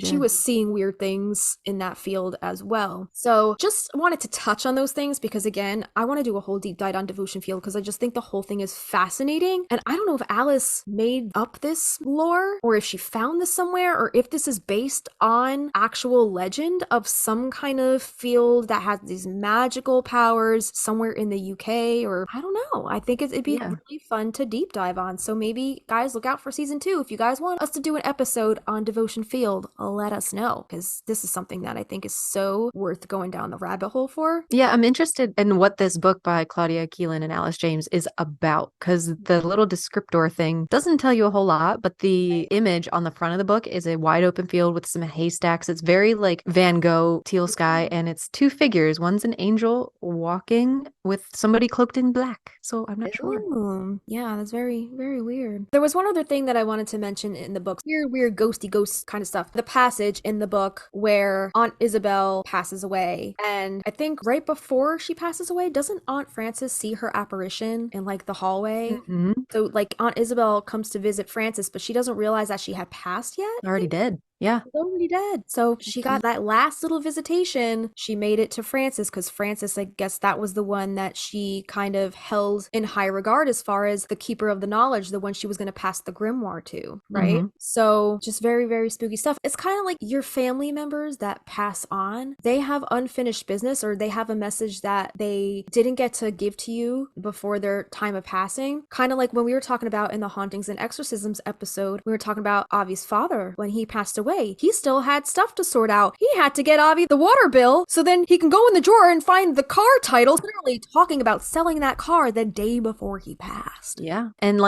she was seeing weird things in that field as well. So just wanted to touch on those things because, again, I want to do a whole deep dive on Devotion Field because I just think the whole thing is fascinating. And I don't know if Alice made up this lore or if she found this somewhere or if this is based on actual legend of some kind of field that has these magical powers somewhere in the UK, or I don't know. I think it'd be really fun to deep dive on. So maybe, guys, look out for season 2. If you guys want us to do an episode on Devotion Field, let us know because this is something that I think is so worth going down the rabbit hole for. Yeah, I'm interested in what this book by Claudia Keelan and Alice James is about because the little descriptor thing doesn't tell you a whole lot, but the image on the front of the book is a wide open field with some haystacks. It's very Van Gogh, teal sky, and it's 2 figures. One's an angel walking with somebody cloaked in black. So I'm not sure. Yeah, that's very, very weird. There was one other thing that I wanted to mention in the book. Weird ghosty ghost kind of stuff. The passage in the book where Aunt Isabel passes away. And I think right before she passes away, doesn't Aunt Frances see her apparition in the hallway? Mm-hmm. So Aunt Isabel comes to visit Frances, but she doesn't realize that she had passed yet. Already dead. Yeah. She's already dead. So she got that last little visitation. She made it to Frances because Frances, I guess that was the one that she kind of held in high regard as far as the keeper of the knowledge, the one she was going to pass the grimoire to, right? So just very, very spooky stuff. It's kind of like your family members that pass on. They have unfinished business or they have a message that they didn't get to give to you before their time of passing. Kind of like when we were talking about in the Hauntings and Exorcisms episode, we were talking about Avi's father when he passed away. He still had stuff to sort out. He had to get Avi the water bill so then he can go in the drawer and find the car title. Literally talking about selling that car the day before he passed. Yeah. And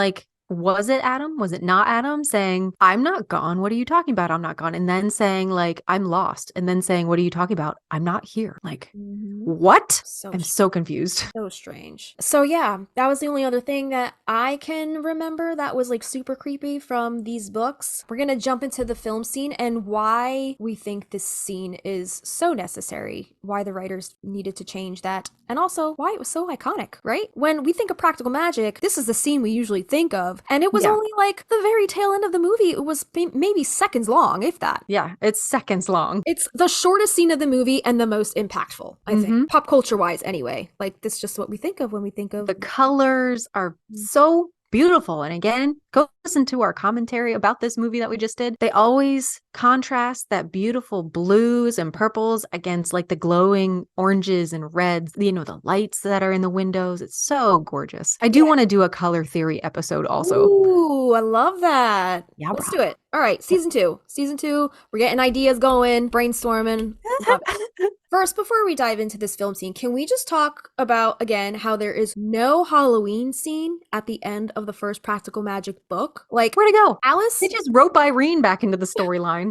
was it Adam? Was it not Adam saying, I'm not gone? What are you talking about? I'm not gone. And then saying I'm lost. And then saying, what are you talking about? I'm not here. What? I'm so confused. So strange. So yeah, that was the only other thing that I can remember that was super creepy from these books. We're going to jump into the film scene and why we think this scene is so necessary, why the writers needed to change that, and also why it was so iconic, right? When we think of practical magic, this is the scene we usually think of. And it was only the very tail end of the movie. It was maybe seconds long, if that. Yeah, it's seconds long. It's the shortest scene of the movie and the most impactful, I think. Pop culture wise, anyway. This is just what we think of when we think of. The colors are so beautiful. And again, go listen to our commentary about this movie that we just did. They always contrast that beautiful blues and purples against the glowing oranges and reds, the lights that are in the windows. It's so gorgeous. I do want to do a color theory episode also. Ooh, I love that. Yeah, let's do it. All right, season 2. Season 2, we're getting ideas going, brainstorming. Love it. First, before we dive into this film scene, can we just talk about, again, how there is no Halloween scene at the end of the first Practical Magic book? Where'd it go? Alice? They just wrote Irene back into the storyline.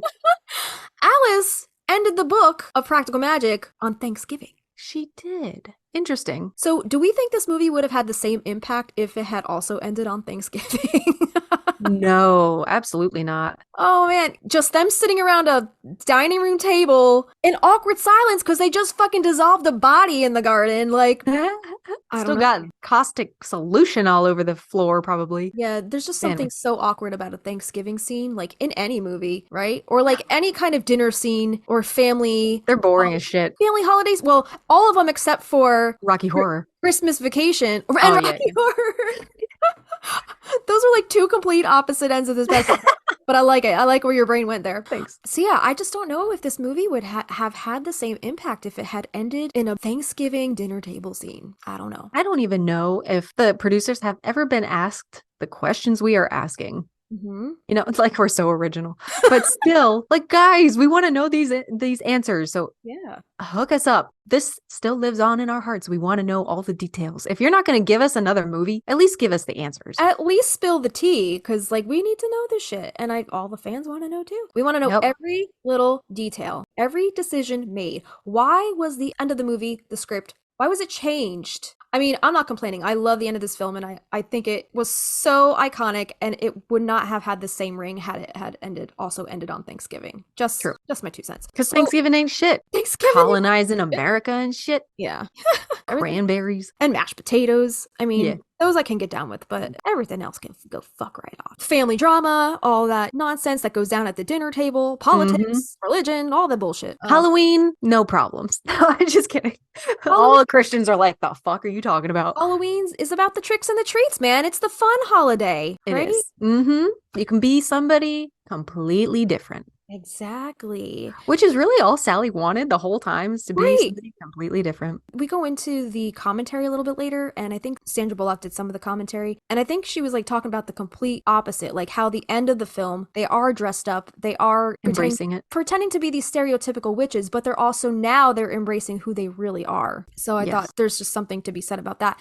Alice ended the book of Practical Magic on Thanksgiving. She did. Interesting. So do we think this movie would have had the same impact if it had also ended on Thanksgiving? No, absolutely not. Oh man, just them sitting around a dining room table in awkward silence because they just fucking dissolved a body in the garden. Still got caustic solution all over the floor, probably. Yeah, there's just something so awkward about a Thanksgiving scene, in any movie, right? Or any kind of dinner scene or family. They're boring as shit. Family holidays. Well, all of them except for Rocky Horror, Christmas Vacation, and Rocky Horror. Those are 2 complete opposite ends of the spectrum. But I like it. I like where your brain went there. Thanks. So yeah, I just don't know if this movie would have had the same impact if it had ended in a Thanksgiving dinner table scene. I don't know. I don't even know if the producers have ever been asked the questions we are asking. Mm-hmm. You know, it's like we're so original, but still, like, guys, we want to know these answers. So Yeah. hook us up. This still lives on in our hearts. We want to know all the details. If you're not going to give us another movie, at least give us the answers. At least spill the tea, because like we need to know this shit, and all the fans want to know too. We want to know Yep. every little detail, every decision made. Why was the end of the movie the script? Why was it changed? I mean, I'm not complaining. I love the end of this film, and I think it was so iconic, and it would not have had the same ring had it had ended on Thanksgiving. Just True. just my 2 cents. Because Thanksgiving ain't shit. Thanksgiving, Colonizing America and shit. yeah, Cranberries. and mashed potatoes. I mean, Yeah. those I can get down with, but everything else can go fuck right off. Family drama, all that nonsense that goes down at the dinner table, politics, religion, all the bullshit. Halloween, no problems. I'm just kidding. All the Christians are like, the fuck are you talking about? Halloween's is about the tricks and the treats, man. It's the fun holiday, right? It is. Mm-hmm. You can be somebody completely different. Exactly. Which is really all Sally wanted the whole time, is to be Right. somebody completely different. We go into the commentary a little bit later, and I think Sandra Bullock did some of the commentary, and I think she was like talking about the complete opposite, like how the end of the film, they are dressed up, they are Embracing it. pretending to be these stereotypical witches, but they're also now they're embracing who they really are. So I thought there's just something to be said about that.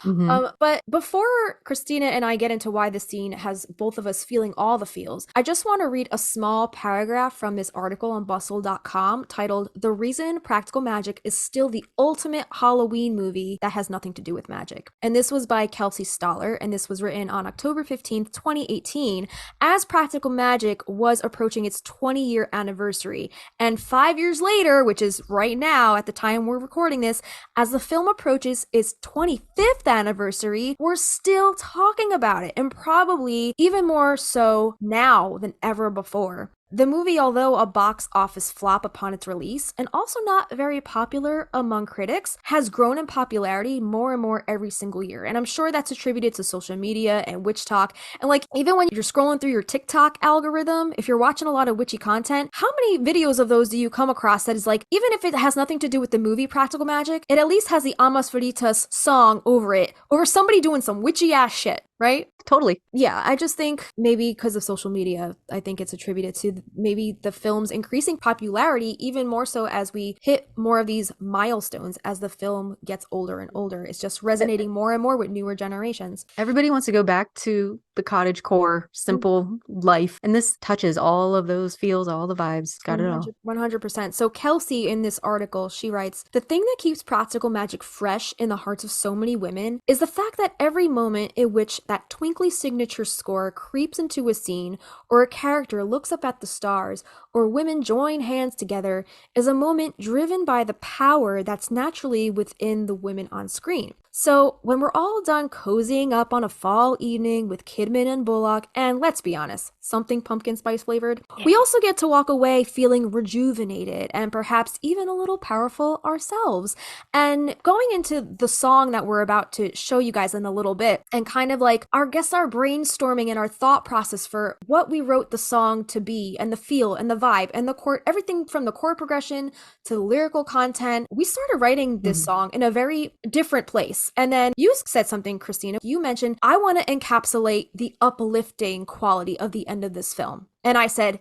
But before Christina and I get into why the scene has both of us feeling all the feels, I just want to read a small paragraph from this article on bustle.com titled "The Reason Practical Magic is Still the Ultimate Halloween Movie That Has Nothing to Do with Magic." And this was by Kelsey Stoller, and this was written on October 15th, 2018, as Practical Magic was approaching its 20-year anniversary. And 5 years later, which is right now at the time we're recording this, as the film approaches its 25th anniversary, we're still talking about it, and probably even more so now than ever before. The movie, although a box office flop upon its release, and also not very popular among critics, has grown in popularity more and more every single year. And I'm sure that's attributed to social media and witch talk. And like, even when you're scrolling through your TikTok algorithm, if you're watching a lot of witchy content, how many videos of those do you come across that is like, even if it has nothing to do with the movie Practical Magic, it at least has the Amas Veritas song over it, over somebody doing some witchy ass shit, right? Totally. Yeah, I just think maybe because of social media, I think it's attributed to maybe the film's increasing popularity, even more so as we hit more of these milestones as the film gets older and older. It's just resonating more and more with newer generations. Everybody wants to go back to the cottage core, simple life. And this touches all of those feels, all the vibes. Got it all. 100%. So Kelsey, in this article, she writes, "The thing that keeps Practical Magic fresh in the hearts of so many women is the fact that every moment in which that twinkly signature score creeps into a scene, or a character looks up at the stars, or women join hands together, is a moment driven by the power that's naturally within the women on screen. So when we're all done cozying up on a fall evening with Kidman and Bullock, and let's be honest, something pumpkin spice flavored, we also get to walk away feeling rejuvenated and perhaps even a little powerful ourselves." And going into the song that we're about to show you guys in a little bit, and kind of like our brainstorming and our thought process for what we wrote the song to be, and the feel and the vibe and the chord, everything from the chord progression to the lyrical content, we started writing this song in a very different place. And then you said something, Christina. You mentioned, "I want to encapsulate the uplifting quality of the end of this film." And I said,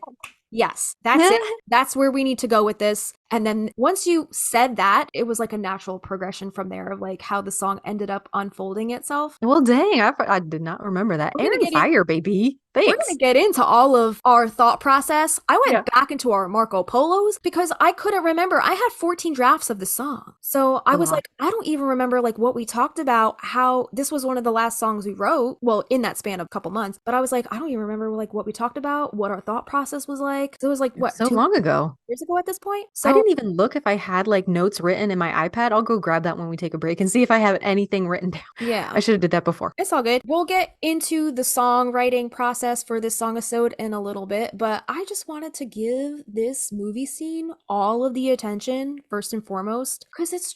yes, that's it. That's where we need to go with this. And then once you said that, it was like a natural progression from there of like how the song ended up unfolding itself. Well, dang, I did not remember that. We're gonna Airy fire, baby. We're Thanks. going to get into all of our thought process. I went back into our Marco Polos because I couldn't remember. I had 14 drafts of the song. So I was like, I don't even remember like what we talked about, how this was one of the last songs we wrote. Well, in that span of a couple months. But I was like, I don't even remember like what we talked about, what our thought process was like. So it was like, what, so long ago. Years ago at this point? So I didn't even look if I had like notes written in my iPad. I'll go grab that when we take a break and see if I have anything written down. Yeah. I should have did that before. It's all good. We'll get into the songwriting process for this Song-i-Sode in a little bit, but I just wanted to give this movie scene all of the attention first and foremost, because it's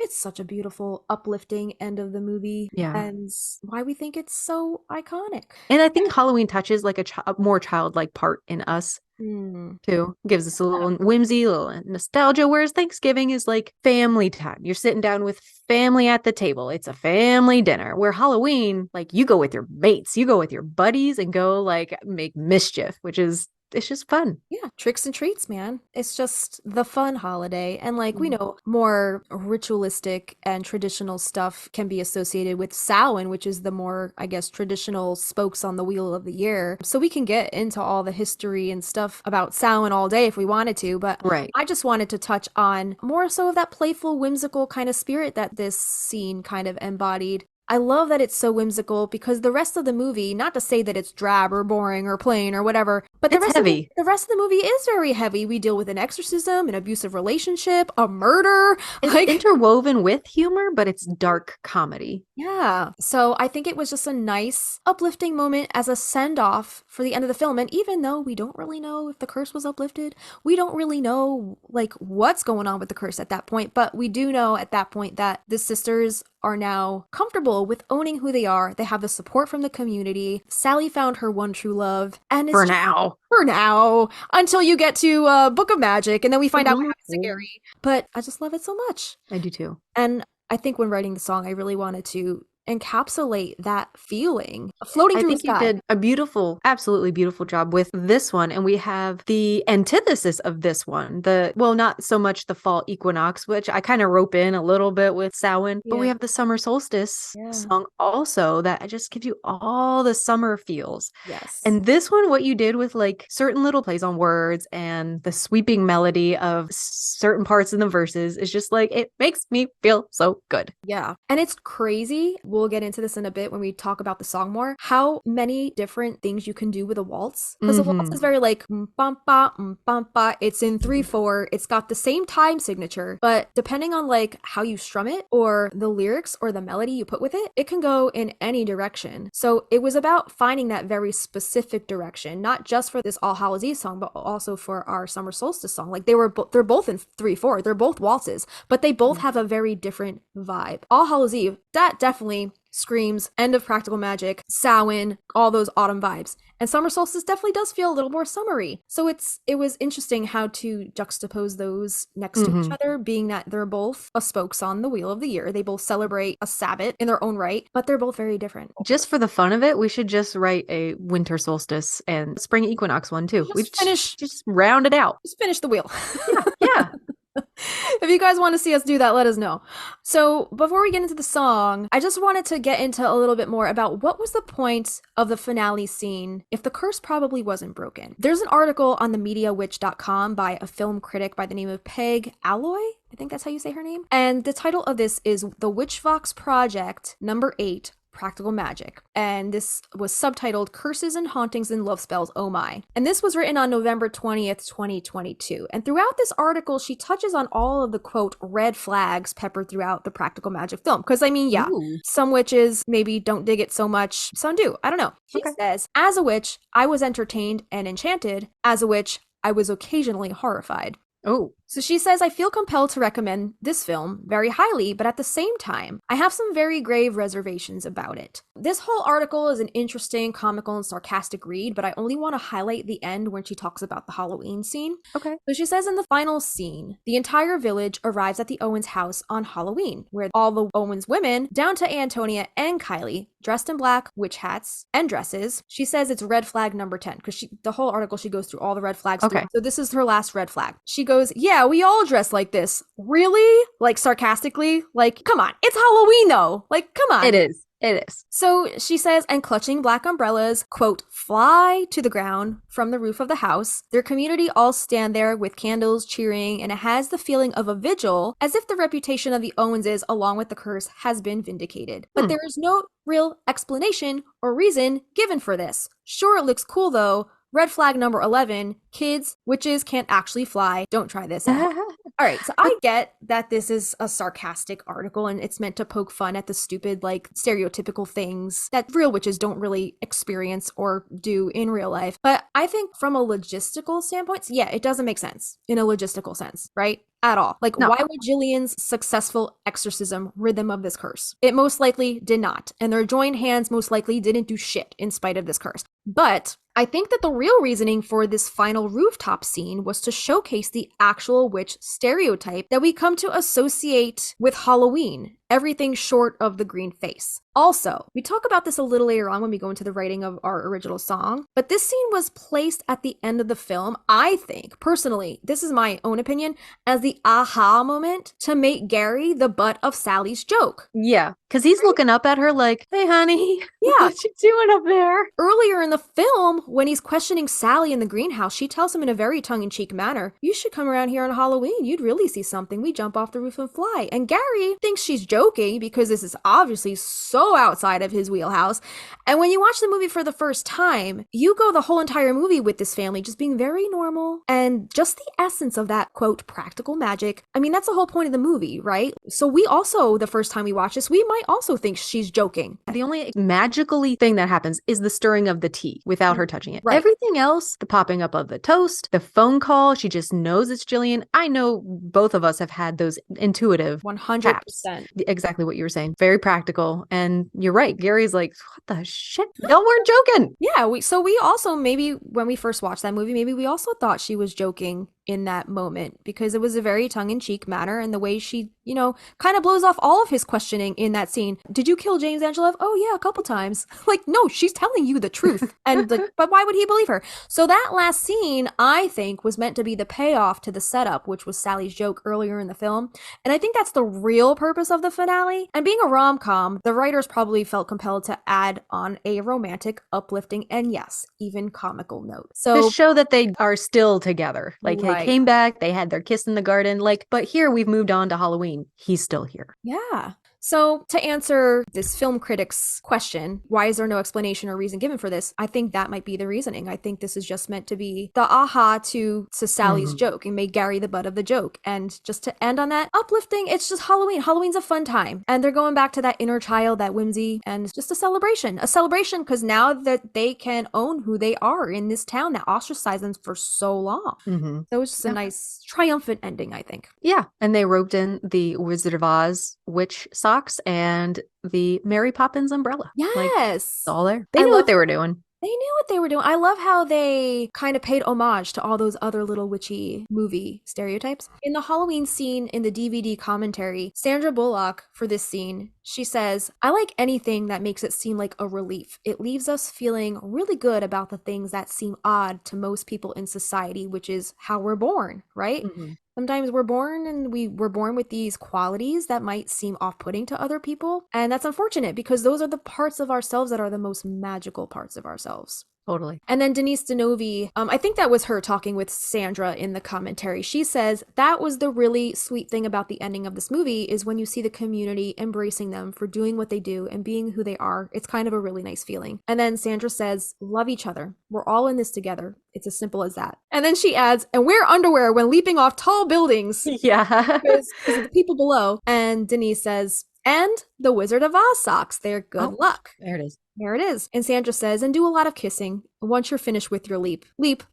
such a beautiful, uplifting end of the movie. Yeah. And why we think it's so iconic. And I think Halloween touches like a more childlike part in us. too. Gives us a little whimsy, a little nostalgia, whereas Thanksgiving is like family time. You're sitting down with family at the table. It's a family dinner. Where Halloween, like you go with your mates, you go with your buddies and go like make mischief, it's just fun. Yeah, tricks and treats, man. It's just the fun holiday. And like we know, more ritualistic and traditional stuff can be associated with Samhain, which is the more, I guess, traditional spokes on the wheel of the year. So we can get into all the history and stuff about Samhain all day if we wanted to, but Right. I just wanted to touch on more so of that playful, whimsical kind of spirit that this scene kind of embodied. I love that it's so whimsical because the rest of the movie, not to say that it's drab or boring or plain or whatever, but It's heavy. The rest of the movie is very heavy. We deal with an exorcism, an abusive relationship, a murder. It's interwoven with humor, but it's dark comedy. Yeah. So I think it was just a nice, uplifting moment as a send off for the end of the film. And even though we don't really know if the curse was uplifted, we don't really know like what's going on with the curse at that point. But we do know at that point that the sisters are now comfortable with owning who they are. They have the support from the community. Sally found her one true love. And it's For now. For now. Until you get to Book of Magic. And then we find out what happens to Gary. But I just love it so much. I do too. And I think when writing the song, I really wanted to encapsulate that feeling floating through the sky. You did a beautiful, absolutely beautiful job with this one. And we have the antithesis of this one. Not so much the fall equinox, which I kind of rope in a little bit with Samhain, but we have the summer solstice song also that just gives you all the summer feels. Yes. And this one, what you did with like certain little plays on words and the sweeping melody of certain parts in the verses is just like, it makes me feel so good. Yeah. And it's crazy. We'll get into this in a bit when we talk about the song more, how many different things you can do with a waltz. Because a waltz is very like, bum-ba. It's in 3/4. It's got the same time signature, but depending on like how you strum it or the lyrics or the melody you put with it, it can go in any direction. So it was about finding that very specific direction, not just for this All Hallows Eve song, but also for our summer solstice song. Like they're both in 3/4. They're both waltzes, but they both have a very different vibe. All Hallows Eve, that definitely screams end of practical magic, Samhain, all those autumn vibes. And summer solstice definitely does feel a little more summery. So it was interesting how to juxtapose those next to each other, being that they're both a spokes on the wheel of the year. They both celebrate a Sabbath in their own right, but they're both very different. Just for the fun of it, we should just write a winter solstice and spring equinox one too. Just round it out. Just finish the wheel. Yeah. If you guys want to see us do that, let us know. So before we get into the song, I just wanted to get into a little bit more about what was the point of the finale scene if the curse probably wasn't broken. There's an article on themediawitch.com by a film critic by the name of Peg Alloy. I think that's how you say her name. And the title of this is The Witchvox Project #8, Practical Magic. And this was subtitled Curses and Hauntings and Love Spells, Oh My. And this was written on November 20th, 2022. And throughout this article, she touches on all of the, quote, red flags peppered throughout the Practical Magic film. Because, I mean, yeah, some witches maybe don't dig it so much. Some do. I don't know. She says, as a witch, I was entertained and enchanted. As a witch, I was occasionally horrified. Oh. So she says, I feel compelled to recommend this film very highly, but at the same time, I have some very grave reservations about it. This whole article is an interesting, comical, and sarcastic read, but I only want to highlight the end when she talks about the Halloween scene. Okay. So she says in the final scene, the entire village arrives at the Owens house on Halloween, where all the Owens women, down to Antonia and Kylie, dressed in black, witch hats, and dresses. She says it's red flag number 10, because the whole article, she goes through all the red flags. Okay. So this is her last red flag. She goes, yeah, we all dress like this. Really? Like sarcastically? Like, come on. It's Halloween though. Like, come on. It is. It is. So she says, and clutching black umbrellas, quote, fly to the ground from the roof of the house. Their community all stand there with candles cheering, and it has the feeling of a vigil, as if the reputation of the Owenses, along with the curse, has been vindicated. But there is no real explanation or reason given for this. Sure, it looks cool though. Red flag number 11, kids, witches can't actually fly. Don't try this out. All right, so I get that this is a sarcastic article and it's meant to poke fun at the stupid, like, stereotypical things that real witches don't really experience or do in real life. But I think from a logistical standpoint, yeah, it doesn't make sense in a logistical sense, right? At all. Like, no. Why would Jillian's successful exorcism rid them of this curse? It most likely did not. And their joined hands most likely didn't do shit in spite of this curse. But I think that the real reasoning for this final rooftop scene was to showcase the actual witch stereotype that we come to associate with Halloween. Everything short of the green face. Also, we talk about this a little later on when we go into the writing of our original song, but this scene was placed at the end of the film, I think, personally, this is my own opinion, as the aha moment to make Gary the butt of Sally's joke. Yeah, because he's looking up at her like, hey, honey, Yeah. what you doing up there? Earlier in the film, when he's questioning Sally in the greenhouse, she tells him in a very tongue-in-cheek manner, you should come around here on Halloween, you'd really see something. We jump off the roof and fly. And Gary thinks she's joking because this is obviously so outside of his wheelhouse. And when you watch the movie for the first time, you go the whole entire movie with this family just being very normal and just the essence of that, quote, practical magic. I mean, that's the whole point of the movie, right? So we also, the first time we watch this, we might also think she's joking. The only magically thing that happens is the stirring of the tea without her touching it. Right. Everything else, the popping up of the toast, the phone call, she just knows it's Jillian. I know both of us have had those intuitive 100%. taps. Exactly what you were saying. Very practical. And you're right. Gary's like, what the shit? No, we're joking. Yeah, we also, maybe when we first watched that movie, maybe we also thought she was joking in that moment because it was a very tongue-in-cheek manner, and the way she, you know, kind of blows off all of his questioning in that scene. Did you kill James Angelev? Oh yeah, a couple times. Like, no, she's telling you the truth. And like, but why would he believe her? So that last scene, I think, was meant to be the payoff to the setup, which was Sally's joke earlier in the film. And I think that's the real purpose of the finale. And being a rom-com, the writers probably felt compelled to add on a romantic, uplifting, and yes, even comical note. So to show that they are still together. Like, Right. they came back, they had their kiss in the garden. Like, but here we've moved on to Halloween. He's still here. yeah. So to answer this film critic's question, why is there no explanation or reason given for this? I think that might be the reasoning. I think this is just meant to be the aha to Sally's joke and make Gary the butt of the joke. And just to end on that, uplifting, it's just Halloween. Halloween's a fun time. And they're going back to that inner child, that whimsy, and it's just a celebration. A celebration because now that they can own who they are in this town that ostracized them for so long. So it's just a nice triumphant ending, I think. Yeah. And they roped in the Wizard of Oz witch socks and the Mary Poppins umbrella. Like, Yes. it's all there. They knew what they were doing. They knew what they were doing. I love how they kind of paid homage to all those other little witchy movie stereotypes. In the Halloween scene in the DVD commentary, Sandra Bullock, for this scene, she says, I like anything that makes it seem like a relief. It leaves us feeling really good about the things that seem odd to most people in society, which is how we're born, right? Sometimes we're born and we're born with these qualities that might seem off-putting to other people. And that's unfortunate because those are the parts of ourselves that are the most magical parts of ourselves. Totally. And then Denise Denovi, I think that was her talking with Sandra in the commentary. She says that was the really sweet thing about the ending of this movie is when you see the community embracing them for doing what they do and being who they are. It's kind of a really nice feeling. And then Sandra says, love each other. We're all in this together. It's as simple as that. And then she adds, and wear underwear when leaping off tall buildings. Yeah. because of the people below. And Denise says, and the Wizard of Oz socks. They're good luck. There it is. There it is. And Sandra says, and do a lot of kissing. Once you're finished with your leap,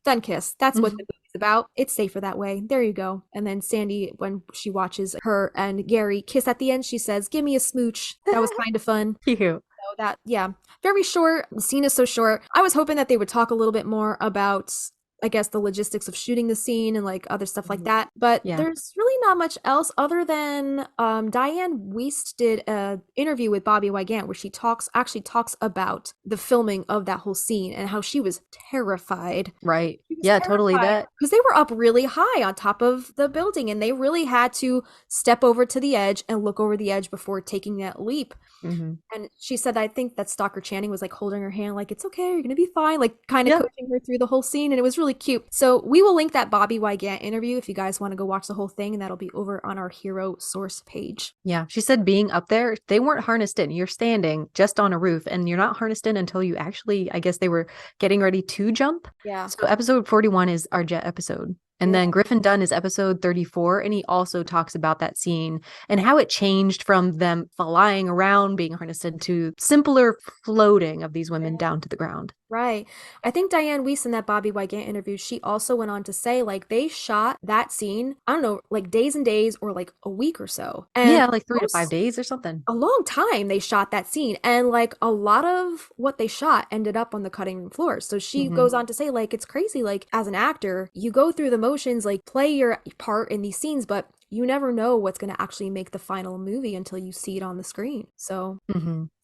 then kiss. That's what the movie's about. It's safer that way. There you go. And then Sandy, when she watches her and Gary kiss at the end, she says, give me a smooch. That was kind of fun. Cute. So that, yeah, very short. The scene is so short. I was hoping that they would talk a little bit more about, I guess, the logistics of shooting the scene and like other stuff like that. But there's really not much else other than Diane Wiest did an interview with Bobby Wygant where she actually talks about the filming of that whole scene and how she was terrified. Right. Yeah, totally that. Because they were up really high on top of the building and they really had to step over to the edge and look over the edge before taking that leap. And she said, I think that Stalker Channing was like holding her hand like, it's okay, you're going to be fine, like kind of coaching her through the whole scene. And it was really cute. So we will link that Bobby Wygant interview if you guys want to go watch the whole thing, and that'll be over on our Hero source page. Yeah. She said being up there, they weren't harnessed in. You're standing just on a roof and you're not harnessed in until you actually, I guess they were getting ready to jump. Yeah. So episode 41 is our jet episode. And then Griffin Dunn is episode 34, and he also talks about that scene and how it changed from them flying around, being harnessed into simpler floating of these women down to the ground. Right. I think Diane Weiss in that Bobby Wygant interview, she also went on to say like they shot that scene, I don't know, like days and days or like a week or so. And Yeah, like 3 to 5 most days or something. a long time they shot that scene and like a lot of what they shot ended up on the cutting room floor. So she goes on to say like it's crazy, like as an actor you go through the motions, like play your part in these scenes, but you never know what's going to actually make the final movie until you see it on the screen. So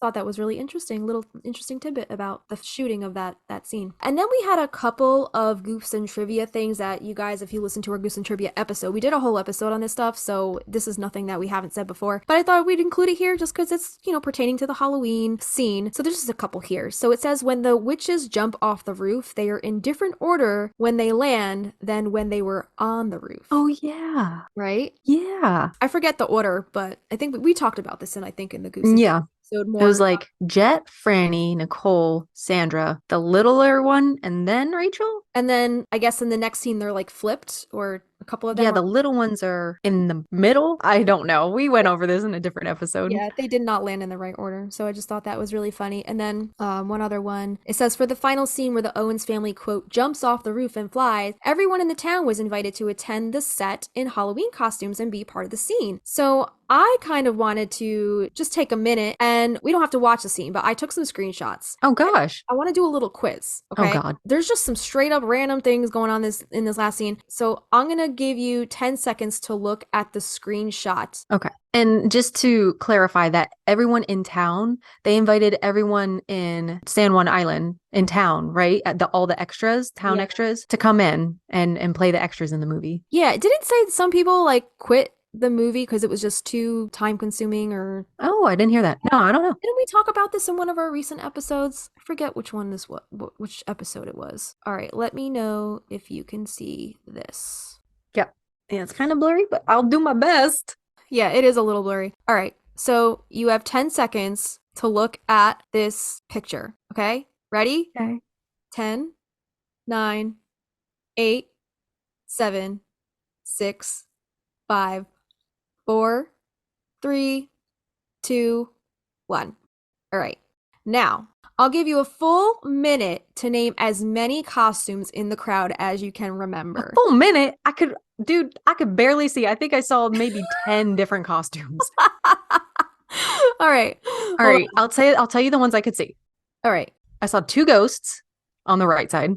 thought that was really interesting, little interesting tidbit about the shooting of that scene. And then we had a couple of goofs and trivia things that you guys, if you listen to our goofs and trivia episode, we did a whole episode on this stuff, so this is nothing that we haven't said before, but I thought we'd include it here just because it's, you know, pertaining to the Halloween scene. So there's just a couple here. So it says when the witches jump off the roof, they are in different order when they land than when they were on the roof. Oh yeah. Right? Yeah. I forget the order, but I think we talked about this in the goofs. Yeah. Episode It more. was like Jet, Franny, Nicole, Sandra, the littler one, and then Rachel. And then I guess in the next scene they're like flipped, or a couple of them. Yeah, the little ones are in the middle. I don't know. We went over this in a different episode. Yeah, they did not land in the right order. So I just thought that was really funny. And then one other one. It says for the final scene where the Owens family, quote, jumps off the roof and flies, everyone in the town was invited to attend the set in Halloween costumes and be part of the scene. So I kind of wanted to just take a minute, and we don't have to watch the scene, but I took some screenshots. Oh gosh. I want to do a little quiz. Okay. Oh God. There's just some straight up random things going on in this last scene. So I'm gonna give you 10 seconds to look at the screenshot. Okay. And just to clarify that everyone in town, they invited everyone in San Juan Island in town, right? At all the extras, town extras, to come in and play the extras in the movie. Yeah, it didn't say some people like quit the movie because it was just too time consuming or Oh, I didn't hear that. No, I don't know. didn't we talk about this in one of our recent episodes? I forget which one this was, which episode it was. All right, let me know if you can see this. Yeah, it's kind of blurry, but I'll do my best. Yeah, it is a little blurry. All right, so you have 10 seconds to look at this picture. Okay, ready? Okay. 10, 9, 8, 7, 6, 5, 4, 3, 2, 1. All right. Now, I'll give you a full minute to name as many costumes in the crowd as you can remember. Full minute? I could barely see. I think I saw maybe 10 different costumes. All right. All right. I'll tell you the ones I could see. All right. I saw 2 ghosts on the right side.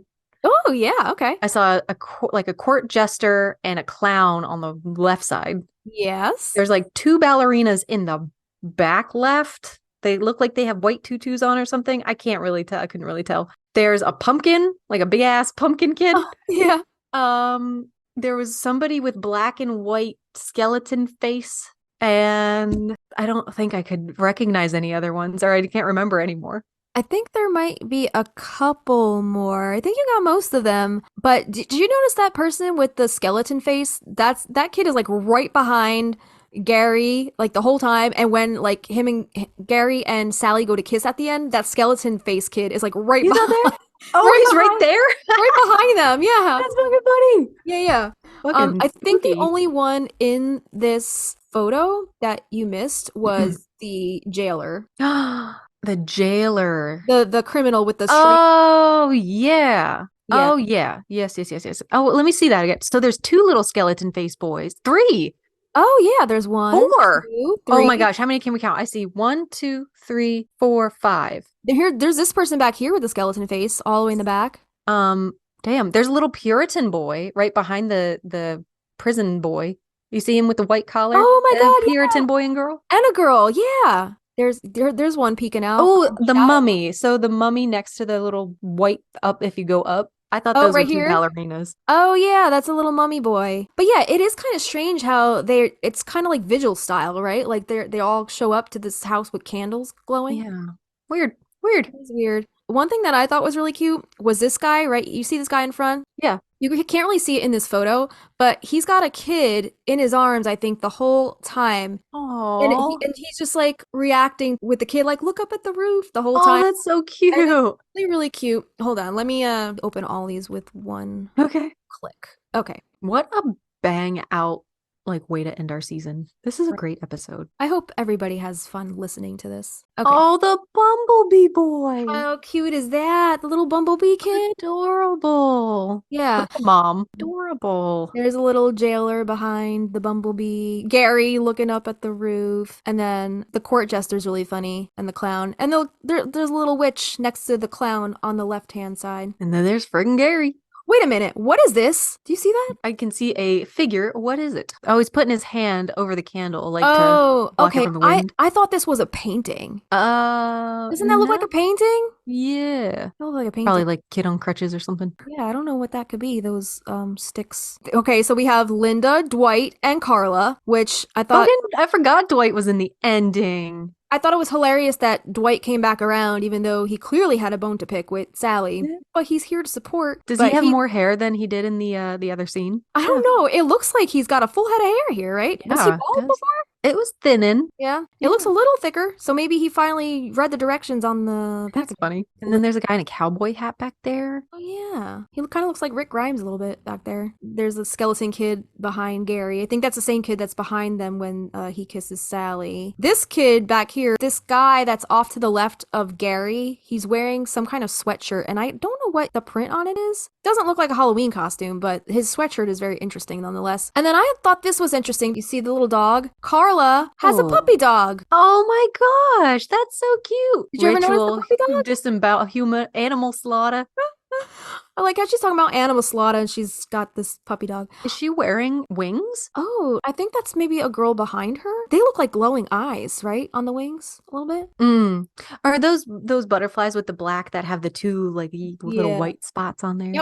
Oh, yeah. Okay. I saw a court jester and a clown on the left side. Yes. There's like 2 ballerinas in the back left. They look like they have white tutus on or something. I couldn't really tell. There's a pumpkin, like a big ass pumpkin kid. Oh, yeah. There was somebody with black and white skeleton face, and I don't think I could recognize any other ones, or I can't remember anymore. I think there might be a couple more. I think you got most of them. But did you notice that person with the skeleton face? That kid is like right behind Gary like the whole time, and when like him and Gary and Sally go to kiss at the end, that skeleton face kid is like right He's behind. not there? Oh, he's right there? Right behind them. Yeah. That's fucking funny. Yeah. Fucking I think the spooky. only one in this photo that you missed was the jailer. The jailer. The criminal with the straight. Oh, yeah. Yeah. Oh, yeah. Yes. Oh, let me see that again. So there's 2 little skeleton face boys. 3. Oh, yeah, there's 1, 4. 2, 3. Oh my gosh, how many can we count? I see 1, 2, 3, 4, 5. There's this person back here with the skeleton face all the way in the back. Damn, there's a little Puritan boy right behind the prison boy. You see him with the white collar? Oh my God, Puritan yeah. boy and girl. And a girl, yeah. There's one peeking out. Oh, the mummy. So the mummy next to the little white up if you go up. I thought those right were 2 here? ballerinas. Oh yeah, that's a little mummy boy. But yeah, it is kind of strange how it's kind of like vigil style, right? Like they all show up to this house with candles glowing. Yeah. Weird. It's weird. One thing that I thought was really cute was this guy, right? You see this guy in front? Yeah. You can't really see it in this photo, but he's got a kid in his arms, I think, the whole time. Oh. And he's just like reacting with the kid, like, look up at the roof the whole Oh, time. that's so cute. Really, really cute. Hold on. Let me open all these with one Okay. click. Okay. What a bang out way to end our season. This is a great episode. I hope everybody has fun listening to this. Okay. Oh, the bumblebee boy. How cute is that? The little bumblebee kid? Adorable. Yeah. Mom. Adorable. There's a little jailer behind the bumblebee. Gary looking up at the roof. And then the court jester's really funny. And the clown. And there's a little witch next to the clown on the left-hand side. And then there's friggin' Gary. Wait a minute. What is this? Do you see that? I can see a figure. What is it? Oh, he's putting his hand over the candle, to block it okay. from the wind. I thought this was a painting. Doesn't that look like a painting? Yeah. That looks like a painting. Probably like kid on crutches or something. Yeah, I don't know what that could be. Those sticks. Okay, so we have Linda, Dwight, and Carla, which I thought. I forgot Dwight was in the ending. I thought it was hilarious that Dwight came back around, even though he clearly had a bone to pick with Sally. Yeah. But he's here to support. Does he have more hair than he did in the other scene? I don't know. It looks like he's got a full head of hair here, right? Yeah, was he bald before? It was thinning. Yeah. It looks a little thicker, so maybe he finally read the directions on the package. That's funny. And then there's a guy in a cowboy hat back there. Oh, yeah. He kind of looks like Rick Grimes a little bit back there. There's a skeleton kid behind Gary. I think that's the same kid that's behind them when he kisses Sally. This kid back here, this guy that's off to the left of Gary, he's wearing some kind of sweatshirt, and I don't know what the print on it is. Doesn't look like a Halloween costume, but his sweatshirt is very interesting nonetheless. And then I thought this was interesting. You see the little dog? Carla has a puppy dog. Oh my gosh, that's so cute. Did you ever notice the puppy dog? Disembowel human animal slaughter. I like how she's talking about animal slaughter and she's got this puppy dog. Is she wearing wings? Oh, I think that's maybe a girl behind her. They look like glowing eyes, right? On the wings a little bit. Are those butterflies with the black that have the two little white spots on there?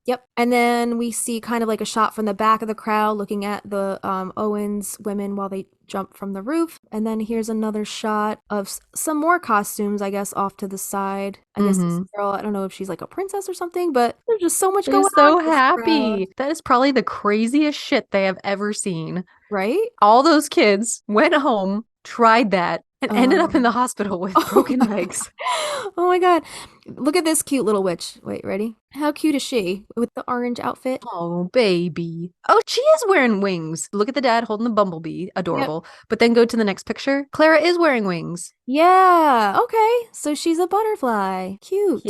Yep. And then we see kind of like a shot from the back of the crowd looking at the Owens women while they jump from the roof. And then here's another shot of some more costumes, I guess, off to the side. I guess this girl, I don't know if she's like a princess or something, but there's just so much going on. So happy. That is probably the craziest shit they have ever seen. Right? All those kids went home, tried that, and ended up in the hospital with broken legs. Oh my god. Look at this cute little witch. Wait, ready? How cute is she with the orange outfit? Oh, baby. Oh, she is wearing wings. Look at the dad holding the bumblebee. Adorable. Yep. But then go to the next picture. Clara is wearing wings. Yeah. Okay. So she's a butterfly. Cute.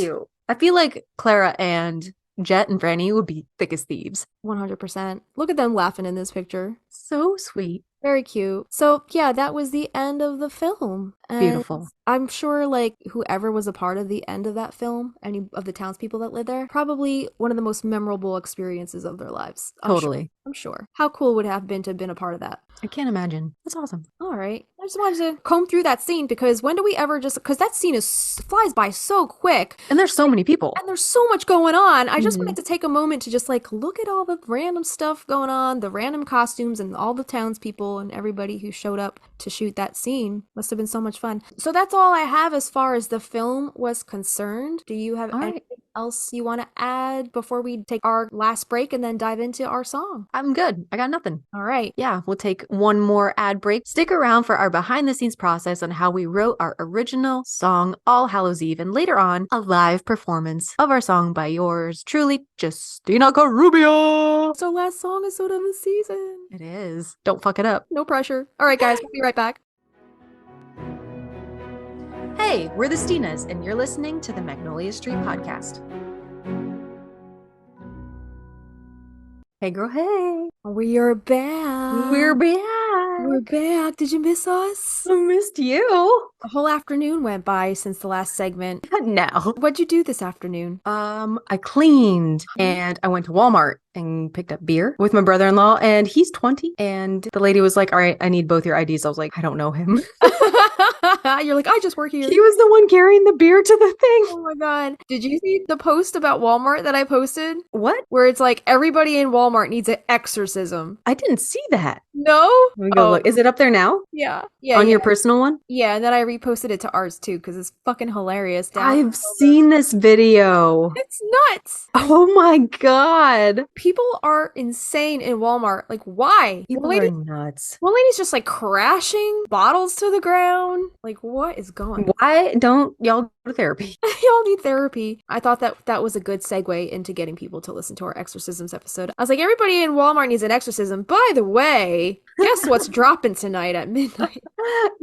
I feel like Clara and Jet and Franny would be thick as thieves. 100%. Look at them laughing in this picture. So sweet. Very cute. So, yeah, that was the end of the film. And beautiful. I'm sure, whoever was a part of the end of that film, any of the townspeople that lived there, probably one of the most memorable experiences of their lives. I'm sure. How cool would it have been to have been a part of that? I can't imagine. That's awesome. All right. I just wanted to comb through that scene because when do we ever because that scene flies by so quick. And there's so many people. And there's so much going on. I just wanted to take a moment to just look at all the random stuff going on, the random costumes and all the townspeople and everybody who showed up to shoot that scene. Must have been so much fun. So that's all I have as far as the film was concerned. Do you have anything else you want to add before we take our last break and then dive into our song? I'm good. I got nothing. All right. Yeah, we'll take one more ad break. Stick around for our behind the scenes process on how we wrote our original song, All Hallows Eve, and later on, a live performance of our song by yours truly, Justina Carubia. So last song is sort of the season. It is. Don't fuck it up. No pressure. All right, guys, we'll be right back. Hey, we're the Stinas, and you're listening to the Magnolia Street Podcast. Hey, girl, hey. We are back. We're back. We're back. Did you miss us? I missed you. A whole afternoon went by since the last segment. No. What'd you do this afternoon? I cleaned and I went to Walmart and picked up beer with my brother-in-law, and he's 20. And the lady was like, all right, I need both your IDs. I was like, I don't know him. You're like, I just work here. He was the one carrying the beer to the thing. Oh my God. Did you see the post about Walmart that I posted? What? Where it's like, everybody in Walmart needs an exorcism. I didn't see that. No? Let me go look. Is it up there now? Yeah. On your personal one? Yeah, and then I reposted it to ours too, because it's fucking hilarious. I've seen this video. It's nuts. Oh my God. People are insane in Walmart. Like, why? People are nuts. One lady's just like crashing bottles to the ground. Like, what is going on? Why don't y'all go to therapy? Y'all need therapy. I thought that was a good segue into getting people to listen to our exorcisms episode. I was like, everybody in Walmart needs an exorcism. By the way, guess what's dropping tonight at midnight?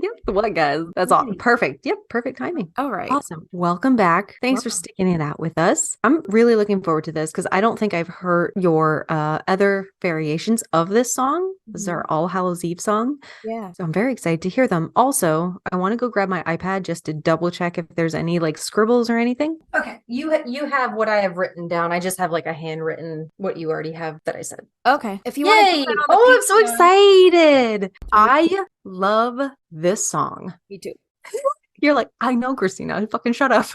Yep. What, guys? That's all. Perfect. Yep. Perfect timing. All right. Awesome. Welcome back. Thanks for sticking it out with us. I'm really looking forward to this because I don't think I've heard your other variations of this song. This is our All Hallows Eve song. Yeah. So I'm very excited to hear them. Also, I want to go grab my iPad just to double check if there's any like scribbles or anything. Okay. You have what I have written down. I just have like a handwritten what you already have that I said. Okay. If you Yay! Oh, I'm so excited. I love this song. Me too. You're like, I know, Christina. Fucking shut up.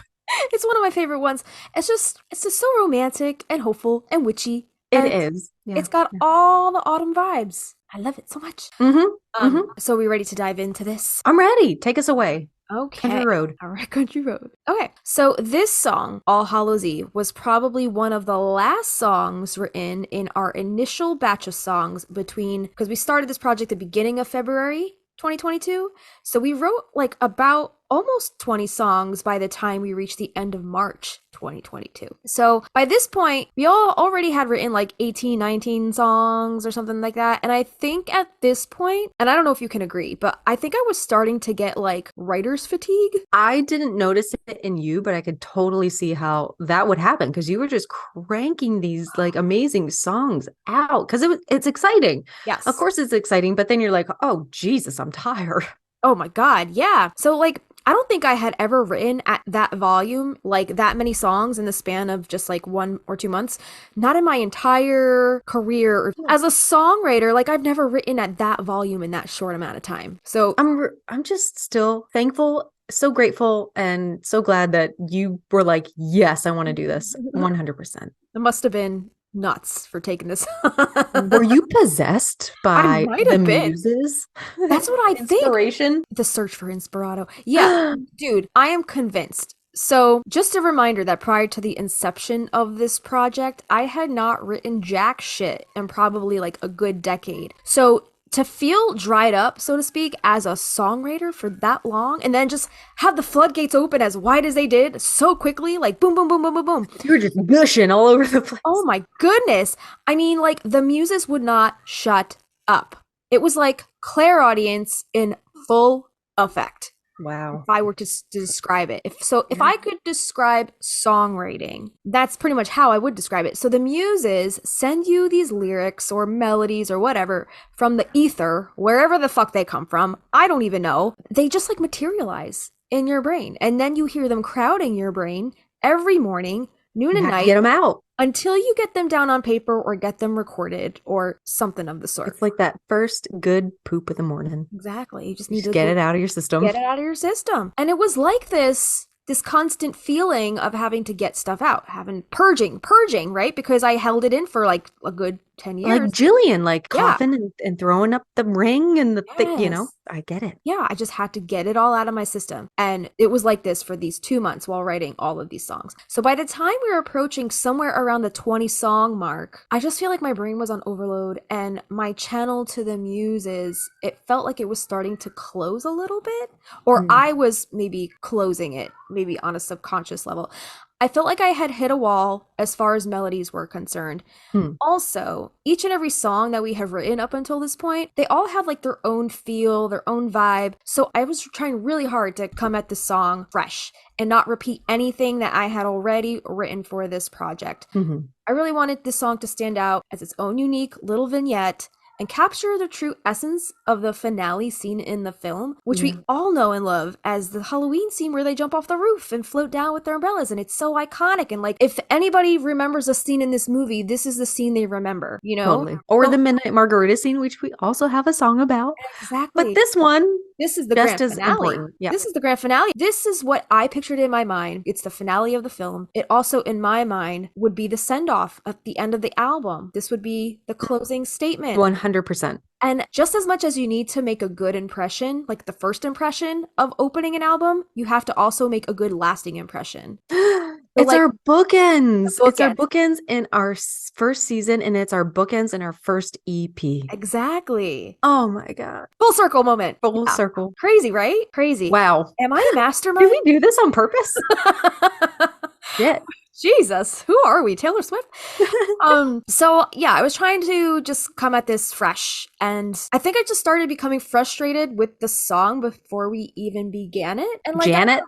It's one of my favorite ones. It's just so romantic and hopeful and witchy. It is. Yeah. It's got all the autumn vibes. I love it so much. So we ready to dive into this? I'm ready. Take us away. Okay. Country road. All right, country road. Okay. So this song, All Hallows Eve, was probably one of the last songs written in our initial batch of songs because we started this project at the beginning of February 2022. So we wrote like about almost 20 songs by the time we reached the end of March 2022. So by this point, we all already had written like 18, 19 songs or something like that. And I think at this point, and I don't know if you can agree, but I think I was starting to get like writer's fatigue. I didn't notice it in you, but I could totally see how that would happen because you were just cranking these like amazing songs out because it's exciting. Yes. Of course it's exciting, but then you're like, oh, Jesus, I'm tired. Oh my God. Yeah. So like, I don't think I had ever written at that volume, like that many songs in the span of just like 1 or 2 months. Not in my entire career. As a songwriter, like I've never written at that volume in that short amount of time. So I'm just still thankful, so grateful, and so glad that you were like, yes, I want to do this 100%. It must have been nuts for taking this. Were you possessed by the muses? That's what I think. Inspiration? The search for Inspirato. Yeah, dude, I am convinced. So just a reminder that prior to the inception of this project, I had not written jack shit in probably like a good decade. So to feel dried up, so to speak, as a songwriter for that long, and then just have the floodgates open as wide as they did so quickly, like boom, boom, boom, boom, boom, boom. You were just gushing all over the place. Oh my goodness. I mean, like the muses would not shut up. It was like clairaudience in full effect. Wow. If I were to describe it. If I could describe songwriting, that's pretty much how I would describe it. So the muses send you these lyrics or melodies or whatever from the ether, wherever the fuck they come from. I don't even know. They just like materialize in your brain. And then you hear them crowding your brain every morning, noon and night. Get them out. Until you get them down on paper or get them recorded or something of the sort. It's like that first good poop of the morning. Exactly. You just need to get it out of your system. Get it out of your system. And it was like this constant feeling of having to get stuff out, having purging, right? Because I held it in for like a good 10 years. Like Jillian, like coughing and throwing up the ring and the thing, you know, I get it. Yeah, I just had to get it all out of my system. And it was like this for these 2 months while writing all of these songs. So by the time we were approaching somewhere around the 20 song mark, I just feel like my brain was on overload and my channel to the muses, it felt like it was starting to close a little bit, or I was maybe closing it, maybe on a subconscious level. I felt like I had hit a wall as far as melodies were concerned. Also, each and every song that we have written up until this point, they all have like their own feel, their own vibe. So I was trying really hard to come at the song fresh and not repeat anything that I had already written for this project. I really wanted this song to stand out as its own unique little vignette and capture the true essence of the finale scene in the film, which we all know and love as the Halloween scene where they jump off the roof and float down with their umbrellas, and it's so iconic. And like, if anybody remembers a scene in this movie, this is the scene they remember, you know? Totally. Or the Midnight Margarita scene, which we also have a song about. Exactly. But this one, this is the just grand as finale. important. Yeah. This is the grand finale. This is what I pictured in my mind. It's the finale of the film. It also, in my mind, would be the send-off at the end of the album. This would be the closing statement. 100%. And just as much as you need to make a good impression, like the first impression of opening an album, you have to also make a good lasting impression. It's like our bookends. It's our bookend. bookends in our first season, and it's our bookends in our first EP. Exactly. Oh my God. Full circle moment. Full Yeah. circle. Crazy, right? Crazy. Wow. Am I a Did mastermind? we do this on purpose? Shit. Jesus, who are we? Taylor Swift? So yeah, I was trying to just come at this fresh, and I think I just started becoming frustrated with the song before we even began it. And like Janet,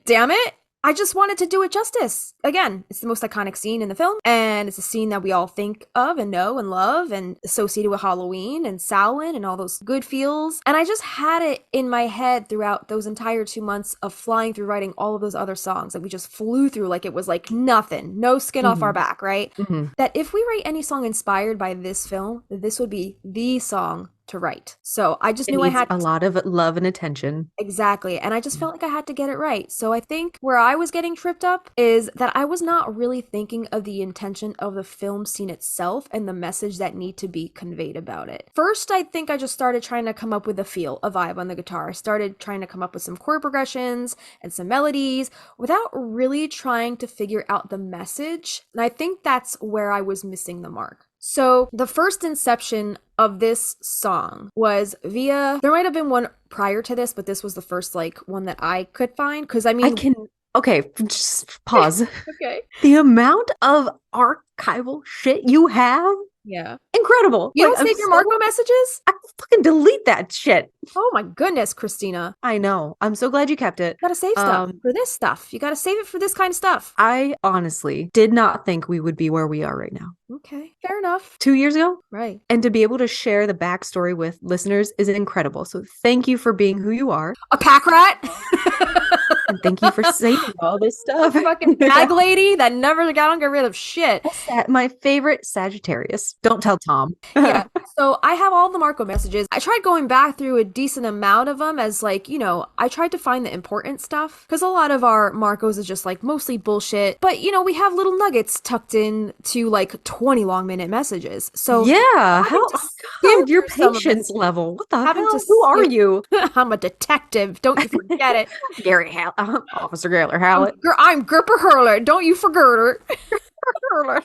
damn it. I just wanted to do it justice. Again, it's the most iconic scene in the film, and it's a scene that we all think of and know and love and associated with Halloween and Samhain and all those good feels. And I just had it in my head throughout those entire 2 months of flying through writing all of those other songs that we just flew through like it was like nothing, no skin off our back, right? That if we write any song inspired by this film, this would be the song to write. So I just knew I had a lot of love and attention. Exactly. And I just felt like I had to get it right. So I think where I was getting tripped up is that I was not really thinking of the intention of the film scene itself and the message that need to be conveyed about it. First, I think I just started trying to come up with a feel, a vibe on the guitar. I started trying to come up with some chord progressions and some melodies without really trying to figure out the message. And I think that's where I was missing the mark. So the first inception of this song was via, there might have been one prior to this, but this was the first like one that I could find. Cause I mean, okay, just pause. Okay. The amount of archival shit you have. Yeah. Incredible. You don't save your Marco messages? I fucking delete that shit. Oh my goodness, Christina. I know. I'm so glad you kept it. You gotta save stuff for this stuff. You gotta save it for this kind of stuff. I honestly did not think we would be where we are right now. Okay, fair enough. 2 years ago? Right. And to be able to share the backstory with listeners is incredible. So thank you for being who you are. A pack rat? And thank you for saving all this stuff. Fucking bag lady that never got rid of shit. My favorite Sagittarius. Don't tell Tom. Yeah. So I have all the Marco messages. I tried going back through a decent amount of them as like, you know, I tried to find the important stuff because a lot of our Marcos is just like mostly bullshit. But, you know, we have little nuggets tucked in to like 20 long minute messages. So yeah, God, your patience level. What the hell? Who are you? I'm a detective. Don't you forget it. Gary Officer Gaylor Hallett. I'm Gripper Hurler. Don't you forget her.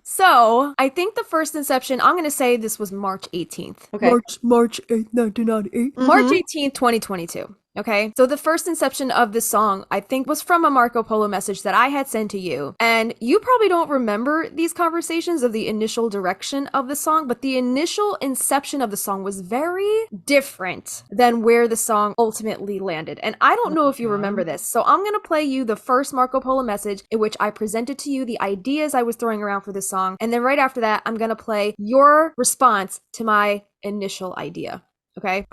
So I think the first inception, I'm going to say this was March 18th. Okay. March 8th, 1998. March 18th, 2022. Okay. So the first inception of this song, I think, was from a Marco Polo message that I had sent to you. And you probably don't remember these conversations of the initial direction of the song, but the initial inception of the song was very different than where the song ultimately landed. And I don't know if you remember this. So I'm going to play you the first Marco Polo message in which I presented to you the ideas I was throwing around for this song. And then right after that, I'm going to play your response to my initial idea. Okay.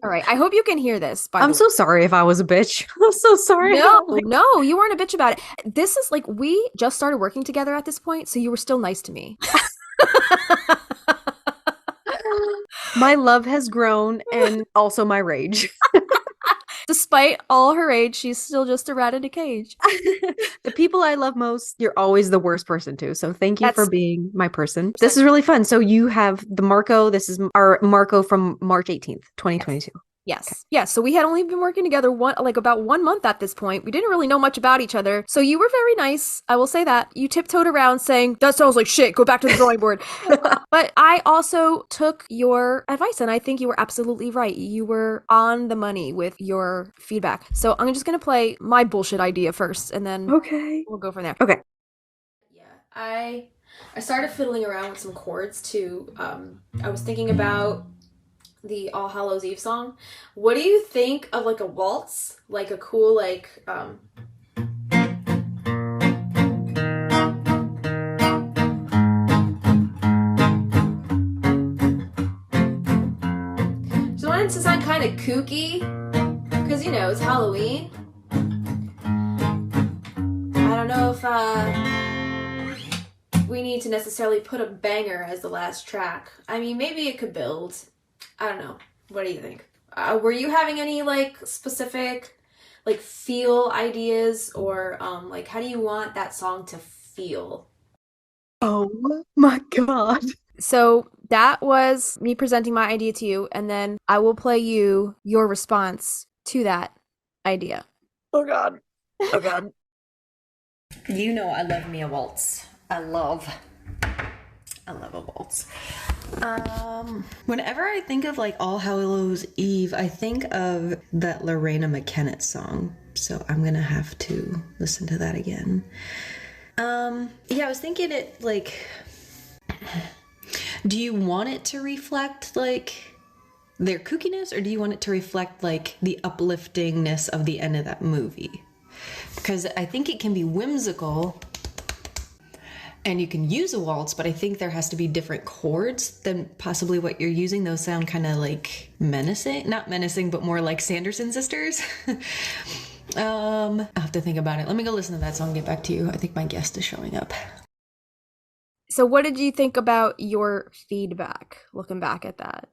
All right. I hope you can hear this. I'm so sorry if I was a bitch. I'm so sorry. No, you weren't a bitch about it. This is like, we just started working together at this point, so you were still nice to me. My love has grown and also my rage. Despite all her age, she's still just a rat in a cage. The people I love most, you're always the worst person to. So thank you for being my person. This is really fun. So you have the Marco. This is our Marco from March 18th, 2022. Yes. Okay. Yeah. So we had only been working together about 1 month at this point. We didn't really know much about each other. So you were very nice. I will say that. You tiptoed around saying, that sounds like shit. Go back to the drawing board. But I also took your advice and I think you were absolutely right. You were on the money with your feedback. So I'm just going to play my bullshit idea first and then we'll go from there. Okay. Yeah. I started fiddling around with some chords too. I was thinking about the All Hallows Eve song. What do you think of like a waltz? Like a cool like just wanted to sound kind of kooky because you know it's Halloween. I don't know if we need to necessarily put a banger as the last track. I mean, maybe it could build. I don't know. What do you think? Were you having any like specific like feel ideas or like how do you want that song to feel? Oh my God. So that was me presenting my idea to you, and then I will play you your response to that idea. Oh God. Oh God. You know I love me a waltz. I love a waltz. Whenever I think of like All Hallows Eve, I think of that Lorena McKennitt song. So I'm gonna have to listen to that again. Yeah, I was thinking it like, do you want it to reflect like their kookiness, or do you want it to reflect like the upliftingness of the end of that movie? Because I think it can be whimsical and you can use a waltz, but I think there has to be different chords than possibly what you're using. Those sound kind of like menacing, not menacing, but more like Sanderson sisters. I'll have to think about it. Let me go listen to that song and get back to you. I think my guest is showing up. So what did you think about your feedback, looking back at that?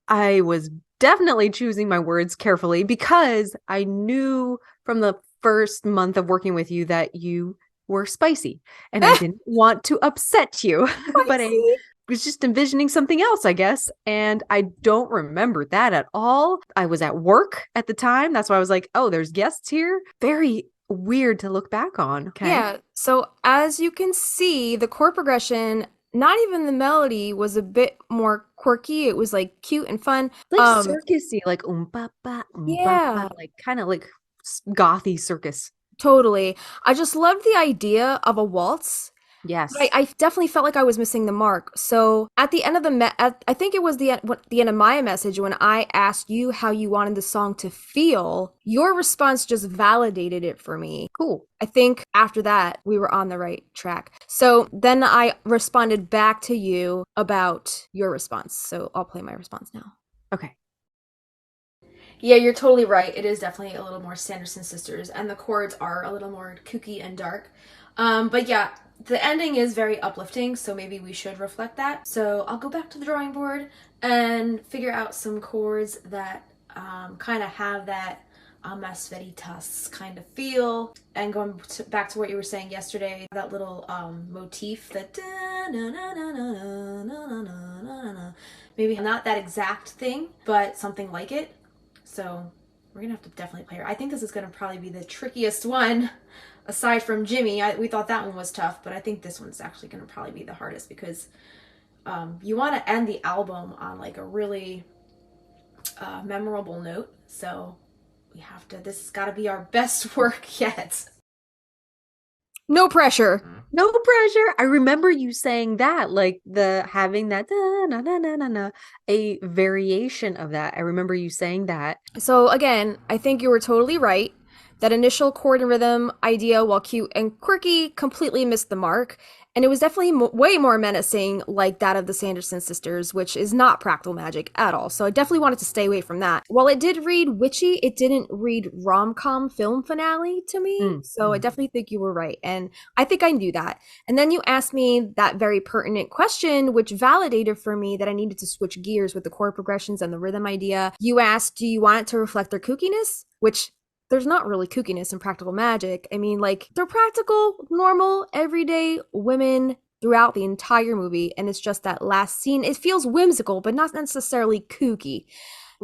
I was definitely choosing my words carefully because I knew from the first month of working with you that you were spicy and I didn't want to upset you, but I was just envisioning something else, I guess. And I don't remember that at all. I was at work at the time. That's why I was like, oh, there's guests here. Very weird to look back on. Okay. Yeah. So as you can see, the chord progression, not even the melody, was a bit more quirky. It was like cute and fun. Like circusy, like Yeah. like kind of like gothy circus. Totally. I just loved the idea of a waltz. Yes. But I definitely felt like I was missing the mark. So at the end of I think it was the end of my message when I asked you how you wanted the song to feel. Your response just validated it for me. Cool. I think after that we were on the right track. So then I responded back to you about your response. So I'll play my response now. Okay. Yeah, you're totally right. It is definitely a little more Sanderson sisters, and the chords are a little more kooky and dark. But yeah, the ending is very uplifting, so maybe we should reflect that. So I'll go back to the drawing board and figure out some chords that kind of have that Mas Veritas kind of feel. And going back to what you were saying yesterday, that little motif, that maybe not that exact thing, but something like it. So we're gonna have to definitely play her. I think this is gonna probably be the trickiest one, aside from Jimmy. We thought that one was tough, but I think this one's actually gonna probably be the hardest because you want to end the album on like a really memorable note. So we have to. This has got to be our best work yet. No pressure. No pressure. I remember you saying that, like the having that na na na na na, a variation of that. I remember you saying that. So again, I think you were totally right. That initial chord and rhythm idea, while cute and quirky, completely missed the mark. And it was definitely way more menacing, like that of the Sanderson sisters, which is not practical magic at all. So I definitely wanted to stay away from that. While it did read witchy, it didn't read rom-com film finale to me. So I definitely think you were right. And I think I knew that. And then you asked me that very pertinent question, which validated for me that I needed to switch gears with the chord progressions and the rhythm idea. You asked, do you want it to reflect their kookiness? Which there's not really kookiness in practical magic. I mean, like, they're practical, normal, everyday women throughout the entire movie, and it's just that last scene. It feels whimsical, but not necessarily kooky.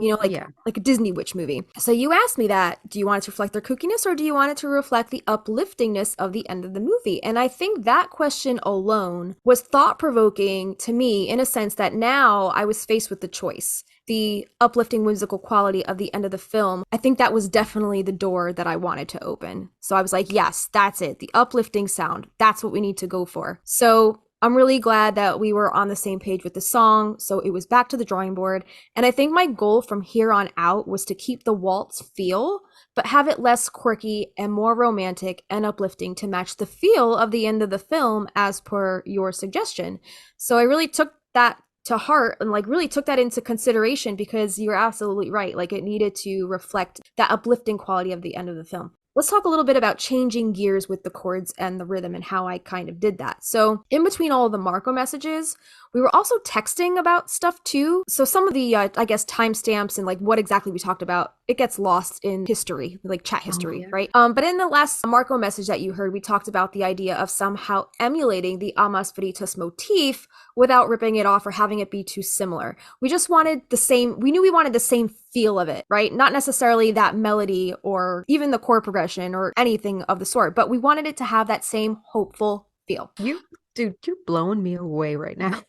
You know, like a Disney witch movie. So you asked me that, do you want it to reflect their kookiness, or do you want it to reflect the upliftingness of the end of the movie? And I think that question alone was thought-provoking to me in a sense that now I was faced with the choice. The uplifting whimsical quality of the end of the film, I think that was definitely the door that I wanted to open. So I was like, yes, that's it. The uplifting sound. That's what we need to go for. So I'm really glad that we were on the same page with the song. So it was back to the drawing board. And I think my goal from here on out was to keep the waltz feel, but have it less quirky and more romantic and uplifting to match the feel of the end of the film as per your suggestion. So I really took that to heart and like really took that into consideration because you're absolutely right. Like it needed to reflect that uplifting quality of the end of the film. Let's talk a little bit about changing gears with the chords and the rhythm and how I kind of did that. So in between all of the Marco messages, We were also texting about stuff too. So some of the, I guess, timestamps and like what exactly we talked about, it gets lost in history, like chat history, right? But in the last Marco message that you heard, we talked about the idea of somehow emulating the Amas Veritas motif without ripping it off or having it be too similar. We just wanted the same, we knew we wanted the same feel of it, right? Not necessarily that melody or even the chord progression or anything of the sort, but we wanted it to have that same hopeful feel. Dude, you're blowing me away right now.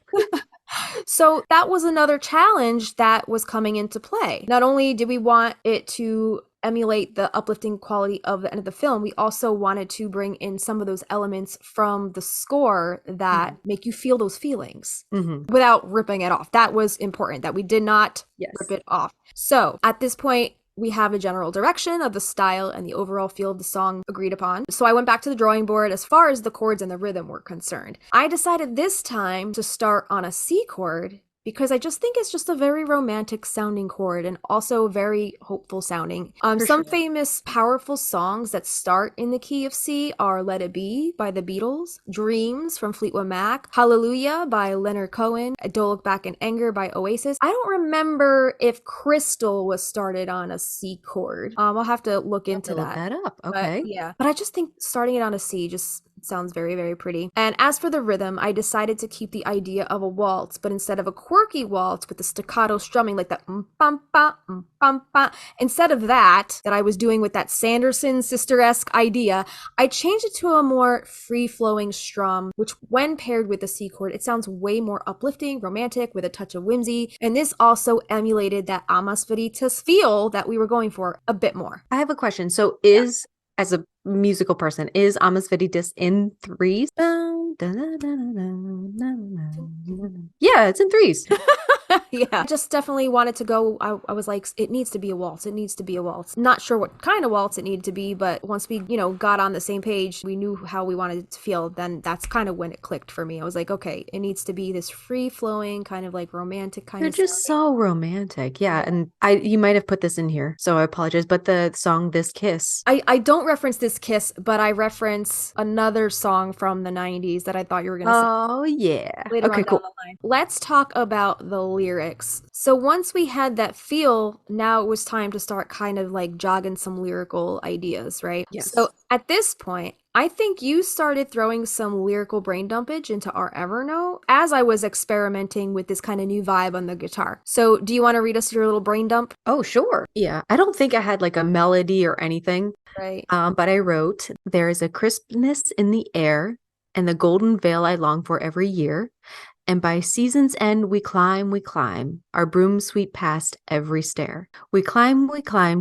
So that was another challenge that was coming into play. Not only did we want it to emulate the uplifting quality of the end of the film, we also wanted to bring in some of those elements from the score that make you feel those feelings without ripping it off. That was important, that we did not rip it off. So at this point, we have a general direction of the style and the overall feel of the song agreed upon. So I went back to the drawing board as far as the chords and the rhythm were concerned. I decided this time to start on a C chord because I just think it's just a very romantic sounding chord and also very hopeful sounding. Some famous powerful songs that start in the key of C are Let It Be by the Beatles, Dreams from Fleetwood Mac, Hallelujah by Leonard Cohen, Don't Look Back in Anger by Oasis. I don't remember if Crystal was started on a C chord. I'll have to look into that. Look that up. Okay. But I just think starting it on a C just sounds very, very pretty. And as for the rhythm, I decided to keep the idea of a waltz, but instead of a quirky waltz with the staccato strumming like that instead of that I was doing with that Sanderson sister-esque idea, I changed it to a more free-flowing strum, which when paired with the C chord, it sounds way more uplifting, romantic, with a touch of whimsy. And this also emulated that Amas Veritas feel that we were going for a bit more. I have a question. So as a musical person, is Amas Veritas in threes? Yeah, it's in threes. Yeah, I just definitely wanted to go. I was like, it needs to be a waltz. It needs to be a waltz. Not sure what kind of waltz it needed to be, but once we, got on the same page, we knew how we wanted it to feel. Then that's kind of when it clicked for me. I was like, okay, it needs to be this free flowing, kind of like romantic kind of. They're just so romantic. Yeah. And you might have put this in here, so I apologize. But the song This Kiss. I don't reference This Kiss, but I reference another song from the 90s that I thought you were going to say. Oh, yeah. Later on down the line. Let's talk about the lyrics. So once we had that feel, now it was time to start kind of like jogging some lyrical ideas, right? Yes. So at this point, I think you started throwing some lyrical brain dumpage into our Evernote as I was experimenting with this kind of new vibe on the guitar. So do you want to read us your little brain dump? Oh, sure. Yeah. I don't think I had like a melody or anything. Right. But I wrote, there is a crispness in the air and the golden veil I long for every year. And by season's end, we climb, our broom sweep past every stair. We climb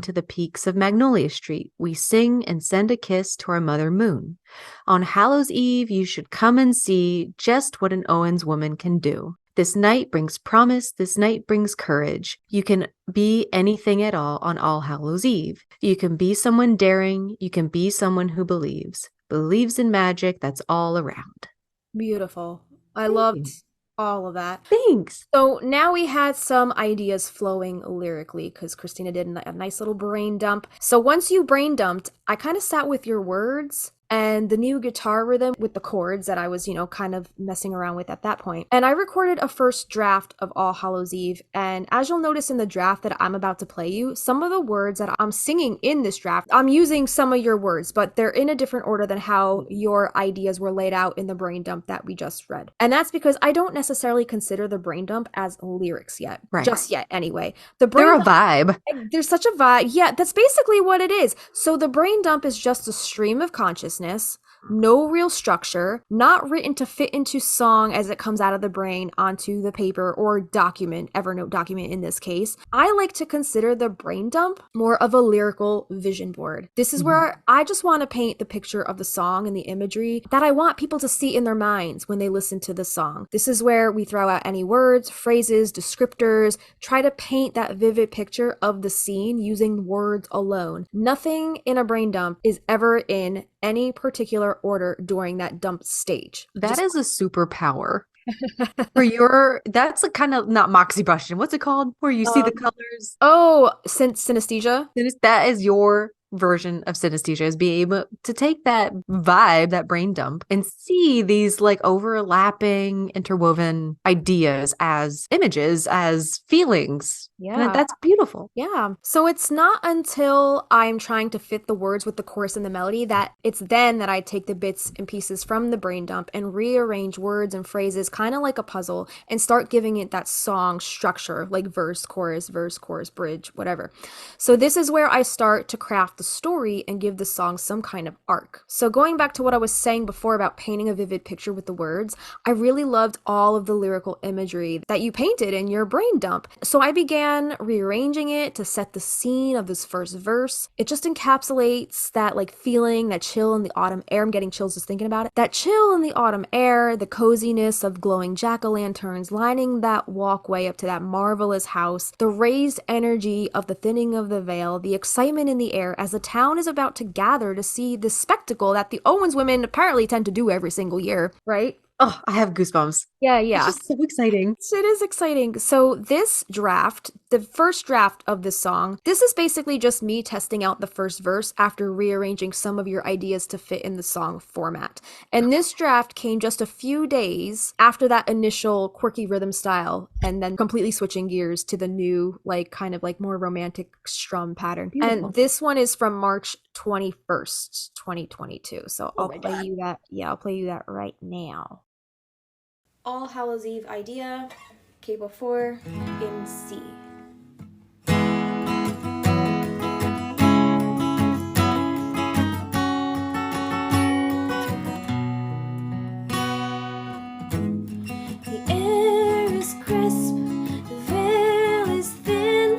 to the peaks of Magnolia Street. We sing and send a kiss to our mother moon. On Hallow's Eve, you should come and see just what an Owens woman can do. This night brings promise, this night brings courage. You can be anything at all on All Hallows Eve. You can be someone daring, you can be someone who believes in magic that's all around. Beautiful. I loved all of that. Thanks. So now we had some ideas flowing lyrically because Christina did a nice little brain dump. So once you brain dumped, I kind of sat with your words and the new guitar rhythm with the chords that I was, kind of messing around with at that point. And I recorded a first draft of All Hallows Eve. And as you'll notice in the draft that I'm about to play you, some of the words that I'm singing in this draft, I'm using some of your words, but they're in a different order than how your ideas were laid out in the brain dump that we just read. And that's because I don't necessarily consider the brain dump as lyrics yet. Right. Just yet, anyway. They're a vibe. There's such a vibe. Yeah, that's basically what it is. So the brain dump is just a stream of consciousness, no real structure, not written to fit into song as it comes out of the brain onto the paper or document, Evernote document in this case. I like to consider the brain dump more of a lyrical vision board. This is where I just want to paint the picture of the song and the imagery that I want people to see in their minds when they listen to the song. This is where we throw out any words, phrases, descriptors, try to paint that vivid picture of the scene using words alone. Nothing in a brain dump is ever in any particular order during that dump stage. That is a superpower. That's a kind of not moxibustion. What's it called? Where you see the colors. Oh, synesthesia. That is your version of synesthesia is being able to take that vibe, that brain dump, and see these like overlapping, interwoven ideas as images, as feelings. Yeah. And that's beautiful. Yeah. So it's not until I'm trying to fit the words with the chorus and the melody that it's then that I take the bits and pieces from the brain dump and rearrange words and phrases kind of like a puzzle and start giving it that song structure, like verse, chorus, bridge, whatever. So this is where I start to craft the story and give the song some kind of arc. So going back to what I was saying before about painting a vivid picture with the words, I really loved all of the lyrical imagery that you painted in your brain dump. So I began rearranging it to set the scene of this first verse. It just encapsulates that like feeling, that chill in the autumn air. I'm getting chills just thinking about it. That chill in the autumn air, the coziness of glowing jack-o'-lanterns lining that walkway up to that marvelous house, the raised energy of the thinning of the veil, the excitement in the air as the town is about to gather to see the spectacle that the Owens women apparently tend to do every single year, right? Oh, I have goosebumps. Yeah. It's just so exciting. It is exciting. So this draft, the first draft of this song, this is basically just me testing out the first verse after rearranging some of your ideas to fit in the song format. And this draft came just a few days after that initial quirky rhythm style and then completely switching gears to the new, like kind of like more romantic strum pattern. Beautiful. And this one is from March 21st, 2022. So Oh I'll my play God. you that. Yeah, I'll play you that right now. All Hallows Eve idea, Cable 4 in C. The air is crisp, the veil is thin,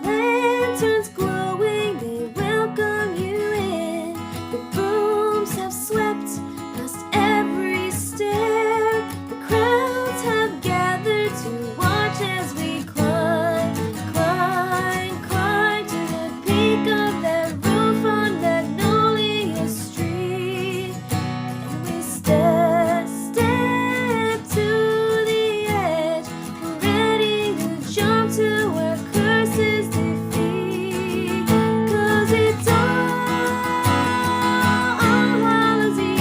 the lanterns glowing, they welcome you in. The brooms have swept past every stair, the crowds have gathered to watch as we climb, climb, climb to the peak of that roof on Magnolia Street. And we step, step to the edge, we're ready to jump to where curses defeat. 'Cause it's all Hallows Eve.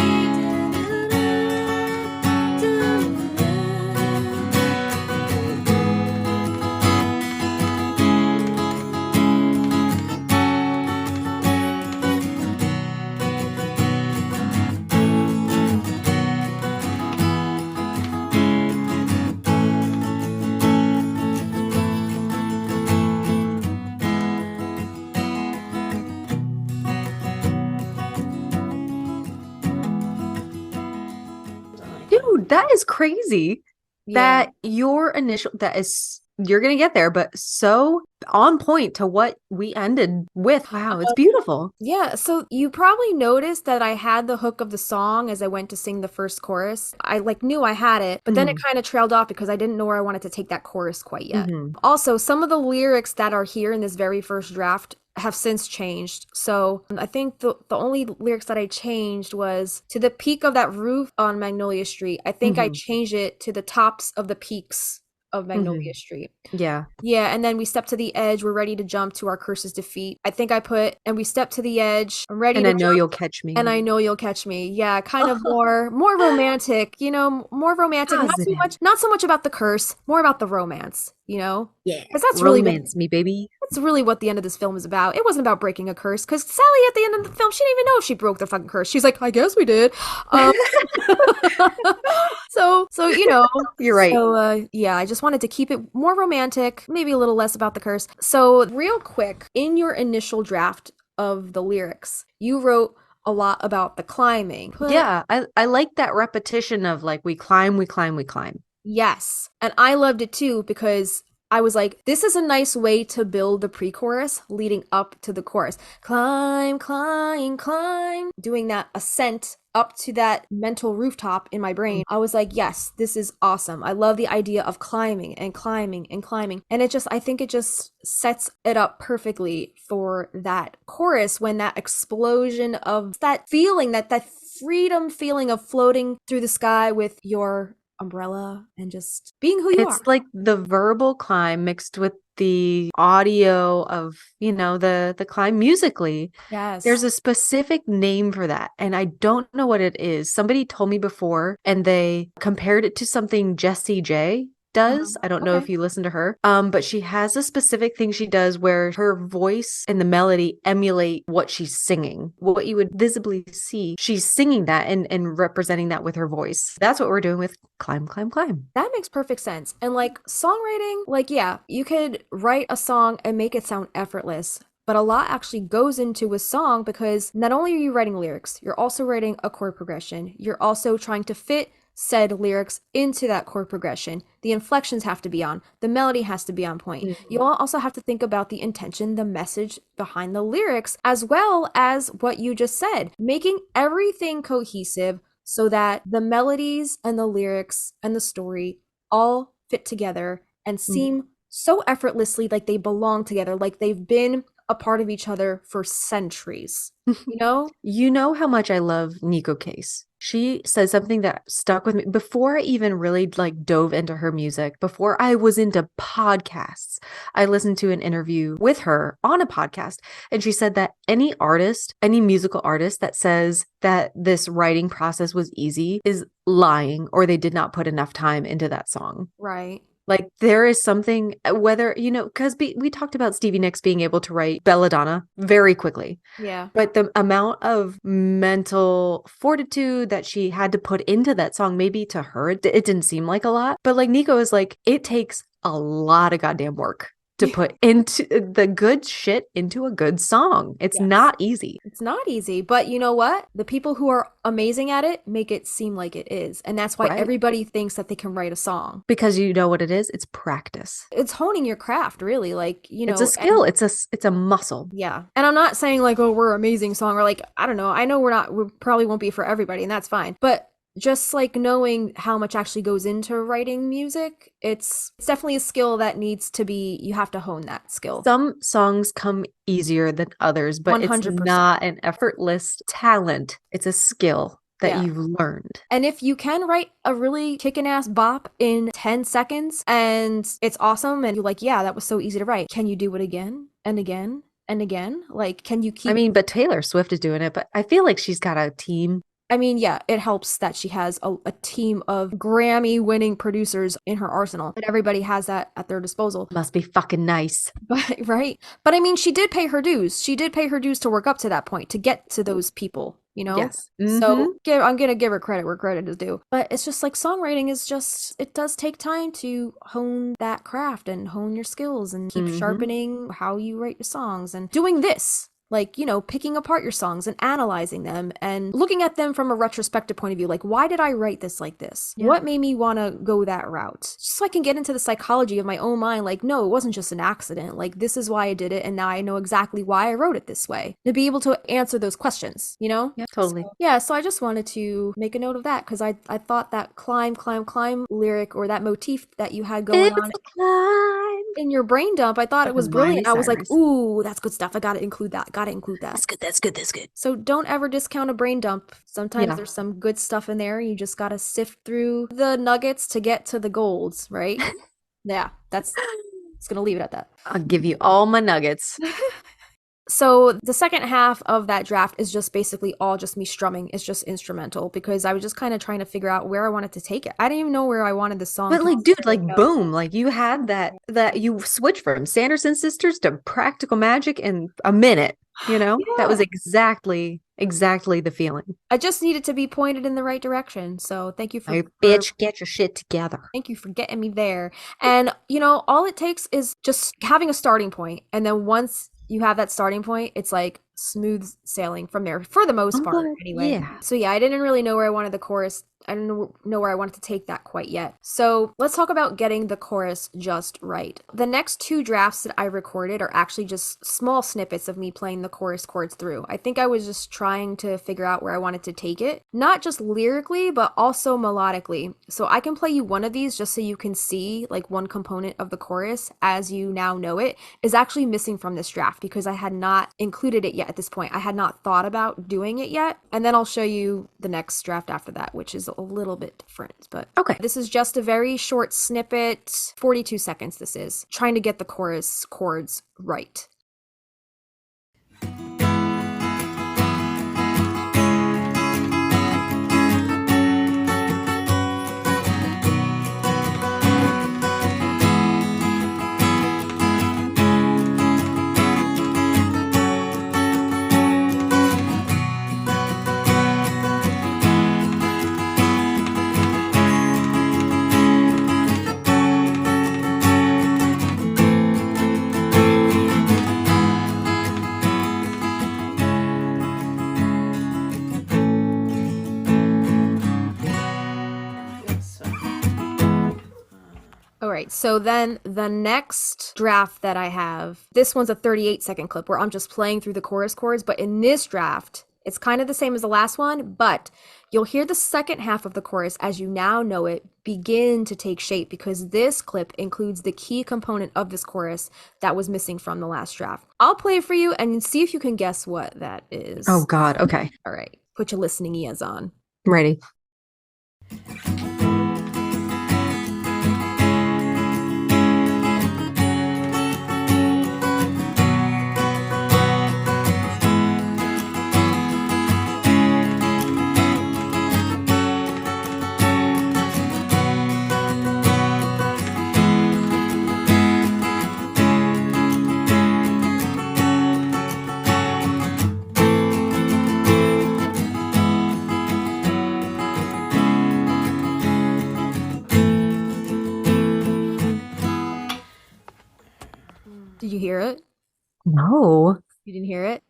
Dude, that is crazy. Yeah. That your initial, that is, you're going to get there, but so on point to what we ended with. Wow, it's beautiful. Yeah, so you probably noticed that I had the hook of the song as I went to sing the first chorus. I like knew I had it, but then it kind of trailed off because I didn't know where I wanted to take that chorus quite yet. Also, some of the lyrics that are here in this very first draft have since changed. So I think the only lyrics that I changed was to the peak of that roof on Magnolia Street. I think I changed it to the tops of the peaks of Magnolia Street. Yeah. Yeah, and then we step to the edge. We're ready to jump to our curse's defeat. I think I put, and we step to the edge. I'm ready And to I know jump, you'll catch me. and I know you'll catch me. Yeah, kind of more romantic, more romantic. Positive. Not so much about the curse, more about the romance, Yeah. Because that's really Romance me, baby. that's really what the end of this film is about. It wasn't about breaking a curse, because Sally at the end of the film, she didn't even know if she broke the fucking curse. She's like, I guess we did. So You're right. So yeah, I just wanted to keep it more romantic, maybe a little less about the curse. So real quick, in your initial draft of the lyrics, you wrote a lot about the climbing. Yeah, I like that repetition of like we climb, we climb, we climb. Yes. And I loved it too because I was like, this is a nice way to build the pre-chorus leading up to the chorus. Climb, climb, climb. Doing that ascent up to that mental rooftop in my brain. I was like, yes, this is awesome. I love the idea of climbing and climbing and climbing. And I think it just sets it up perfectly for that chorus when that explosion of that feeling, that freedom feeling of floating through the sky with your umbrella and just being who you are. It's like the verbal climb mixed with the audio of, the climb musically. Yes. There's a specific name for that, and I don't know what it is. Somebody told me before, and they compared it to something Jessie J does. I don't know if Okay. you listen to her. But she has a specific thing she does where her voice and the melody emulate what she's singing. What you would visibly see, she's singing that and representing that with her voice. That's what we're doing with Climb, Climb, Climb. That makes perfect sense. And like songwriting, like, yeah, you could write a song and make it sound effortless. But a lot actually goes into a song because not only are you writing lyrics, you're also writing a chord progression. You're also trying to fit said lyrics into that chord progression. The inflections have to be on. The melody has to be on point. Mhm. You also have to think about the intention, the message behind the lyrics, as well as what you just said, making everything cohesive so that the melodies and the lyrics and the story all fit together and seem so effortlessly like they belong together, like they've been a part of each other for centuries. You know? You know how much I love Nico Case. She said something that stuck with me before I even really dove into her music, before I was into podcasts. I listened to an interview with her on a podcast, and she said that any artist, any musical artist that says that this writing process was easy is lying, or they did not put enough time into that song. Right. Like there is something, whether, because we talked about Stevie Nicks being able to write Belladonna very quickly. Yeah. But the amount of mental fortitude that she had to put into that song, maybe to her, it didn't seem like a lot. But like Nico is like, it takes a lot of goddamn work to put into the good shit into a good song. It's not easy. It's not easy, but you know what? The people who are amazing at it make it seem like it is. And that's why everybody thinks that they can write a song. Because you know what it is? It's practice. It's honing your craft, really. Like, it's a skill. It's a muscle. Yeah. And I'm not saying like, oh, we're amazing song, or like, I don't know. I know we probably won't be for everybody, and that's fine. But just like knowing how much actually goes into writing music, it's definitely a skill that needs to be, you have to hone that skill. Some songs come easier than others, but 100%. It's not an effortless talent. It's a skill that you've learned. And if you can write a really kicking ass bop in 10 seconds and it's awesome and you're like, yeah, that was so easy to write, can you do it again and again and again? Like, can you keep... I mean, but Taylor Swift is doing it, but I feel like she's got a team. I mean, yeah, it helps that she has a team of Grammy-winning producers in her arsenal, and everybody has that at their disposal. Must be fucking nice. But, right? But I mean, she did pay her dues. She did pay her dues to work up to that point, to get to those people, Yes. So I'm going to give her credit where credit is due. But it's just like songwriting is just, it does take time to hone that craft and hone your skills and keep sharpening how you write your songs and doing this. Like, picking apart your songs and analyzing them and looking at them from a retrospective point of view. Like, why did I write this like this? Yeah. What made me want to go that route? Just so I can get into the psychology of my own mind. Like, no, it wasn't just an accident. Like, this is why I did it. And now I know exactly why I wrote it this way. To be able to answer those questions, Yeah, totally. So I just wanted to make a note of that because I thought that climb, climb, climb lyric or that motif that you had going on in your brain dump, I thought it was brilliant. I was like, ooh, that's good stuff. I got to include that. That's good. So don't ever discount a brain dump. Sometimes there's some good stuff in there. You just got to sift through the nuggets to get to the golds, right? Yeah, it's going to leave it at that. I'll give you all my nuggets. So the second half of that draft is just basically all just me strumming. It's just instrumental because I was just kind of trying to figure out where I wanted to take it. I didn't even know where I wanted the song. But like, dude, like boom, like you had that you switched from Sanderson Sisters to Practical Magic in a minute, That was exactly the feeling. I just needed to be pointed in the right direction. So thank you for... Bitch, get your shit together. Thank you for getting me there. And, all it takes is just having a starting point. And then once you have that starting point, it's like smooth sailing from there for the most part anyway. Yeah. So I didn't really know where I wanted the chorus. I didn't know where I wanted to take that quite yet. So let's talk about getting the chorus just right. The next two drafts that I recorded are actually just small snippets of me playing the chorus chords through. I think I was just trying to figure out where I wanted to take it, not just lyrically, but also melodically. So I can play you one of these just so you can see like one component of the chorus as you now know it is actually missing from this draft because I had not included it yet at this point. I had not thought about doing it yet. And then I'll show you the next draft after that, which is so a little bit different. But Okay. this is just a very short snippet, 42 seconds this is, trying to get the chorus chords right. All right, so then the next draft that I have, this one's a 38-second clip where I'm just playing through the chorus chords, but in this draft, it's kind of the same as the last one, but you'll hear the second half of the chorus as you now know it begin to take shape because this clip includes the key component of this chorus that was missing from the last draft. I'll play it for you and see if you can guess what that is. Oh, God. Okay. All right, put your listening ears on. I'm ready. Did you hear it? No. You didn't hear it?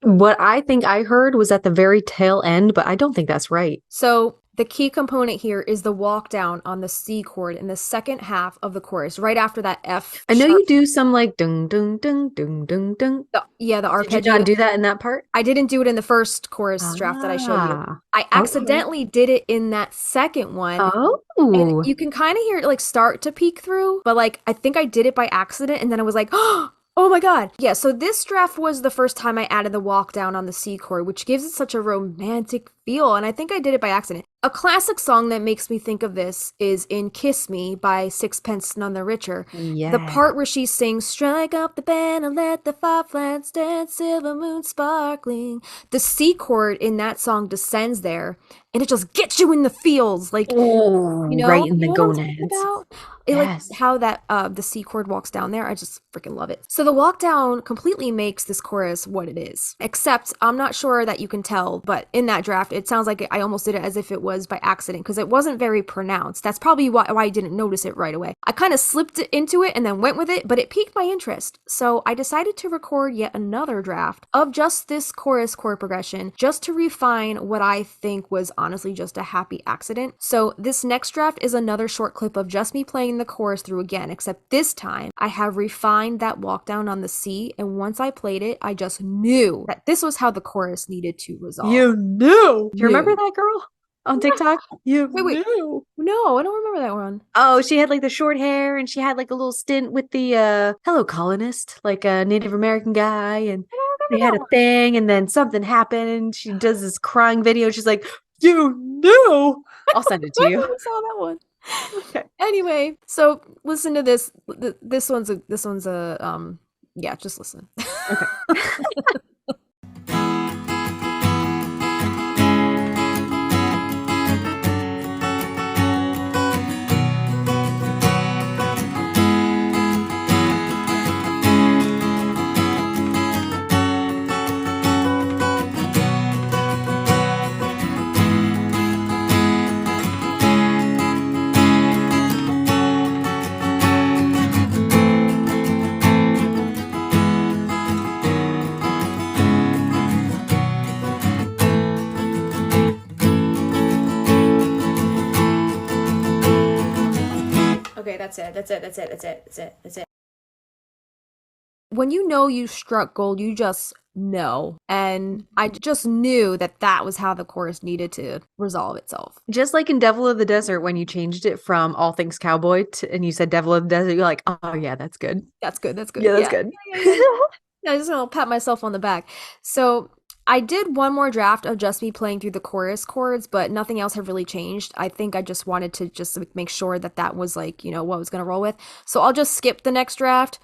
What I think I heard was at the very tail end, but I don't think that's right. So the key component here is the walk down on the C chord in the second half of the chorus, right after that F. I know sharp. you do some like dung dung dung dung dung dung. Yeah, the Did arpeggio. you not do that in that part? I didn't do it in the first chorus draft that I showed you. I accidentally did it in that second one. Oh. And you can kind of hear it like start to peek through, but like I think I did it by accident and then I was like, oh my God. Yeah, so this draft was the first time I added the walk down on the C chord, which gives it such a romantic feel. And I think I did it by accident. A classic song that makes me think of this is in Kiss Me by Sixpence None the Richer. Yeah. The part where she sings, strike up the band and let the five flats dance, silver moon sparkling. The C chord in that song descends there and it just gets you in the feels. Like, Oh, you know, right in the you know what I'm talking gonads. about? It, Yes. like how that the C chord walks down there. I just freaking love it. So the walk down completely makes this chorus what it is. Except I'm not sure that you can tell, but in that draft, it sounds like I almost did it as if it was by accident because it wasn't very pronounced. That's probably why I didn't notice it right away. I kind of slipped into it and then went with it, but it piqued my interest. So I decided to record yet another draft of just this chorus chord progression, just to refine what I think was honestly just a happy accident. So this next draft is another short clip of just me playing the chorus through again, except this time I have refined that walk down on the C, and once I played it, I just knew that this was how the chorus needed to resolve. You knew. Do you remember Knew. that girl on TikTok? You Wait. knew. No, I don't remember that one. Oh, she had like the short hair and she had like a little stint with the Hello Colonist, like a Native American guy, and they had a thing and then something happened and she does this crying video. She's like, you knew. I'll send it to I you. never saw that one. Okay. Anyway, so listen to this. This one's a yeah, just listen. Okay. Okay, that's it. When you know you struck gold, you just know. And I just knew that that was how the chorus needed to resolve itself. Just like in Devil of the Desert, when you changed it from All Things Cowboy and you said Devil of the Desert, you're like, oh yeah, that's good. That's good. Yeah, that's good. I just want to pat myself on the back. So I did one more draft of just me playing through the chorus chords, but nothing else had really changed. I think I just wanted to just make sure that that was like, you know, what I was going to roll with. So I'll just skip the next draft.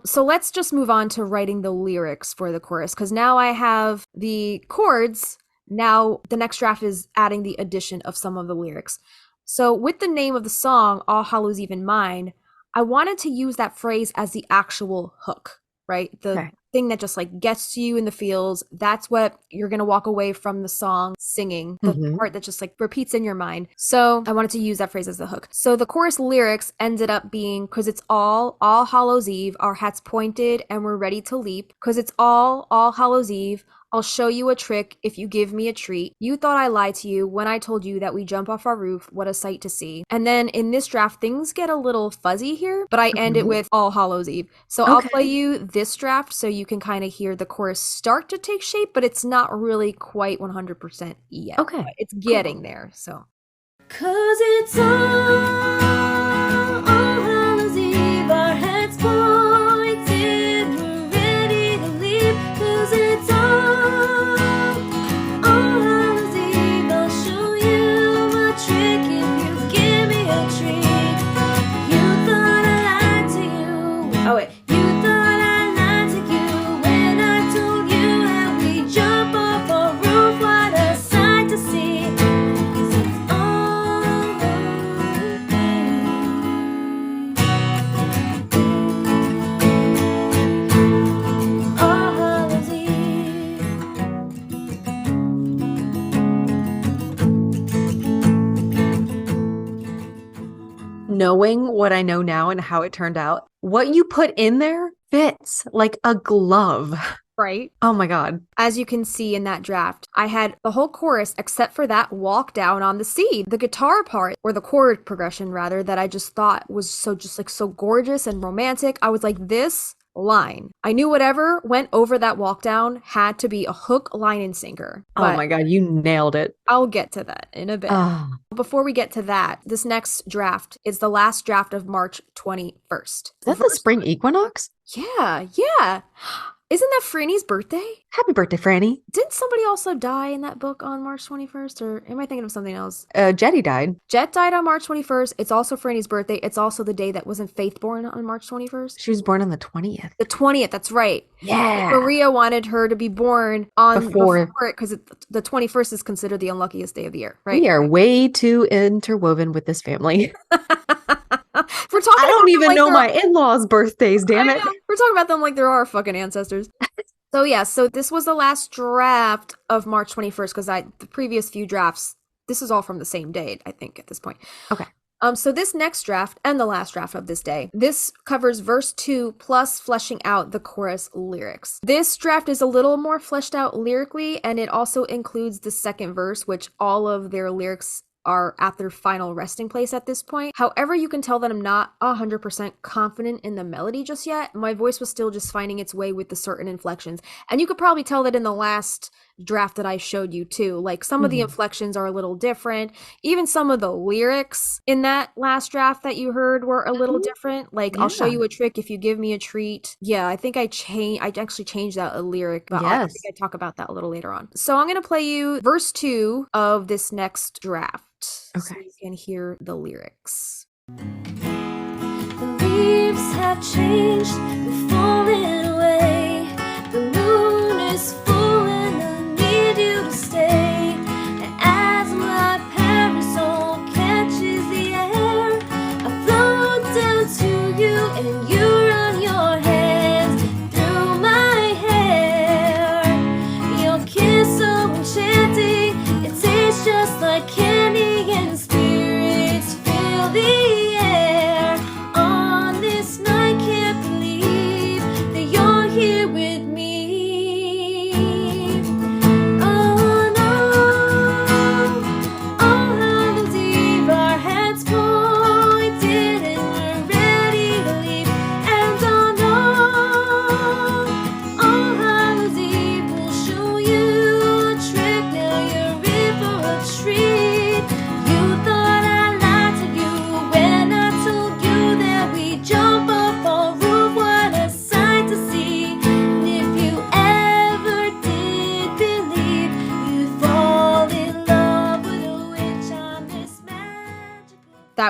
So let's just move on to writing the lyrics for the chorus, because now I have the chords. Now the next draft is adding the addition of some of the lyrics. So with the name of the song, All Hallows Eve in mind, I wanted to use that phrase as the actual hook, right? The thing that just like gets to you in the feels. That's what you're going to walk away from the song singing, the part that just like repeats in your mind. So I wanted to use that phrase as the hook. So the chorus lyrics ended up being, because it's all Hallows Eve, our hats pointed and we're ready to leap. Because it's all Hallows Eve, I'll show you a trick if you give me a treat. You thought I lied to you when I told you that we jump off our roof. What a sight to see. And then in this draft, things get a little fuzzy here, but I end it with All Hallows Eve. So I'll play you this draft so you can kind of hear the chorus start to take shape, but it's not really quite 100% yet. Okay. But it's getting there, so. 'Cause it's all Hallows Eve, our heads pointed, we're ready to leap. 'Cause it's all Hallows Eve, I'll show you a trick if you give me a treat. You thought I lied to you. Oh, wait. You thought I lied to you when I told you that we jump off a roof. What a sight to see. 'Cause it's all Hallows Eve. All Hallows Eve. Knowing what I know now and how it turned out, what you put in there fits like a glove. Right? Oh my God. As you can see in that draft, I had the whole chorus except for that walk down on the sea. The guitar part, or the chord progression rather, that I just thought was so gorgeous and romantic. I was like, this line. I knew whatever went over that walk down had to be a hook, line, and sinker. Oh But my God. You nailed it. I'll get to that in a bit. Oh. Before we get to that, this next draft is the last draft of March 21st. Is that the spring equinox? Yeah. Isn't that Franny's birthday? Happy birthday, Franny. Didn't somebody also die in that book on March 21st? Or am I thinking of something else? Jetty died. Jet died on March 21st. It's also Franny's birthday. It's also the day that wasn't Faith born on March 21st. She was born on the 20th. The 20th, that's right. Yeah. Maria wanted her to be born on Before it because the 21st is considered the unluckiest day of the year, right? We are way too interwoven with this family. We're talking I don't about even like know they're- my in-laws' birthdays, damn I it. know. We're talking about them like they're our fucking ancestors. So this was the last draft of March 21st because the previous few drafts, this is all from the same date, I think, at this point. Okay. So this next draft and the last draft of this day, this covers verse 2 plus fleshing out the chorus lyrics. This draft is a little more fleshed out lyrically, and it also includes the second verse, which all of their lyrics are at their final resting place at this point. However, you can tell that I'm not 100% confident in the melody just yet. My voice was still just finding its way with the certain inflections. And you could probably tell that in the last draft that I showed you too. Like some of the inflections are a little different. Even some of the lyrics in that last draft that you heard were a little different. Like I'll show you a trick if you give me a treat. Yeah, I think I actually changed that a lyric, but I think I talk about that a little later on. So I'm going to play you verse 2 of this next draft. Okay. So you can hear the lyrics. The leaves have changed, they're falling away. The moon is full and I need you to stay. And as my parasol catches the air, I float down to you and you run your hands through my hair. Your kiss so enchanting, it tastes just like candy and spirits fill the air. On this night, can't believe that you're here with me. Oh no, All Hallows Eve, our heads pointed and we're ready to leave.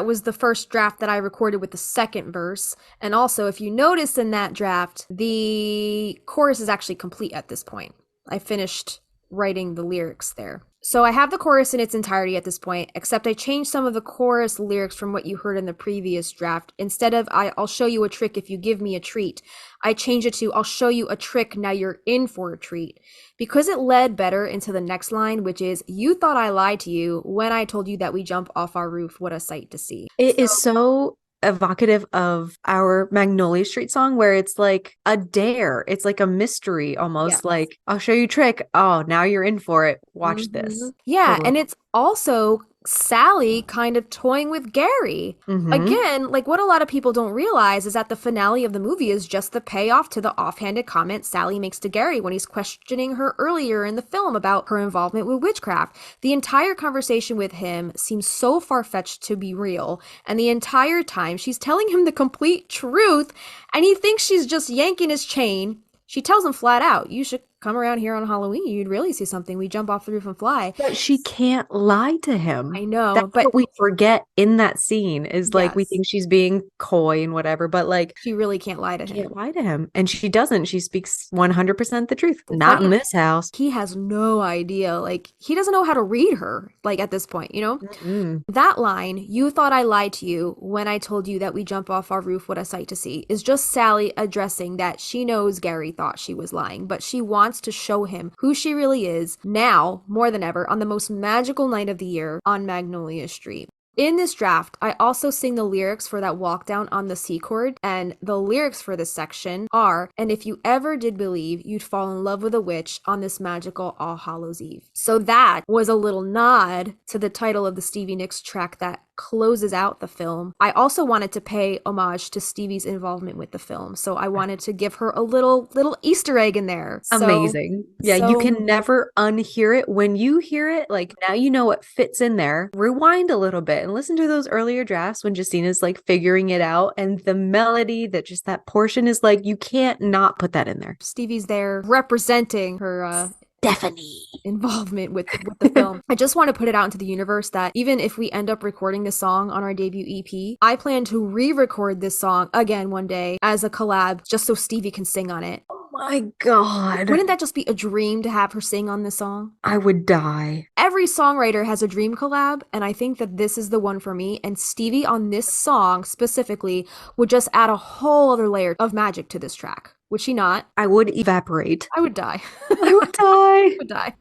That was the first draft that I recorded with the second verse. And also, if you notice in that draft, the chorus is actually complete at this point. I finished writing the lyrics there. So I have the chorus in its entirety at this point, except I changed some of the chorus lyrics from what you heard in the previous draft. Instead of I'll show you a trick if you give me a treat, I changed it to I'll show you a trick, now you're in for a treat. Because it led better into the next line, which is, you thought I lied to you when I told you that we jump off our roof, what a sight to see. It is so evocative of our Magnolia Street song, where it's like a dare. It's like a mystery almost. Yes. Like, I'll show you a trick. Oh, now you're in for it. Watch this. Yeah, Totally. and it's also Sally kind of toying with Gary. Mhm. Again, like what a lot of people don't realize is that the finale of the movie is just the payoff to the offhanded comment Sally makes to Gary when he's questioning her earlier in the film about her involvement with witchcraft. The entire conversation with him seems so far-fetched to be real, and the entire time she's telling him the complete truth, and he thinks she's just yanking his chain. She tells him flat out, you should come around here on Halloween. You'd really see something. We jump off the roof and fly. But she can't lie to him. I know, That's but what we forget in that scene is like, we Yes. think she's being coy and whatever, but like, she really can't lie to him. can't lie to him. And she doesn't. She speaks 100% the truth. Not in this house. He has no idea. Like, he doesn't know how to read her, like, at this point, you know? Mm-mm. That line, you thought I lied to you when I told you that we jump off our roof, what a sight to see, is just Sally addressing that she knows Gary thought she was lying, but she wants to show him who she really is now, more than ever, on the most magical night of the year on Magnolia Street. In this draft, I also sing the lyrics for that walk down on the C chord, and the lyrics for this section are, and if you ever did believe you'd fall in love with a witch on this magical All Hallows Eve. So that was a little nod to the title of the Stevie Nicks track that closes out the film. I also wanted to pay homage to Stevie's involvement with the film, so I wanted to give her a little Easter egg in there. So- Amazing. Yeah, you can never unhear it. When you hear it, like now you know what fits in there. Rewind a little bit and listen to those earlier drafts when Justina's like figuring it out, and the melody, that just that portion is like, you can't not put that in there. Stevie's there representing her Stephanie. involvement with the film. I just want to put it out into the universe that even if we end up recording this song on our debut EP, I plan to re-record this song again one day as a collab just so Stevie can sing on it. Oh my God. Wouldn't that just be a dream to have her sing on this song? I would die. Every songwriter has a dream collab, and I think that this is the one for me, and Stevie on this song specifically would just add a whole other layer of magic to this track. Would she not? I would evaporate. I would die. I would die. I would die.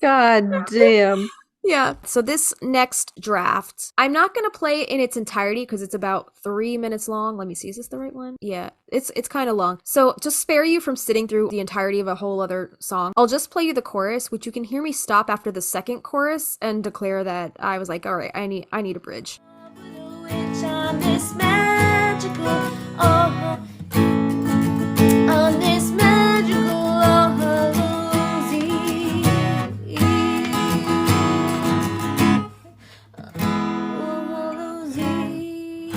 God damn. Yeah. So this next draft, I'm not going to play it in its entirety because it's about 3 minutes long. Let me see. Is this the right one? Yeah, it's kind of long. So just spare you from sitting through the entirety of a whole other song. I'll just play you the chorus, which you can hear me stop after the second chorus and declare that I was like, all right, I need a bridge. Which on this magical, oh, on this magical All Hallows Eve. All Hallows Eve.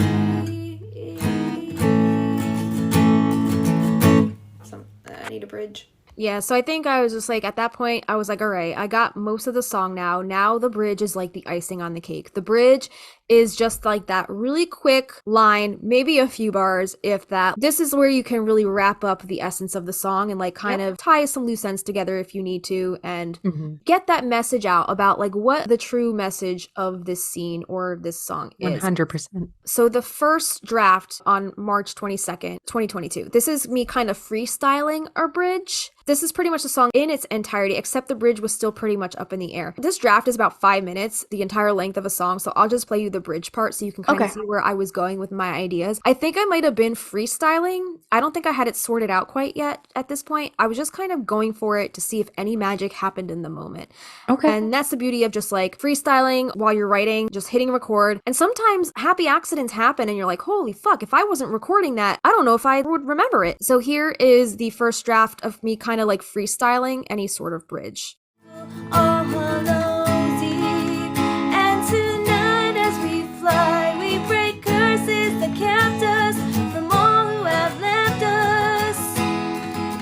I need a bridge. Yeah, so I think I was just like, at that point, I was like, all right, I got most of the song now. Now the bridge is like the icing on the cake. The bridge is just like that really quick line, maybe a few bars, if that. This is where you can really wrap up the essence of the song and like kind of tie some loose ends together if you need to, and get that message out about like what the true message of this scene or this song is. 100%. So the first draft on March 22nd, 2022, this is me kind of freestyling our bridge. This is pretty much the song in its entirety, except the bridge was still pretty much up in the air. This draft is about 5 minutes, the entire length of a song, so I'll just play you the bridge part so you can kind of see where I was going with my ideas. I think I might have been freestyling. I don't think I had it sorted out quite yet at this point. I was just kind of going for it to see if any magic happened in the moment. Okay. And that's the beauty of just like freestyling while you're writing, just hitting record. And sometimes happy accidents happen and you're like, holy fuck, if I wasn't recording that, I don't know if I would remember it. So here is the first draft of me kind of like freestyling any sort of bridge. All Hallows Eve, and tonight as we fly, we break curses that kept us from all who have left us.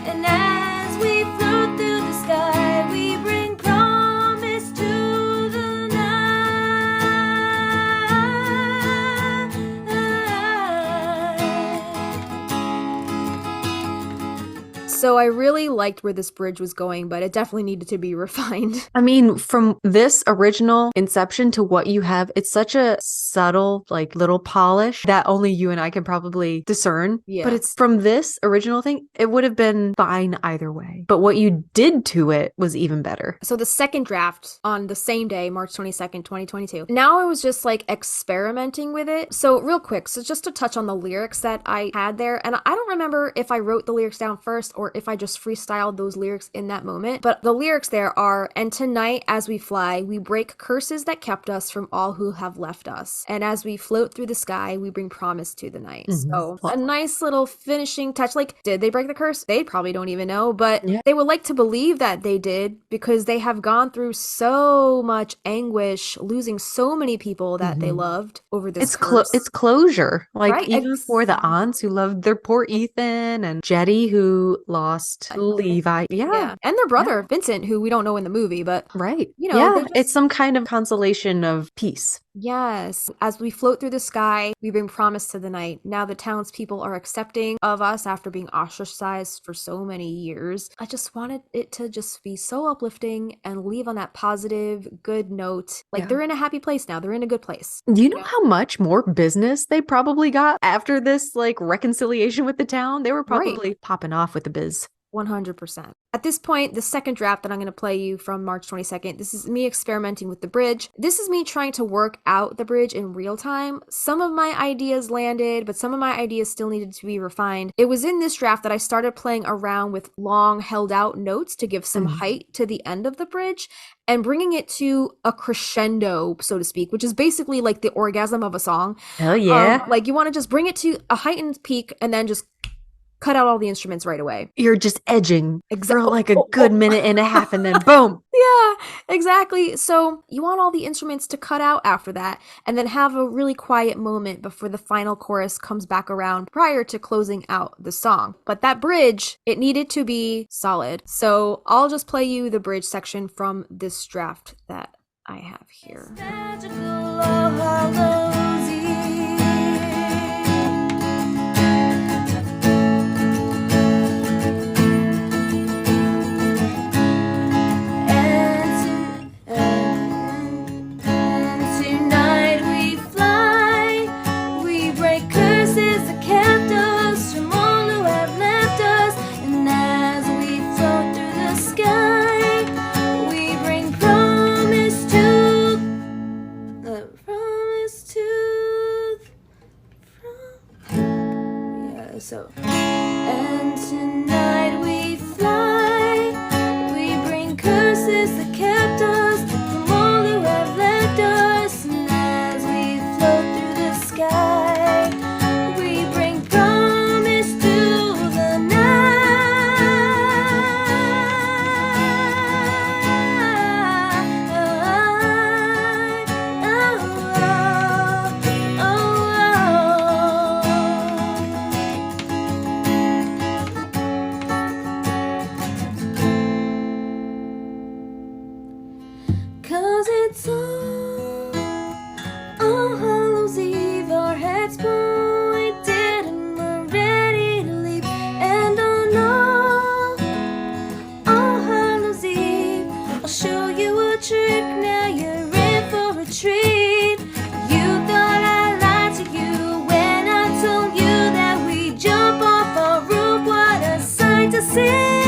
And as we float through the sky, we bring promise to the night. So I really liked where this bridge was going, but it definitely needed to be refined. I mean, from this original inception to what you have, it's such a subtle, like little polish that only you and I can probably discern. Yeah. But it's from this original thing, it would have been fine either way. But what you did to it was even better. So the second draft on the same day, March 22nd, 2022. Now I was just like experimenting with it. So real quick, so just to touch on the lyrics that I had there, and I don't remember if I wrote the lyrics down first or if I just freestyled those lyrics in that moment, but the lyrics there are, and tonight as we fly, we break curses that kept us from all who have left us. And as we float through the sky, we bring promise to the night. So a nice little finishing touch. Like, did they break the curse? They probably don't even know, but they would like to believe that they did because they have gone through so much anguish, losing so many people that they loved over this curse. It's closure. Like, Right, even for the aunts who loved their poor Ethan, and Jetty who lost Levi. Yeah. And their brother, Vincent, who we don't know in the movie, but Right. you know, they yeah. just- It's some kind of consolation of peace. yes. As we float through the sky, we bring promise to the night. Now the townspeople are accepting of us after being ostracized for so many years. I just wanted it to just be so uplifting and leave on that positive, good note. Like, they're in a happy place now. They're in a good place. Do you know how much more business they probably got after this, like, reconciliation with the town? They were probably popping off with the biz. 100%. At this point, the second draft that I'm going to play you from March 22nd, this is me experimenting with the bridge. This is me trying to work out the bridge in real time. Some of my ideas landed, but some of my ideas still needed to be refined. It was in this draft that I started playing around with long held out notes to give some height to the end of the bridge and bringing it to a crescendo, so to speak, which is basically like the orgasm of a song. Hell yeah. Like, you want to just bring it to a heightened peak and then just cut out all the instruments right away. You're just edging Exactly. for like a good minute and a half, and then boom. Yeah, exactly. So you want all the instruments to cut out after that and then have a really quiet moment before the final chorus comes back around prior to closing out the song. But that bridge, it needed to be solid. So I'll just play you the bridge section from this draft that I have here. Magical Hallows Eve. And tonight we fly, we break curses that kept us from all who have left us. And as we float through the sky, we bring promise to and tonight we fly, we bring curses that kept us from all who have left us. And as we float through the sky, we bring promise to the Cause it's all Hallows Eve, our heads pointed and we're ready to leave. And on all Hallows Eve, I'll show you a trick, now you're in for a treat. You thought I lied to you when I told you that we jump off our roof, what a sight to see.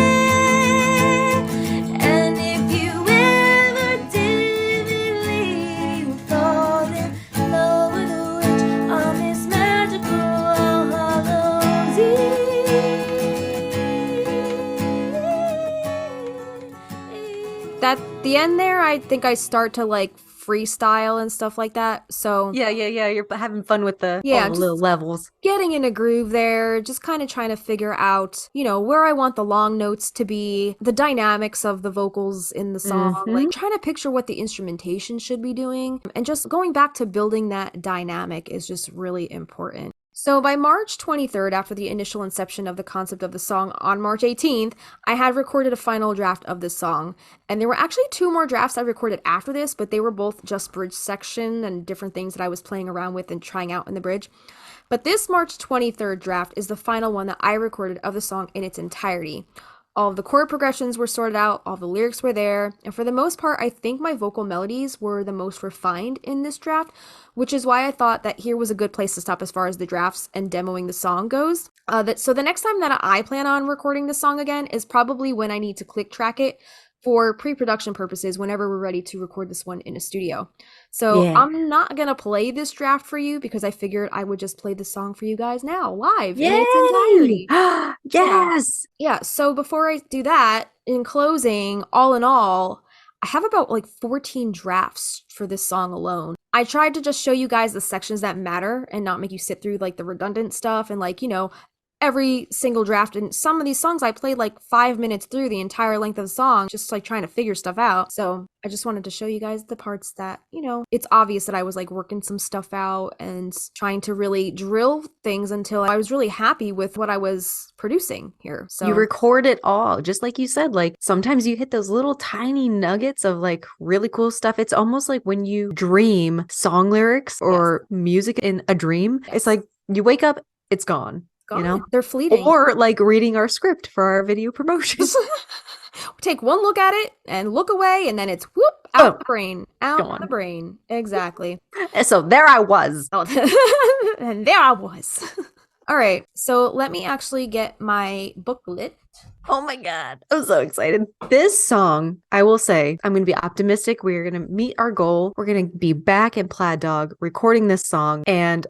At the end there, I think I start to like freestyle and stuff like that. So Yeah. You're having fun with the Yeah, all the just- little levels. getting in a groove there, just kind of trying to figure out, you know, where I want the long notes to be, the dynamics of the vocals in the song, like trying to picture what the instrumentation should be doing. And just going back to building that dynamic is just really important. So by March 23rd, after the initial inception of the concept of the song on March 18th, I had recorded a final draft of this song. And there were actually 2 more drafts I recorded after this, but they were both just bridge section and different things that I was playing around with and trying out in the bridge. But this March 23rd draft is the final one that I recorded of the song in its entirety. All of the chord progressions were sorted out, all the lyrics were there, and for the most part, I think my vocal melodies were the most refined in this draft, which is why I thought that here was a good place to stop as far as the drafts and demoing the song goes. So the next time that I plan on recording the song again is probably when I need to click track it for pre-production purposes whenever we're ready to record this one in a studio. So Yeah. I'm not going to play this draft for you because I figured I would just play the song for you guys now live in its entirety. Yes. Yeah, so before I do that, in closing, all in all, I have about like 14 drafts for this song alone. I tried to just show you guys the sections that matter and not make you sit through like the redundant stuff and like, every single draft. And some of these songs I played like 5 minutes through the entire length of the song, just like trying to figure stuff out. So I just wanted to show you guys the parts that, it's obvious that I was like working some stuff out and trying to really drill things until I was really happy with what I was producing here. So You record it all, just like you said, like sometimes you hit those little tiny nuggets of like really cool stuff. It's almost like when you dream song lyrics or music in a dream. Yes. It's like you wake up, it's gone. They're fleeting. Or like reading our script for our video promotion. Take one look at it and look away, and then it's whoop out the brain, out the brain. Exactly. And so there I was. Oh, and there I was. All right, so let me actually get my booklet. Oh my God. I'm so excited. This song, I will say, I'm going to be optimistic. We're going to meet our goal. We're going to be back in Plaid Dog recording this song. And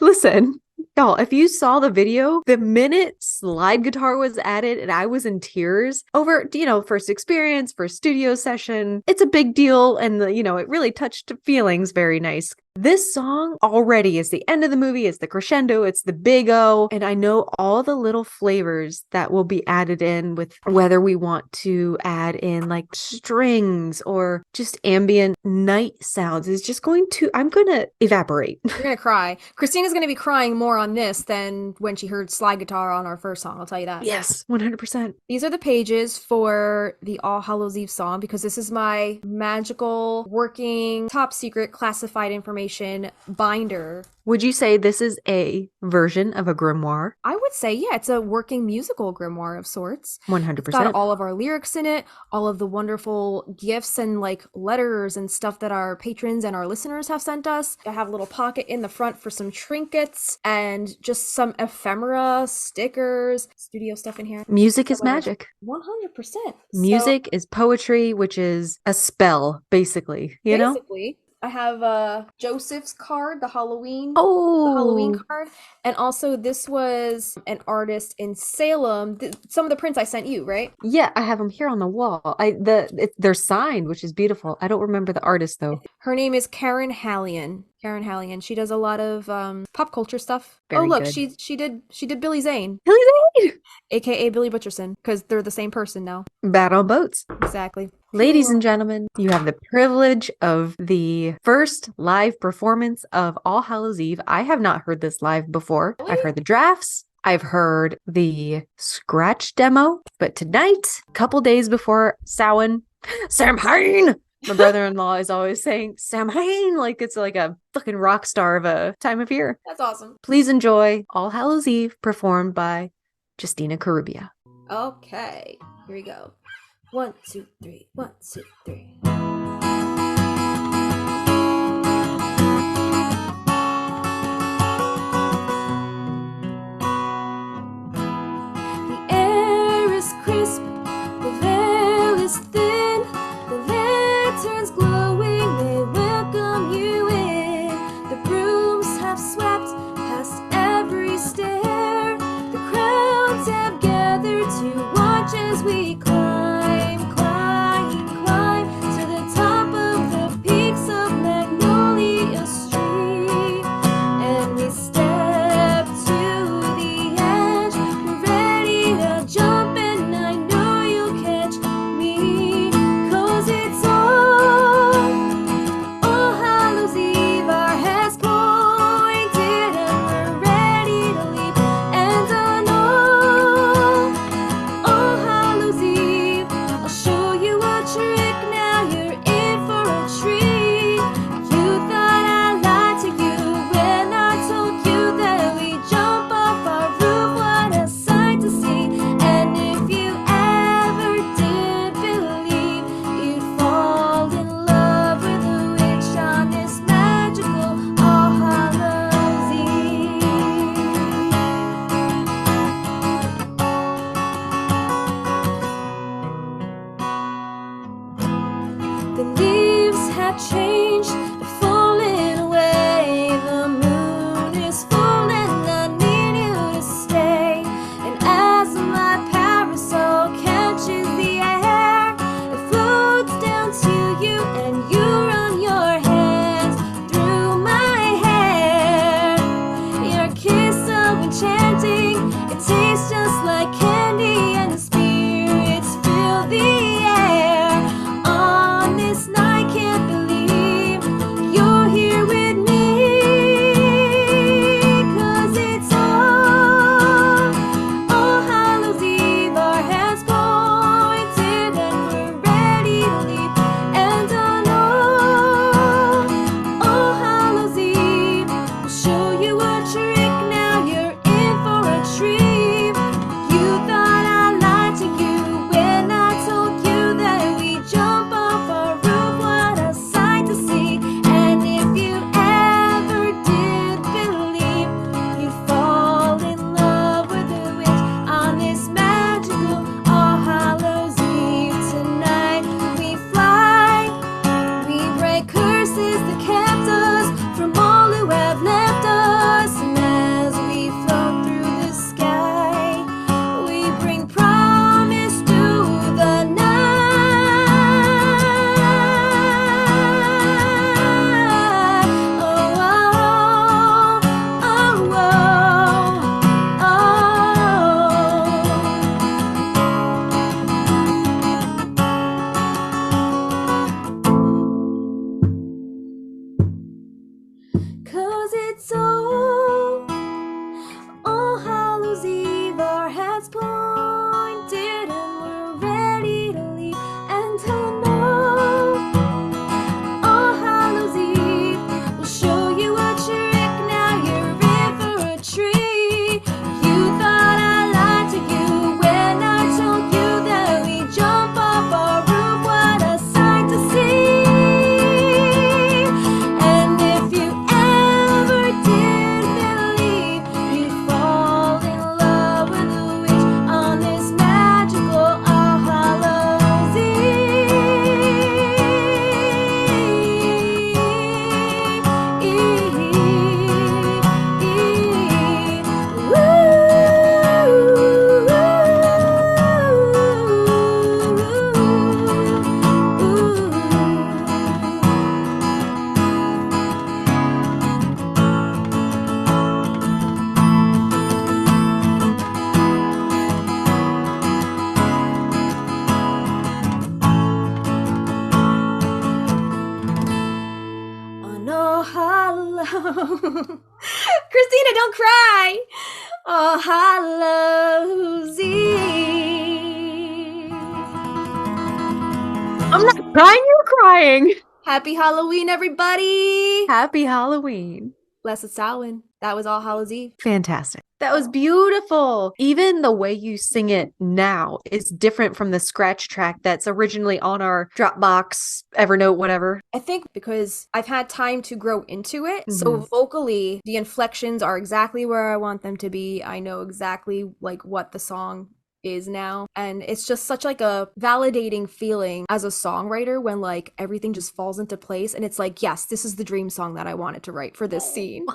listen, y'all, if you saw the video, the minute slide guitar was added and I was in tears over, first experience, first studio session, it's a big deal. And, it really touched feelings very nice. This song already is the end of the movie. It's the crescendo. It's the big O. And I know all the little flavors that will be added in with whether we want to add in like strings or just ambient night sounds is just I'm going to evaporate. You're going to cry. Christina's going to be crying more on this than when she heard slide guitar on our first song. I'll tell you that. Yes, 100%. These are the pages for the All Hallows Eve song because this is my magical, working, top secret, classified information binder. Would you say this is a version of a grimoire? I would say, yeah, it's a working musical grimoire of sorts. 100%. It's got all of our lyrics in it, all of the wonderful gifts and like letters and stuff that our patrons and our listeners have sent us. I have a little pocket in the front for some trinkets and just some ephemera, stickers, studio stuff in here. Music is magic. 100%. Music is poetry, which is a spell, basically, you know? I have Joseph's card, the Halloween Oh, card, and also this was an artist in Salem. Some of the prints I sent you, right? yeah, I have them here on the wall. They're signed, which is beautiful. I don't remember the artist though. Her name is Karen Hallion. She does a lot of pop culture stuff. Very look, good. she did Billy Zane, Billy Zane! aka Billy Butcherson, because they're the same person now. Bad on boats. Exactly. Ladies and gentlemen, you have the privilege of the first live performance of All Hallows Eve. I have not heard this live before. Really? I've heard the drafts. I've heard the scratch demo, but tonight, a couple days before Samhain, my brother-in-law is always saying Samhain like it's like a fucking rock star of a time of year. That's awesome. Please enjoy All Hallows Eve performed by Justina Carubia. Okay, here we go. 1, 2, 3. 1, 2, 3. The air is crisp, the veil is thin, the lanterns glowing, they welcome you in. The brooms have swept past every stair, the crowds have gathered to watch as we climb, climb, climb to the It tastes just like candy and the spirits fill the air. On this night, can't believe you're here with me. 'Cause it's all Hallows Eve. Our hands pointed and we're ready to leave. And I know All Hallows Eve will show you a trick. Now you're in for a treat. You thought I lied to you when I told you that we jump off our roof. What a sight to see. And if you ever did believe, you'd fall in love with a witch on this magical All Hallows Eve. Tonight we fly, we break curses that kept us from all who have left us. And as we float through the sky, we bring promise through the night. Oh, oh, oh, oh, oh. 'Cause it's all Hallows Eve. Our heads pointed and we're ready to leave. And I know All Hallows Eve will show you a trick. Now you're in for a treat. You thought I lied to you when I told you that we jump off our roof. What a sight to see. And if you ever did believe, you'd fall in love with a witch on this magical All Hallows on All Hallows. Christina, don't cry. All Hallows Eve. I'm not crying, you're crying. Happy Halloween, everybody! Happy Halloween. Bless it, Samhain. That was All Hallows Eve. Fantastic. That was beautiful. Even the way you sing it now is different from the scratch track that's originally on our Dropbox, Evernote, whatever. I think because I've had time to grow into it. So vocally, the inflections are exactly where I want them to be. I know exactly like what the song is now. And it's just such like a validating feeling as a songwriter when like everything just falls into place and it's like, yes, this is the dream song that I wanted to write for this scene.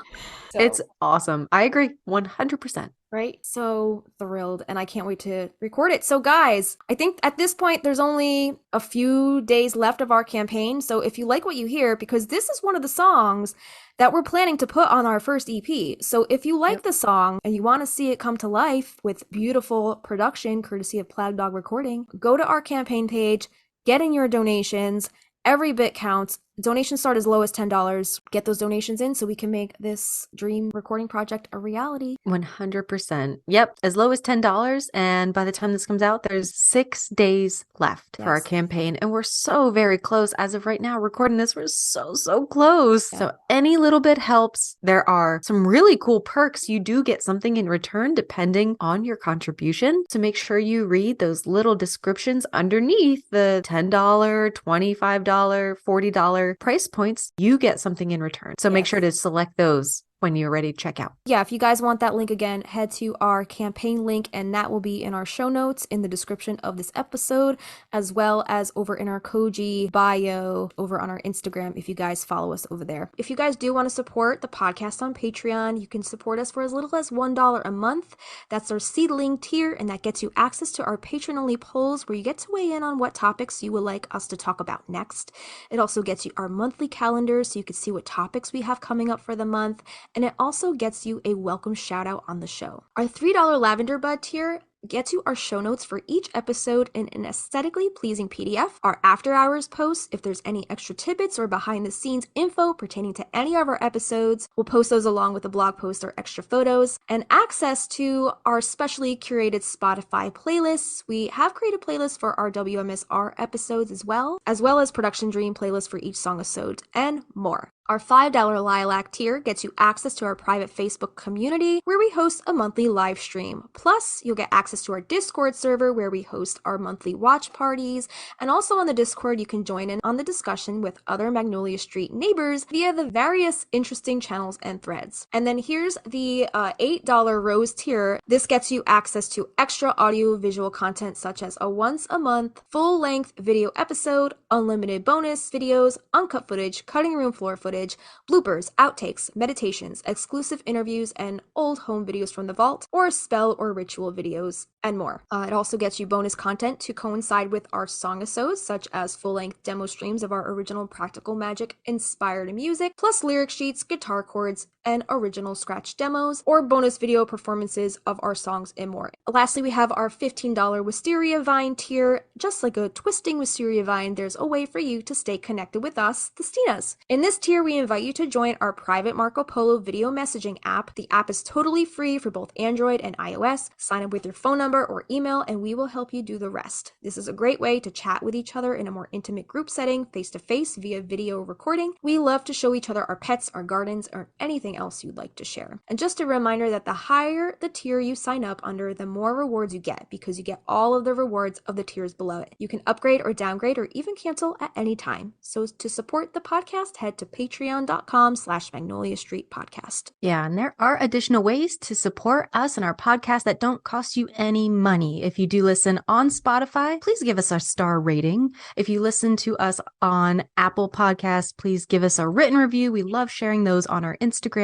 So, It's awesome. I agree 100%. right? So thrilled and I can't wait to record it. So guys, I think at this point there's only a few days left of our campaign. So if you like what you hear, because this is one of the songs that we're planning to put on our first EP. So if you like the song and you want to see it come to life with beautiful production courtesy of Plague Dog Recording, go to our campaign page, get in your donations. Every bit counts. Donations start as low as $10. Get those donations in so we can make this dream recording project a reality. 100%. Yep. As low as $10. And by the time this comes out, there's 6 days left for our Yes. campaign. And we're so very close. As of right now, recording this, we're so close. Yeah. So any little bit helps. There are some really cool perks. You do get something in return depending on your contribution. So make sure you read those little descriptions underneath the $10, $25, $40 price points. You get something in return. So make Yes. sure to select those when you're ready to check out. Yeah, if you guys want that link again, head to our campaign link, and that will be in our show notes in the description of this episode, as well as over in our Koji bio over on our Instagram if you guys follow us over there. If you guys do want to support the podcast on Patreon, you can support us for as little as $1 a month. That's our seedling tier, and that gets you access to our patron-only polls where you get to weigh in on what topics you would like us to talk about next. It also gets you our monthly calendar so you can see what topics we have coming up for the month, and it also gets you a welcome shout out on the show. Our $3 Lavender Bud tier gets you our show notes for each episode in an aesthetically pleasing PDF, our after hours posts if there's any extra tidbits or behind the scenes info pertaining to any of our episodes. We'll post those along with a blog post or extra photos, and access to our specially curated Spotify playlists. We have created playlists for our WMSR episodes as well as Production Dream playlists for each Song-i-Sode and more. Our $5 Lilac tier gets you access to our private Facebook community where we host a monthly live stream. Plus, you'll get access to our Discord server where we host our monthly watch parties. And also on the Discord, you can join in on the discussion with other Magnolia Street neighbors via the various interesting channels and threads. And then here's the $8 Rose tier. This gets you access to extra audio-visual content such as a once a month full-length video episode, unlimited bonus videos, uncut footage, cutting room floor footage, bloopers, outtakes, meditations, exclusive interviews, and old home videos from the vault, or spell or ritual videos, and more. It also gets you bonus content to coincide with our Song-i-Sodes, such as full-length demo streams of our original practical magic inspired music, plus lyric sheets, guitar chords, and original scratch demos, or bonus video performances of our songs and more. Lastly, we have our $15 Wisteria Vine tier. Just like a twisting Wisteria Vine, there's a way for you to stay connected with us, the Stinas. In this tier, we invite you to join our private Marco Polo video messaging app. The app is totally free for both Android and iOS. Sign up with your phone number or email, and we will help you do the rest. This is a great way to chat with each other in a more intimate group setting, face-to-face via video recording. We love to show each other our pets, our gardens, or anything else you'd like to share. And just a reminder that the higher the tier you sign up under, the more rewards you get, because you get all of the rewards of the tiers below it. You can upgrade or downgrade or even cancel at any time. So to support the podcast, head to patreon.com/Magnolia Street Podcast. Yeah, and there are additional ways to support us and our podcast that don't cost you any money. If you do listen on Spotify, please give us a star rating. If you listen to us on Apple Podcasts, please give us a written review. We love sharing those on our Instagram.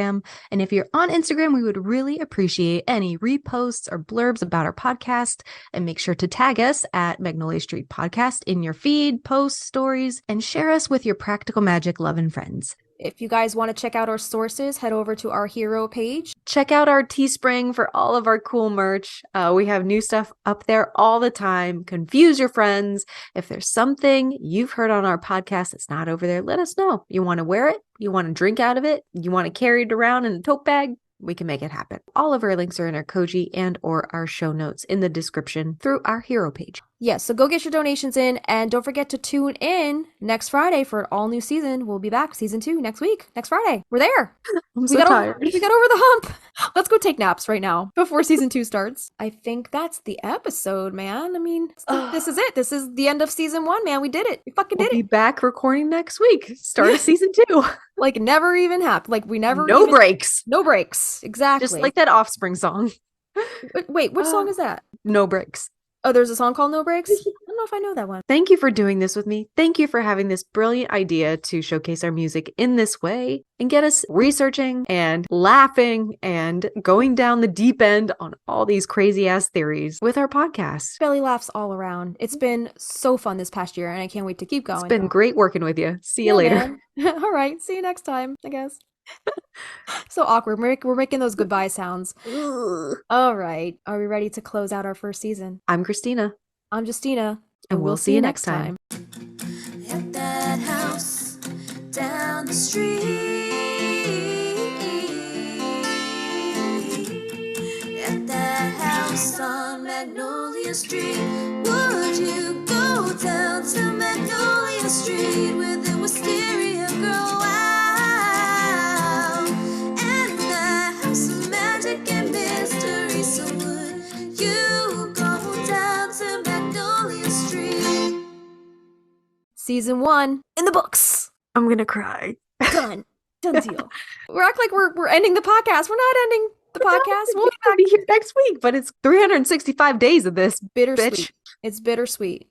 And if you're on Instagram, we would really appreciate any reposts or blurbs about our podcast. And make sure to tag us at Magnolia Street Podcast in your feed, posts, stories, and share us with your practical magic loving friends. If you guys want to check out our sources, head over to our hero page. Check out our Teespring for all of our cool merch. We have new stuff up there all the time. Confuse your friends. If there's something you've heard on our podcast that's not over there, let us know. You want to wear it? You want to drink out of it? You want to carry it around in a tote bag? We can make it happen. All of our links are in our Koji and or our show notes in the description through our hero page. Yes, so go get your donations in, and don't forget to tune in next Friday for an all new season. We'll be back, season 2, next week, next Friday. We're there. I'm so tired. We got over the hump. Let's go take naps right now before season 2 starts. I think that's the episode, man. I mean, this is it. This is the end of season 1, man. We did it. We fucking did it. We'll be back recording next week. Start of season 2. Like never even happened. Like we never. No breaks. No breaks. Exactly. Just like that Offspring song. Wait, which song is that? No breaks. Oh, there's a song called No Breaks? I don't know if I know that one. Thank you for doing this with me. Thank you for having this brilliant idea to showcase our music in this way and get us researching and laughing and going down the deep end on all these crazy ass theories with our podcast. Belly laughs all around. It's been so fun this past year, and I can't wait to keep going. It's been great working with you. See you later. All right. See you next time, I guess. So awkward. We're making those goodbye sounds. All right. Are we ready to close out our first season? I'm Christina. I'm Justina. And we'll see you next time. At that house down the street, at that house on Magnolia Street, would you go down to Magnolia Street with the wisteria girl? Wow, and the house of magic and mystery. So would you go down to Magnolia Street? Season 1 in the books. I'm gonna cry. Done. Done deal. We act like we're ending the podcast. We're not ending the podcast. We'll be here next week, but it's 365 days of this. Bittersweet. Bitch. It's bittersweet.